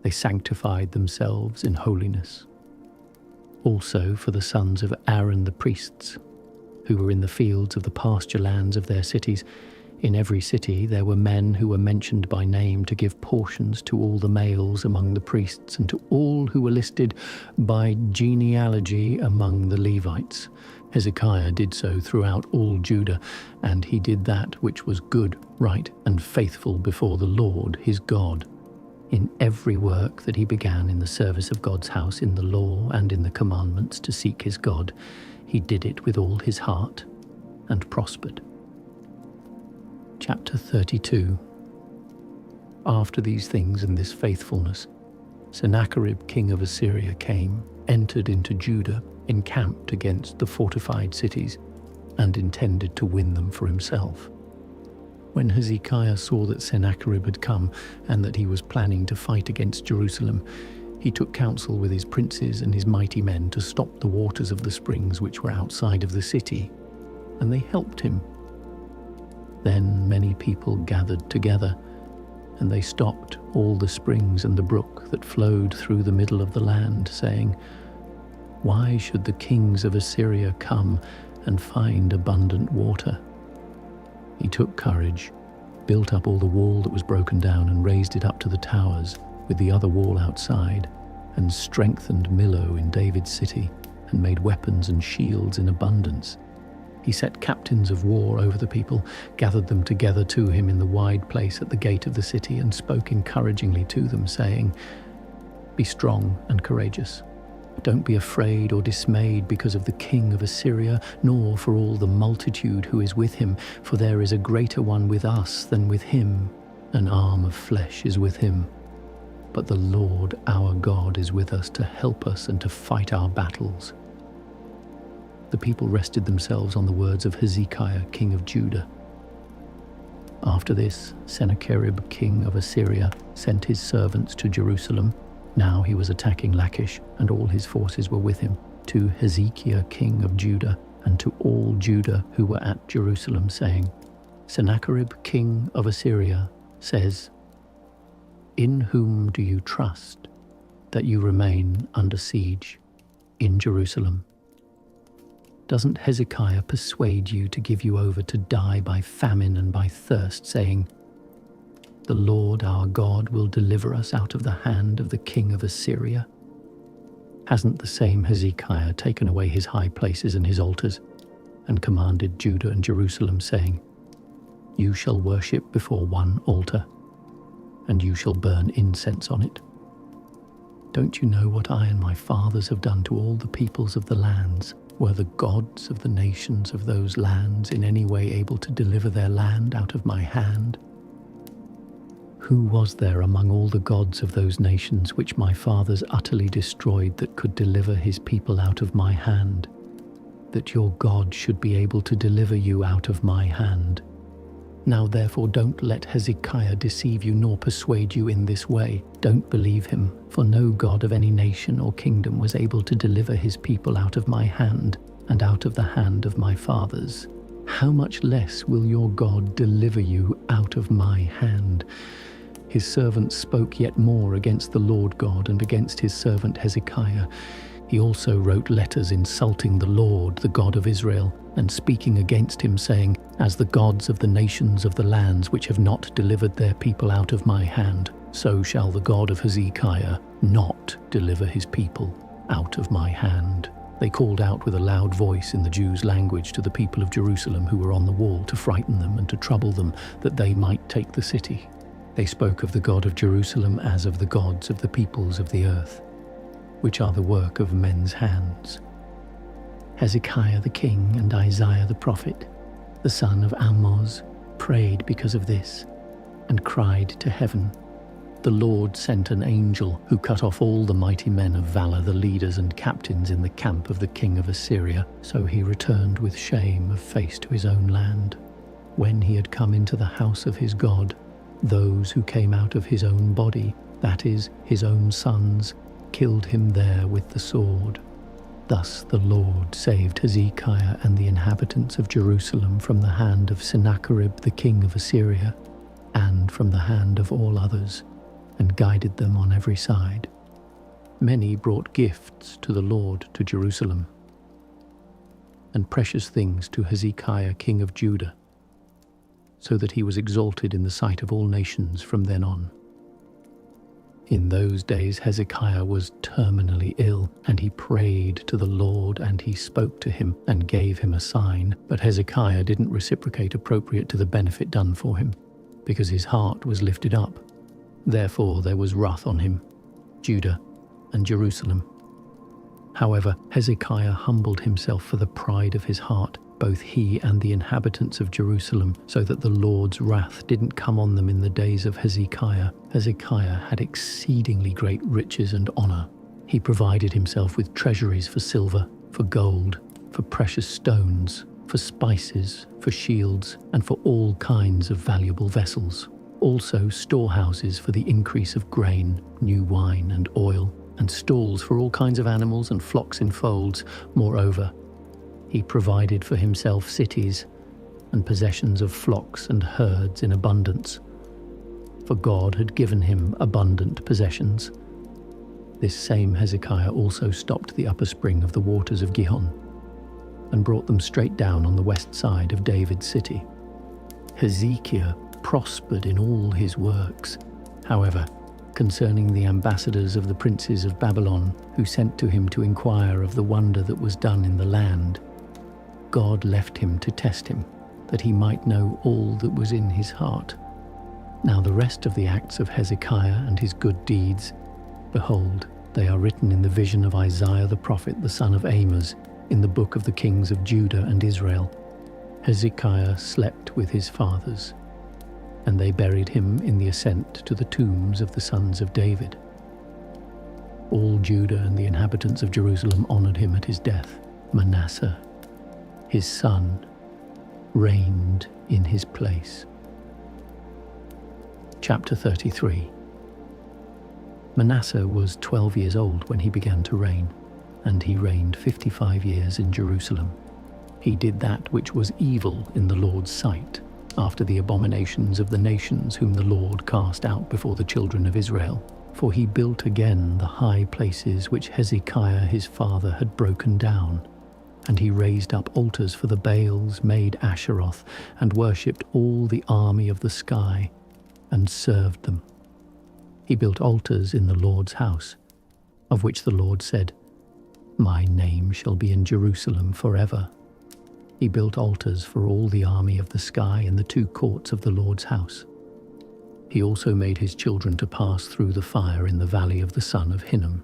they sanctified themselves in holiness. Also for the sons of Aaron the priests, who were in the fields of the pasture lands of their cities, in every city there were men who were mentioned by name to give portions to all the males among the priests and to all who were listed by genealogy among the Levites. Hezekiah did so throughout all Judah, and he did that which was good, right, and faithful before the Lord his God. In every work that he began in the service of God's house, in the law and in the commandments to seek his God, he did it with all his heart and prospered. Chapter 32. After these things and this faithfulness, Sennacherib king of Assyria came, entered into Judah, encamped against the fortified cities, and intended to win them for himself. When Hezekiah saw that Sennacherib had come, and that he was planning to fight against Jerusalem, he took counsel with his princes and his mighty men to stop the waters of the springs which were outside of the city, and they helped him. Then many people gathered together, and they stopped all the springs and the brook that flowed through the middle of the land, saying, "Why should the kings of Assyria come and find abundant water?" He took courage, built up all the wall that was broken down, and raised it up to the towers, with the other wall outside, and strengthened Millo in David's city, and made weapons and shields in abundance. He set captains of war over the people, gathered them together to him in the wide place at the gate of the city, and spoke encouragingly to them, saying, "Be strong and courageous. Don't be afraid or dismayed because of the king of Assyria, nor for all the multitude who is with him, for there is a greater one with us than with him. An arm of flesh is with him. But the Lord our God is with us to help us and to fight our battles." The people rested themselves on the words of Hezekiah, king of Judah. After this, Sennacherib, king of Assyria, sent his servants to Jerusalem. Now he was attacking Lachish, and all his forces were with him, to Hezekiah, king of Judah, and to all Judah who were at Jerusalem, saying, "Sennacherib, king of Assyria, says, 'In whom do you trust, that you remain under siege in Jerusalem? Doesn't Hezekiah persuade you to give you over to die by famine and by thirst, saying, "The Lord our God will deliver us out of the hand of the king of Assyria"? Hasn't the same Hezekiah taken away his high places and his altars, and commanded Judah and Jerusalem, saying, "You shall worship before one altar, and you shall burn incense on it"? Don't you know what I and my fathers have done to all the peoples of the lands? Were the gods of the nations of those lands in any way able to deliver their land out of my hand? Who was there among all the gods of those nations which my fathers utterly destroyed that could deliver his people out of my hand, that your God should be able to deliver you out of my hand? Now therefore don't let Hezekiah deceive you nor persuade you in this way. Don't believe him, for no god of any nation or kingdom was able to deliver his people out of my hand and out of the hand of my fathers. How much less will your God deliver you out of my hand? His servants spoke yet more against the Lord God and against his servant Hezekiah. He also wrote letters insulting the Lord, the God of Israel, and speaking against him, saying, "As the gods of the nations of the lands which have not delivered their people out of my hand, so shall the God of Hezekiah not deliver his people out of my hand." They called out with a loud voice in the Jews' language to the people of Jerusalem who were on the wall, to frighten them and to trouble them, that they might take the city. They spoke of the God of Jerusalem as of the gods of the peoples of the earth, which are the work of men's hands. Hezekiah the king and Isaiah the prophet, the son of Amoz, prayed because of this, and cried to heaven. The Lord sent an angel who cut off all the mighty men of valor, the leaders and captains in the camp of the king of Assyria. So he returned with shame of face to his own land. When he had come into the house of his God, those who came out of his own body, that is, his own sons, killed him there with the sword. Thus the Lord saved Hezekiah and the inhabitants of Jerusalem from the hand of Sennacherib the king of Assyria, and from the hand of all others, and guided them on every side. Many brought gifts to the Lord to Jerusalem, and precious things to Hezekiah king of Judah, so that he was exalted in the sight of all nations from then on. In those days Hezekiah was terminally ill, and he prayed to the Lord, and he spoke to him and gave him a sign. But Hezekiah didn't reciprocate appropriate to the benefit done for him, because his heart was lifted up. Therefore there was wrath on him, Judah and Jerusalem. However, Hezekiah humbled himself for the pride of his heart, both he and the inhabitants of Jerusalem, so that the Lord's wrath didn't come on them in the days of Hezekiah. Hezekiah had exceedingly great riches and honor. He provided himself with treasuries for silver, for gold, for precious stones, for spices, for shields, and for all kinds of valuable vessels. Also storehouses for the increase of grain, new wine and oil, and stalls for all kinds of animals and flocks in folds. Moreover, he provided for himself cities and possessions of flocks and herds in abundance, for God had given him abundant possessions. This same Hezekiah also stopped the upper spring of the waters of Gihon, and brought them straight down on the west side of David's city. Hezekiah prospered in all his works. However, concerning the ambassadors of the princes of Babylon, who sent to him to inquire of the wonder that was done in the land. God left him to test him, that he might know all that was in his heart. Now the rest of the acts of Hezekiah and his good deeds, behold, they are written in the vision of Isaiah the prophet, the son of Amoz, in the book of the kings of Judah and Israel. Hezekiah slept with his fathers, and they buried him in the ascent to the tombs of the sons of David. All Judah and the inhabitants of Jerusalem honored him at his death. Manasseh, his son, reigned in his place. Chapter 33. Manasseh was 12 years old when he began to reign, and he reigned 55 years in Jerusalem. He did that which was evil in the Lord's sight, after the abominations of the nations whom the Lord cast out before the children of Israel. For he built again the high places which Hezekiah his father had broken down. And he raised up altars for the Baals, made Asheroth, and worshipped all the army of the sky, and served them. He built altars in the Lord's house, of which the Lord said, "My name shall be in Jerusalem forever." He built altars for all the army of the sky in the two courts of the Lord's house. He also made his children to pass through the fire in the valley of the son of Hinnom.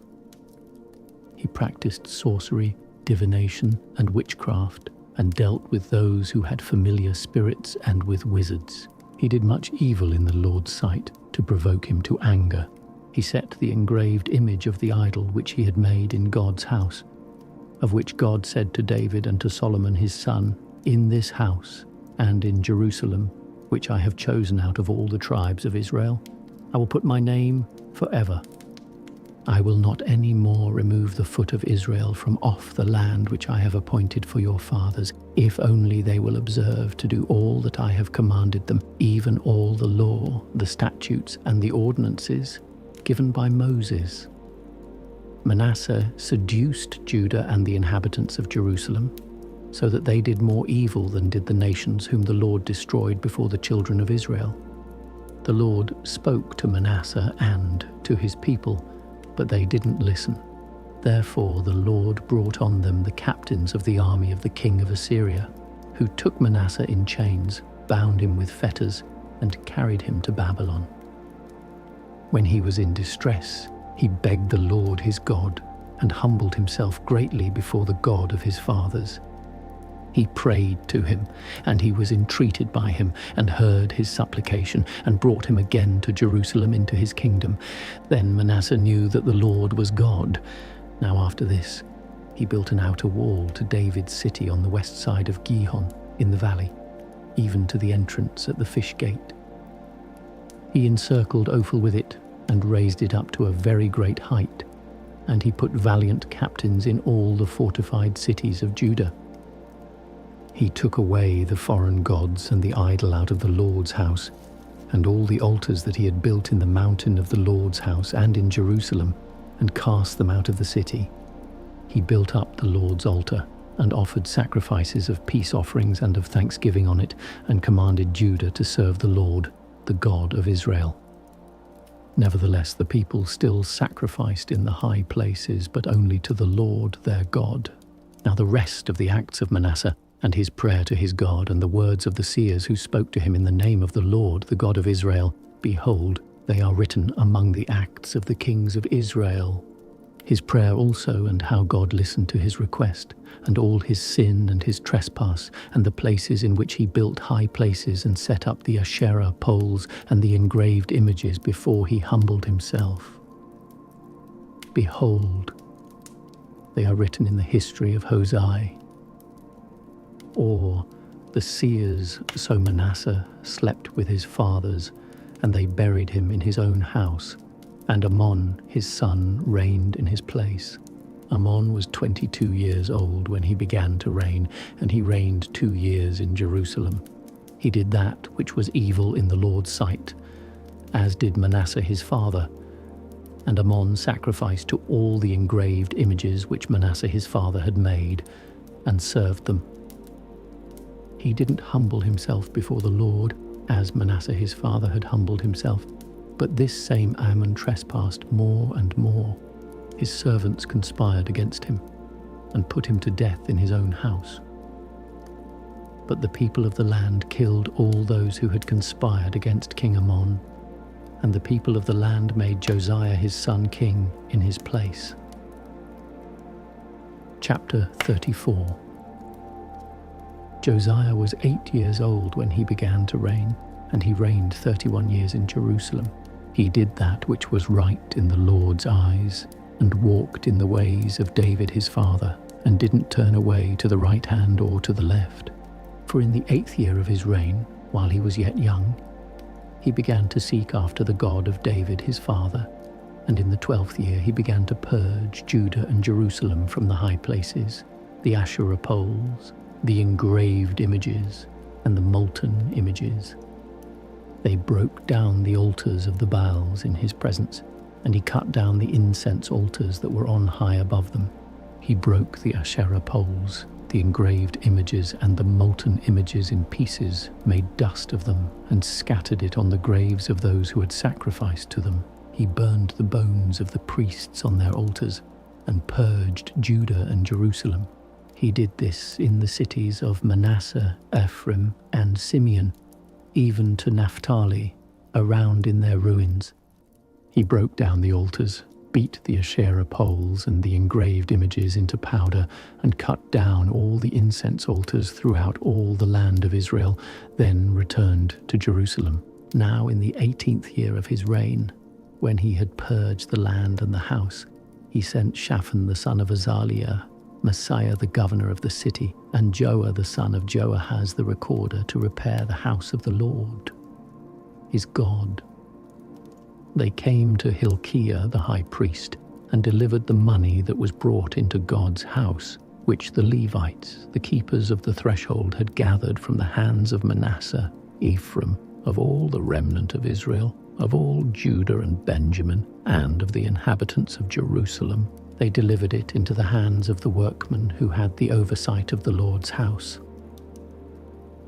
He practiced sorcery, divination, and witchcraft, and dealt with those who had familiar spirits and with wizards. He did much evil in the Lord's sight, to provoke him to anger. He set the engraved image of the idol which he had made in God's house, of which God said to David and to Solomon his son, "In this house and in Jerusalem, which I have chosen out of all the tribes of Israel, I will put my name forever. I will not any more remove the foot of Israel from off the land which I have appointed for your fathers, if only they will observe to do all that I have commanded them, even all the law, the statutes, and the ordinances given by Moses." Manasseh seduced Judah and the inhabitants of Jerusalem, so that they did more evil than did the nations whom the Lord destroyed before the children of Israel. The Lord spoke to Manasseh and to his people, but they didn't listen. Therefore the Lord brought on them the captains of the army of the king of Assyria, who took Manasseh in chains, bound him with fetters, and carried him to Babylon. When he was in distress, he begged the Lord his God, and humbled himself greatly before the God of his fathers. He prayed to him, and he was entreated by him, and heard his supplication, and brought him again to Jerusalem into his kingdom. Then Manasseh knew that the Lord was God. Now after this, he built an outer wall to David's city on the west side of Gihon, in the valley, even to the entrance at the fish gate. He encircled Ophel with it, and raised it up to a very great height, and he put valiant captains in all the fortified cities of Judah. He took away the foreign gods and the idol out of the Lord's house, and all the altars that he had built in the mountain of the Lord's house and in Jerusalem, and cast them out of the city. He built up the Lord's altar, and offered sacrifices of peace offerings and of thanksgiving on it, and commanded Judah to serve the Lord, the God of Israel. Nevertheless, the people still sacrificed in the high places, but only to the Lord their God. Now the rest of the acts of Manasseh, and his prayer to his God, and the words of the seers who spoke to him in the name of the Lord, the God of Israel, behold, they are written among the acts of the kings of Israel. His prayer also, and how God listened to his request, and all his sin and his trespass, and the places in which he built high places and set up the Asherah poles and the engraved images before he humbled himself. Behold, they are written in the history of Hosea. Or the seers, so Manasseh slept with his fathers, and they buried him in his own house, and Amon his son reigned in his place. Amon was 22 years old when he began to reign, and he reigned 2 years in Jerusalem. He did that which was evil in the Lord's sight, as did Manasseh his father. And Amon sacrificed to all the engraved images which Manasseh his father had made, and served them. He didn't humble himself before the Lord, as Manasseh his father had humbled himself. But this same Ammon trespassed more and more. His servants conspired against him and put him to death in his own house. But the people of the land killed all those who had conspired against King Ammon, and the people of the land made Josiah his son king in his place. Chapter 34. Josiah was 8 years old when he began to reign, and he reigned 31 years in Jerusalem. He did that which was right in the Lord's eyes, and walked in the ways of David his father, and didn't turn away to the right hand or to the left. For in the 8th year of his reign, while he was yet young, he began to seek after the God of David his father, and in the 12th year he began to purge Judah and Jerusalem from the high places, the Asherah poles, the engraved images, and the molten images. They broke down the altars of the Baals in his presence, and he cut down the incense altars that were on high above them. He broke the Asherah poles, the engraved images and the molten images in pieces, made dust of them, and scattered it on the graves of those who had sacrificed to them. He burned the bones of the priests on their altars, and purged Judah and Jerusalem. He did this in the cities of Manasseh, Ephraim, and Simeon, even to Naphtali, around in their ruins. He broke down the altars, beat the Asherah poles and the engraved images into powder, and cut down all the incense altars throughout all the land of Israel, then returned to Jerusalem. Now in the 18th year of his reign, when he had purged the land and the house, he sent Shaphan the son of Azaliah, Messiah the governor of the city, and Joah the son of Joahaz the recorder to repair the house of the Lord, his God. They came to Hilkiah the high priest, and delivered the money that was brought into God's house, which the Levites, the keepers of the threshold, had gathered from the hands of Manasseh, Ephraim, of all the remnant of Israel, of all Judah and Benjamin, and of the inhabitants of Jerusalem. They delivered it into the hands of the workmen who had the oversight of the Lord's house.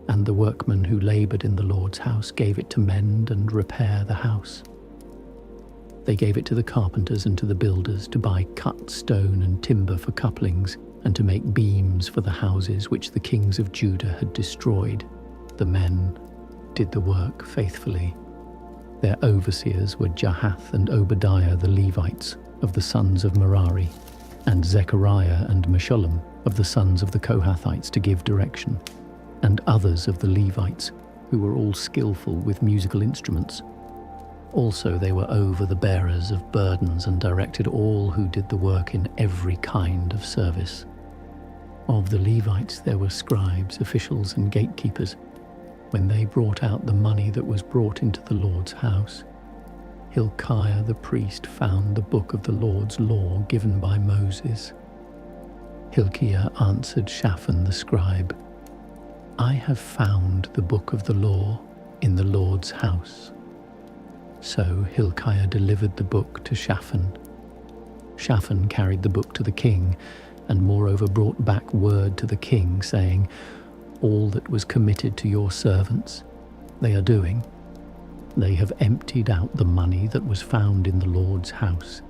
And the workmen who labored in the Lord's house gave it to mend and repair the house. They gave it to the carpenters and to the builders to buy cut stone and timber for couplings, and to make beams for the houses which the kings of Judah had destroyed. The men did the work faithfully. Their overseers were Jahath and Obadiah the Levites, of the sons of Merari, and Zechariah and Meshullam, of the sons of the Kohathites, to give direction, and others of the Levites, who were all skillful with musical instruments. Also they were over the bearers of burdens, and directed all who did the work in every kind of service. Of the Levites there were scribes, officials, and gatekeepers. When they brought out the money that was brought into the Lord's house, Hilkiah the priest found the book of the Lord's law given by Moses. Hilkiah answered Shaphan the scribe, "I have found the book of the law in the Lord's house." So Hilkiah delivered the book to Shaphan. Shaphan carried the book to the king, and moreover brought back word to the king, saying, "All that was committed to your servants, they are doing. They have emptied out the money that was found in the Lord's house,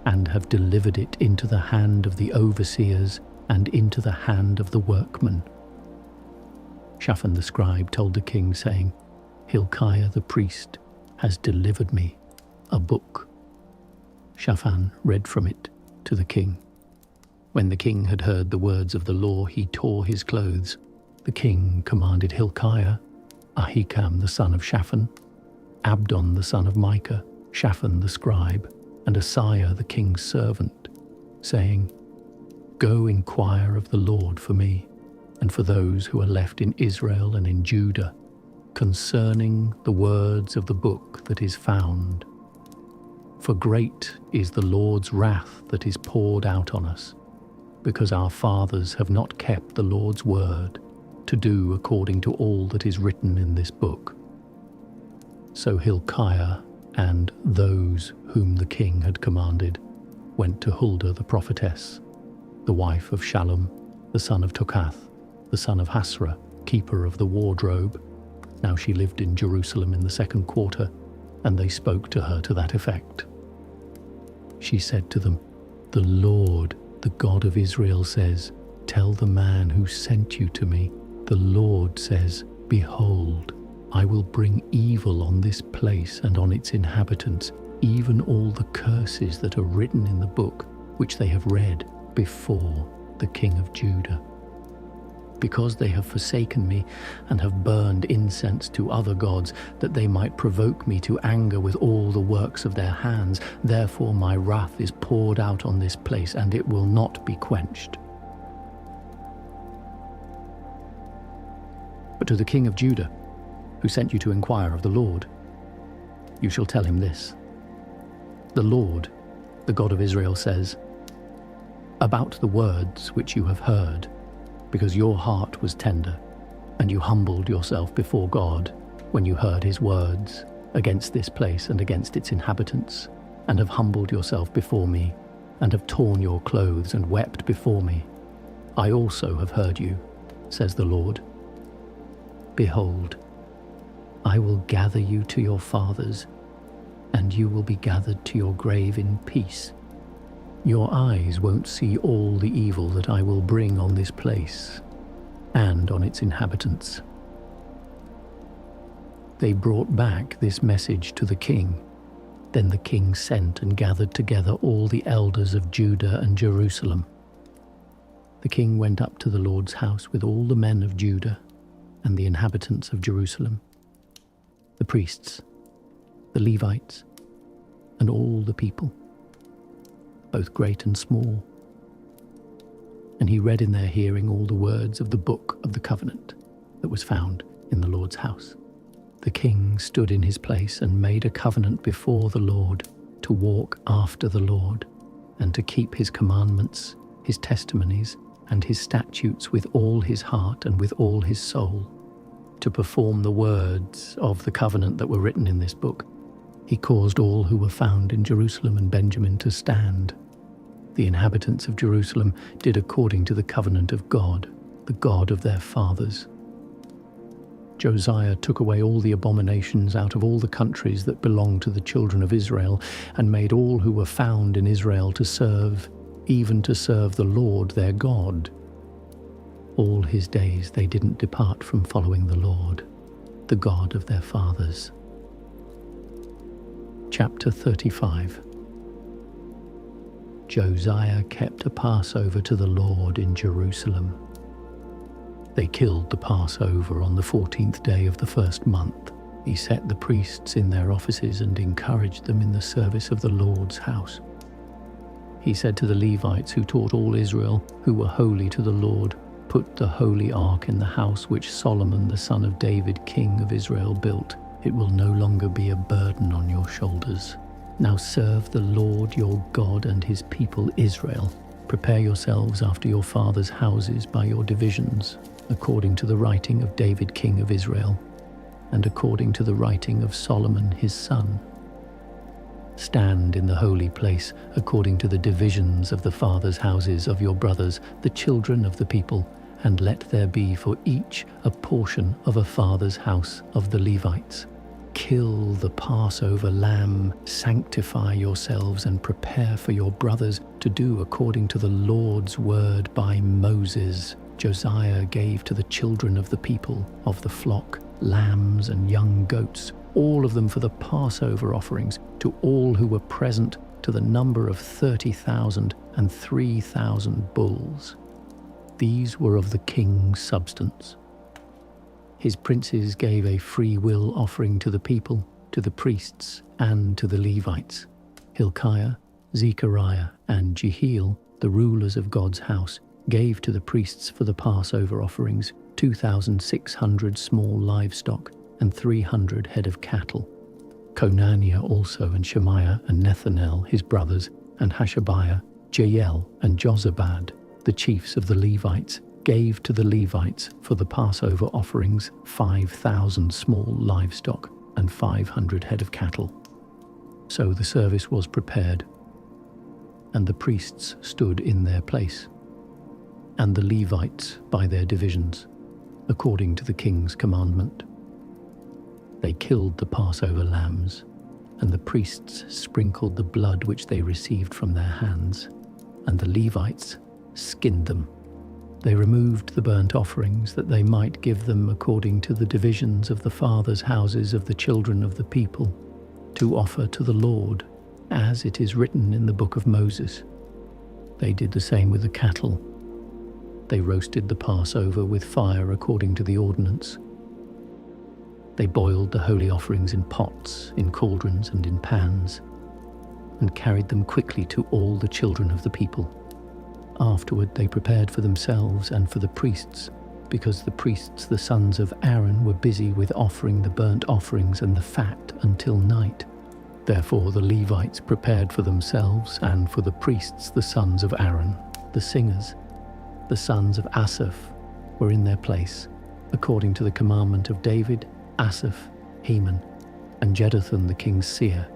and have delivered it into the hand of the overseers and into the hand of the workmen." Shaphan the scribe told the king, saying, "Hilkiah the priest has delivered me a book." Shaphan read from it to the king. When the king had heard the words of the law, he tore his clothes. The king commanded Hilkiah, Ahikam the son of Shaphan, Abdon the son of Micah, Shaphan the scribe, and Asaiah the king's servant, saying, "Go inquire of the Lord for me, and for those who are left in Israel and in Judah, concerning the words of the book that is found. For great is the Lord's wrath that is poured out on us, because our fathers have not kept the Lord's word, to do according to all that is written in this book." So Hilkiah and those whom the king had commanded went to Huldah the prophetess, the wife of Shallum, the son of Tokath, the son of Hasrah, keeper of the wardrobe. Now she lived in Jerusalem in the 2nd quarter, And they spoke to her to that effect. She said to them, "The Lord, the God of Israel says, tell the man who sent you to me, the Lord says, behold, I will bring evil on this place and on its inhabitants, even all the curses that are written in the book which they have read before the king of Judah. Because they have forsaken me and have burned incense to other gods, that they might provoke me to anger with all the works of their hands, therefore my wrath is poured out on this place, and it will not be quenched. But to the king of Judah, who sent you to inquire of the Lord, you shall tell him this. The Lord, the God of Israel, says, about the words which you have heard, because your heart was tender, and you humbled yourself before God when you heard his words against this place and against its inhabitants, and have humbled yourself before me, and have torn your clothes and wept before me. I also have heard you, says the Lord. Behold, I will gather you to your fathers, and you will be gathered to your grave in peace. Your eyes won't see all the evil that I will bring on this place and on its inhabitants. They brought back this message to the king. Then the king sent and gathered together all the elders of Judah and Jerusalem. The king went up to the Lord's house with all the men of Judah and the inhabitants of Jerusalem, the priests, the Levites, and all the people, both great and small. And he read in their hearing all the words of the book of the covenant that was found in the Lord's house. The king stood in his place and made a covenant before the Lord to walk after the Lord and to keep his commandments, his testimonies, and his statutes with all his heart and with all his soul, to perform the words of the covenant that were written in this book. He caused all who were found in Jerusalem and Benjamin to stand. The inhabitants of Jerusalem did according to the covenant of God, the God of their fathers. Josiah took away all the abominations out of all the countries that belonged to the children of Israel, and made all who were found in Israel to serve, even to serve the Lord their God. All his days they didn't depart from following the Lord, the God of their fathers. Chapter 35. Josiah kept a Passover to the Lord in Jerusalem. They killed the Passover on the 14th day of the first month. He set the priests in their offices and encouraged them in the service of the Lord's house. He said to the Levites who taught all Israel, who were holy to the Lord, "Put the holy ark in the house which Solomon the son of David, king of Israel, built. It will no longer be a burden on your shoulders. Now serve the Lord your God and his people Israel. Prepare yourselves after your fathers' houses by your divisions, according to the writing of David king of Israel, and according to the writing of Solomon his son. Stand in the holy place according to the divisions of the fathers' houses of your brothers, the children of the people, and let there be for each a portion of a father's house of the Levites. Kill the Passover lamb, sanctify yourselves, and prepare for your brothers to do according to the Lord's word by Moses. Josiah gave to the children of the people of the flock lambs and young goats, all of them for the Passover offerings, to all who were present, to the number of 30,000 and 3,000 bulls. These were of the king's substance. His princes gave a free will offering to the people, to the priests, and to the Levites. Hilkiah, Zechariah, and Jehiel, the rulers of God's house, gave to the priests for the Passover offerings 2,600 small livestock and 300 head of cattle. Conaniah also, and Shemaiah and Nethanel, his brothers, and Hashabiah, Jael, and Jozabad, the chiefs of the Levites, gave to the Levites for the Passover offerings 5,000 small livestock and 500 head of cattle. So the service was prepared, and the priests stood in their place, and the Levites by their divisions, according to the king's commandment. They killed the Passover lambs and the priests sprinkled the blood which they received from their hands, and the Levites skinned them. They removed the burnt offerings that they might give them according to the divisions of the fathers' houses of the children of the people, to offer to the Lord, as it is written in the book of Moses. They did the same with the cattle. They roasted the Passover with fire according to the ordinance. They boiled the holy offerings in pots, in cauldrons, and in pans, and carried them quickly to all the children of the people. Afterward they prepared for themselves and for the priests, because the priests, the sons of Aaron, were busy with offering the burnt offerings and the fat until night. Therefore the Levites prepared for themselves and for the priests, the sons of Aaron. The singers, the sons of Asaph, were in their place, according to the commandment of David, Asaph, Heman, and Jeduthun the king's seer.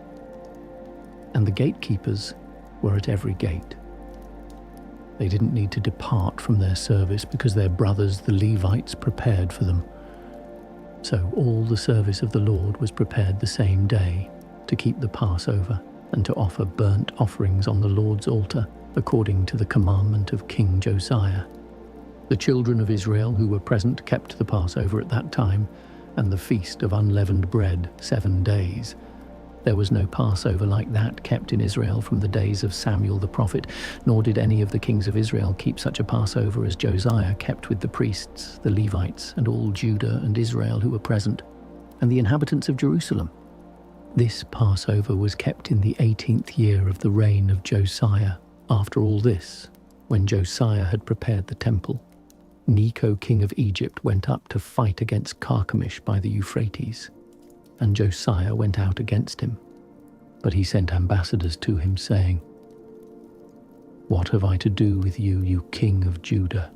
And the gatekeepers were at every gate. They didn't need to depart from their service because their brothers, the Levites, prepared for them. So all the service of the Lord was prepared the same day, to keep the Passover and to offer burnt offerings on the Lord's altar, according to the commandment of King Josiah. The children of Israel who were present kept the Passover at that time, and the feast of unleavened bread 7 days. There was no Passover like that kept in Israel from the days of Samuel the prophet, nor did any of the kings of Israel keep such a Passover as Josiah kept with the priests, the Levites, and all Judah and Israel who were present, and the inhabitants of Jerusalem. This Passover was kept in the 18th year of the reign of Josiah. After all this, when Josiah had prepared the temple, Necho king of Egypt went up to fight against Carchemish by the Euphrates, and Josiah went out against him. But he sent ambassadors to him, saying, "What have I to do with you, you king of Judah?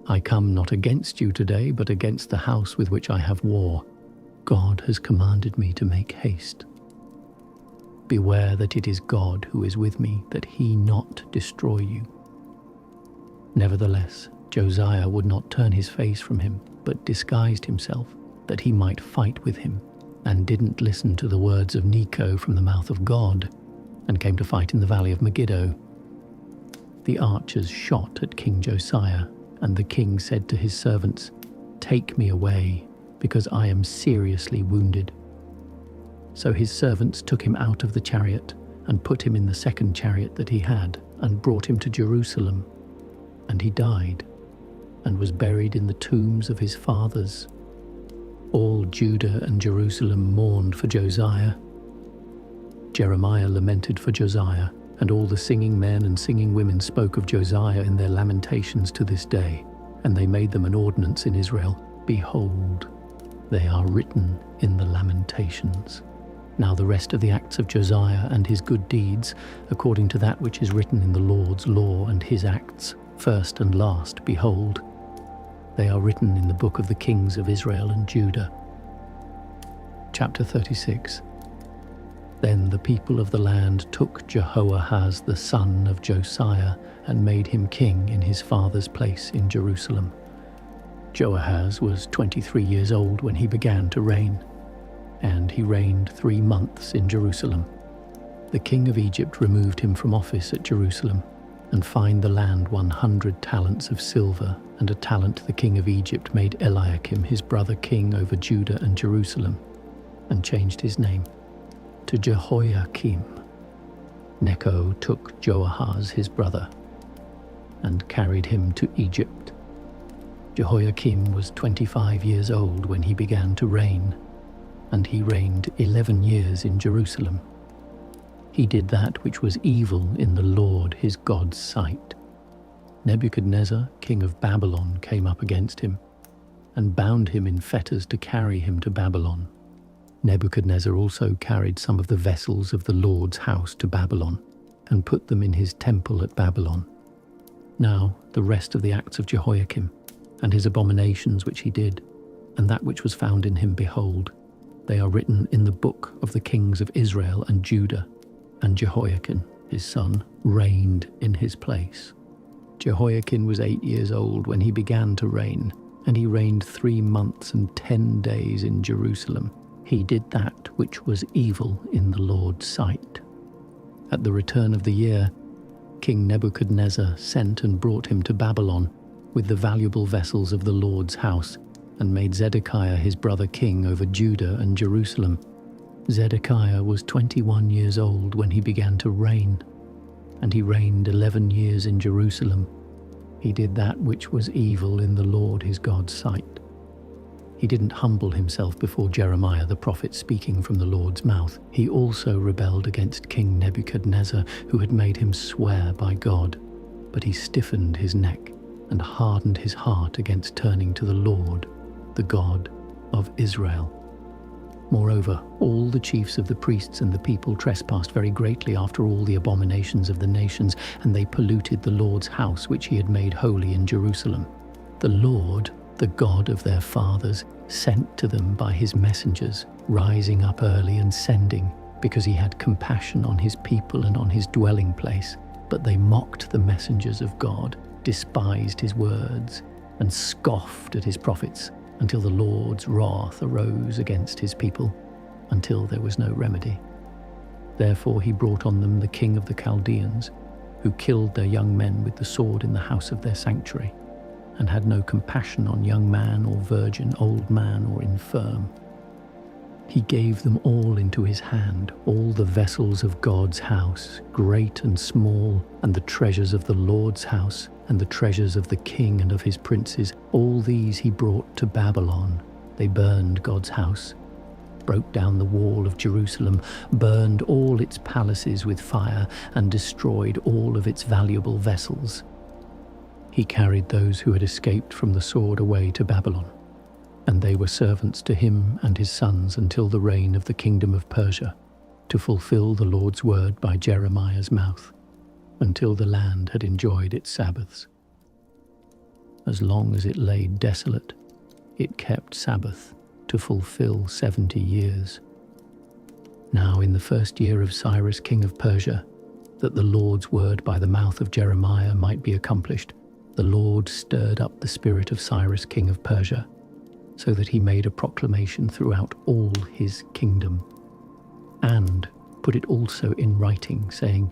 I come not against you today, but against the house with which I have war. God has commanded me to make haste. Beware that it is God who is with me, that he not destroy you." Nevertheless, Josiah would not turn his face from him, but disguised himself, that he might fight with him, and didn't listen to the words of Necho from the mouth of God, and came to fight in the valley of Megiddo. The archers shot at King Josiah, and the king said to his servants, "Take me away, because I am seriously wounded." So his servants took him out of the chariot, and put him in the second chariot that he had, and brought him to Jerusalem. And he died, and was buried in the tombs of his fathers. All Judah and Jerusalem mourned for Josiah. Jeremiah lamented for Josiah, and all the singing men and singing women spoke of Josiah in their lamentations to this day, and they made them an ordinance in Israel. Behold, they are written in the Lamentations. Now the rest of the acts of Josiah and his good deeds, according to that which is written in the Lord's law and his acts, first and last, behold, they are written in the book of the kings of Israel and Judah. Chapter 36. Then the people of the land took Jehoahaz the son of Josiah and made him king in his father's place in Jerusalem. Joahaz was 23 years old when he began to reign, and he reigned 3 months in Jerusalem. The king of Egypt removed him from office at Jerusalem, and fined the land 100 talents of silver, and a talent the king of Egypt made Eliakim his brother king over Judah and Jerusalem, and changed his name to Jehoiakim. Necho took Joahaz his brother, and carried him to Egypt. Jehoiakim was 25 years old when he began to reign, and he reigned 11 years in Jerusalem. He did that which was evil in the Lord his God's sight. Nebuchadnezzar, king of Babylon, came up against him, and bound him in fetters to carry him to Babylon. Nebuchadnezzar also carried some of the vessels of the Lord's house to Babylon, and put them in his temple at Babylon. Now the rest of the acts of Jehoiakim, and his abominations which he did, and that which was found in him, behold, they are written in the book of the kings of Israel and Judah. And Jehoiakim, his son, reigned in his place. Jehoiakim was 8 years old when he began to reign, and he reigned 3 months and 10 days in Jerusalem. he did that which was evil in the Lord's sight. At the return of the year, King Nebuchadnezzar sent and brought him to Babylon with the valuable vessels of the Lord's house, and made Zedekiah his brother king over Judah and Jerusalem. Zedekiah was 21 years old when he began to reign, and he reigned 11 years in Jerusalem. He did that which was evil in the Lord his God's sight. He didn't humble himself before Jeremiah the prophet speaking from the Lord's mouth. He also rebelled against King Nebuchadnezzar, who had made him swear by God. But he stiffened his neck and hardened his heart against turning to the Lord, the God of Israel. Moreover, all the chiefs of the priests and the people trespassed very greatly after all the abominations of the nations, and they polluted the Lord's house which he had made holy in Jerusalem. The Lord, the God of their fathers, sent to them by his messengers, rising up early and sending, because he had compassion on his people and on his dwelling place. But they mocked the messengers of God, despised his words, and scoffed at his prophets, until the Lord's wrath arose against his people, until there was no remedy. Therefore he brought on them the king of the Chaldeans, who killed their young men with the sword in the house of their sanctuary, and had no compassion on young man or virgin, old man or infirm. He gave them all into his hand, all the vessels of God's house, great and small, and the treasures of the Lord's house, and the treasures of the king and of his princes. All these he brought to Babylon. They burned God's house, broke down the wall of Jerusalem, burned all its palaces with fire, and destroyed all of its valuable vessels. He carried those who had escaped from the sword away to Babylon, and they were servants to him and his sons until the reign of the kingdom of Persia, to fulfill the Lord's word by Jeremiah's mouth, until the land had enjoyed its Sabbaths. As long as it lay desolate, it kept Sabbath to fulfill 70 years. Now in the first year of Cyrus king of Persia, that the Lord's word by the mouth of Jeremiah might be accomplished, the Lord stirred up the spirit of Cyrus king of Persia, so that he made a proclamation throughout all his kingdom, and put it also in writing, saying,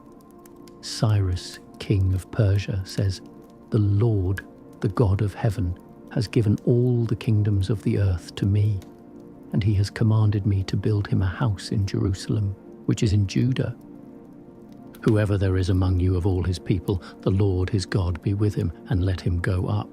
Cyrus, king of Persia, says, the Lord, the God of heaven, has given all the kingdoms of the earth to me, and he has commanded me to build him a house in Jerusalem, which is in Judah. Whoever there is among you of all his people, the Lord his God be with him, and let him go up.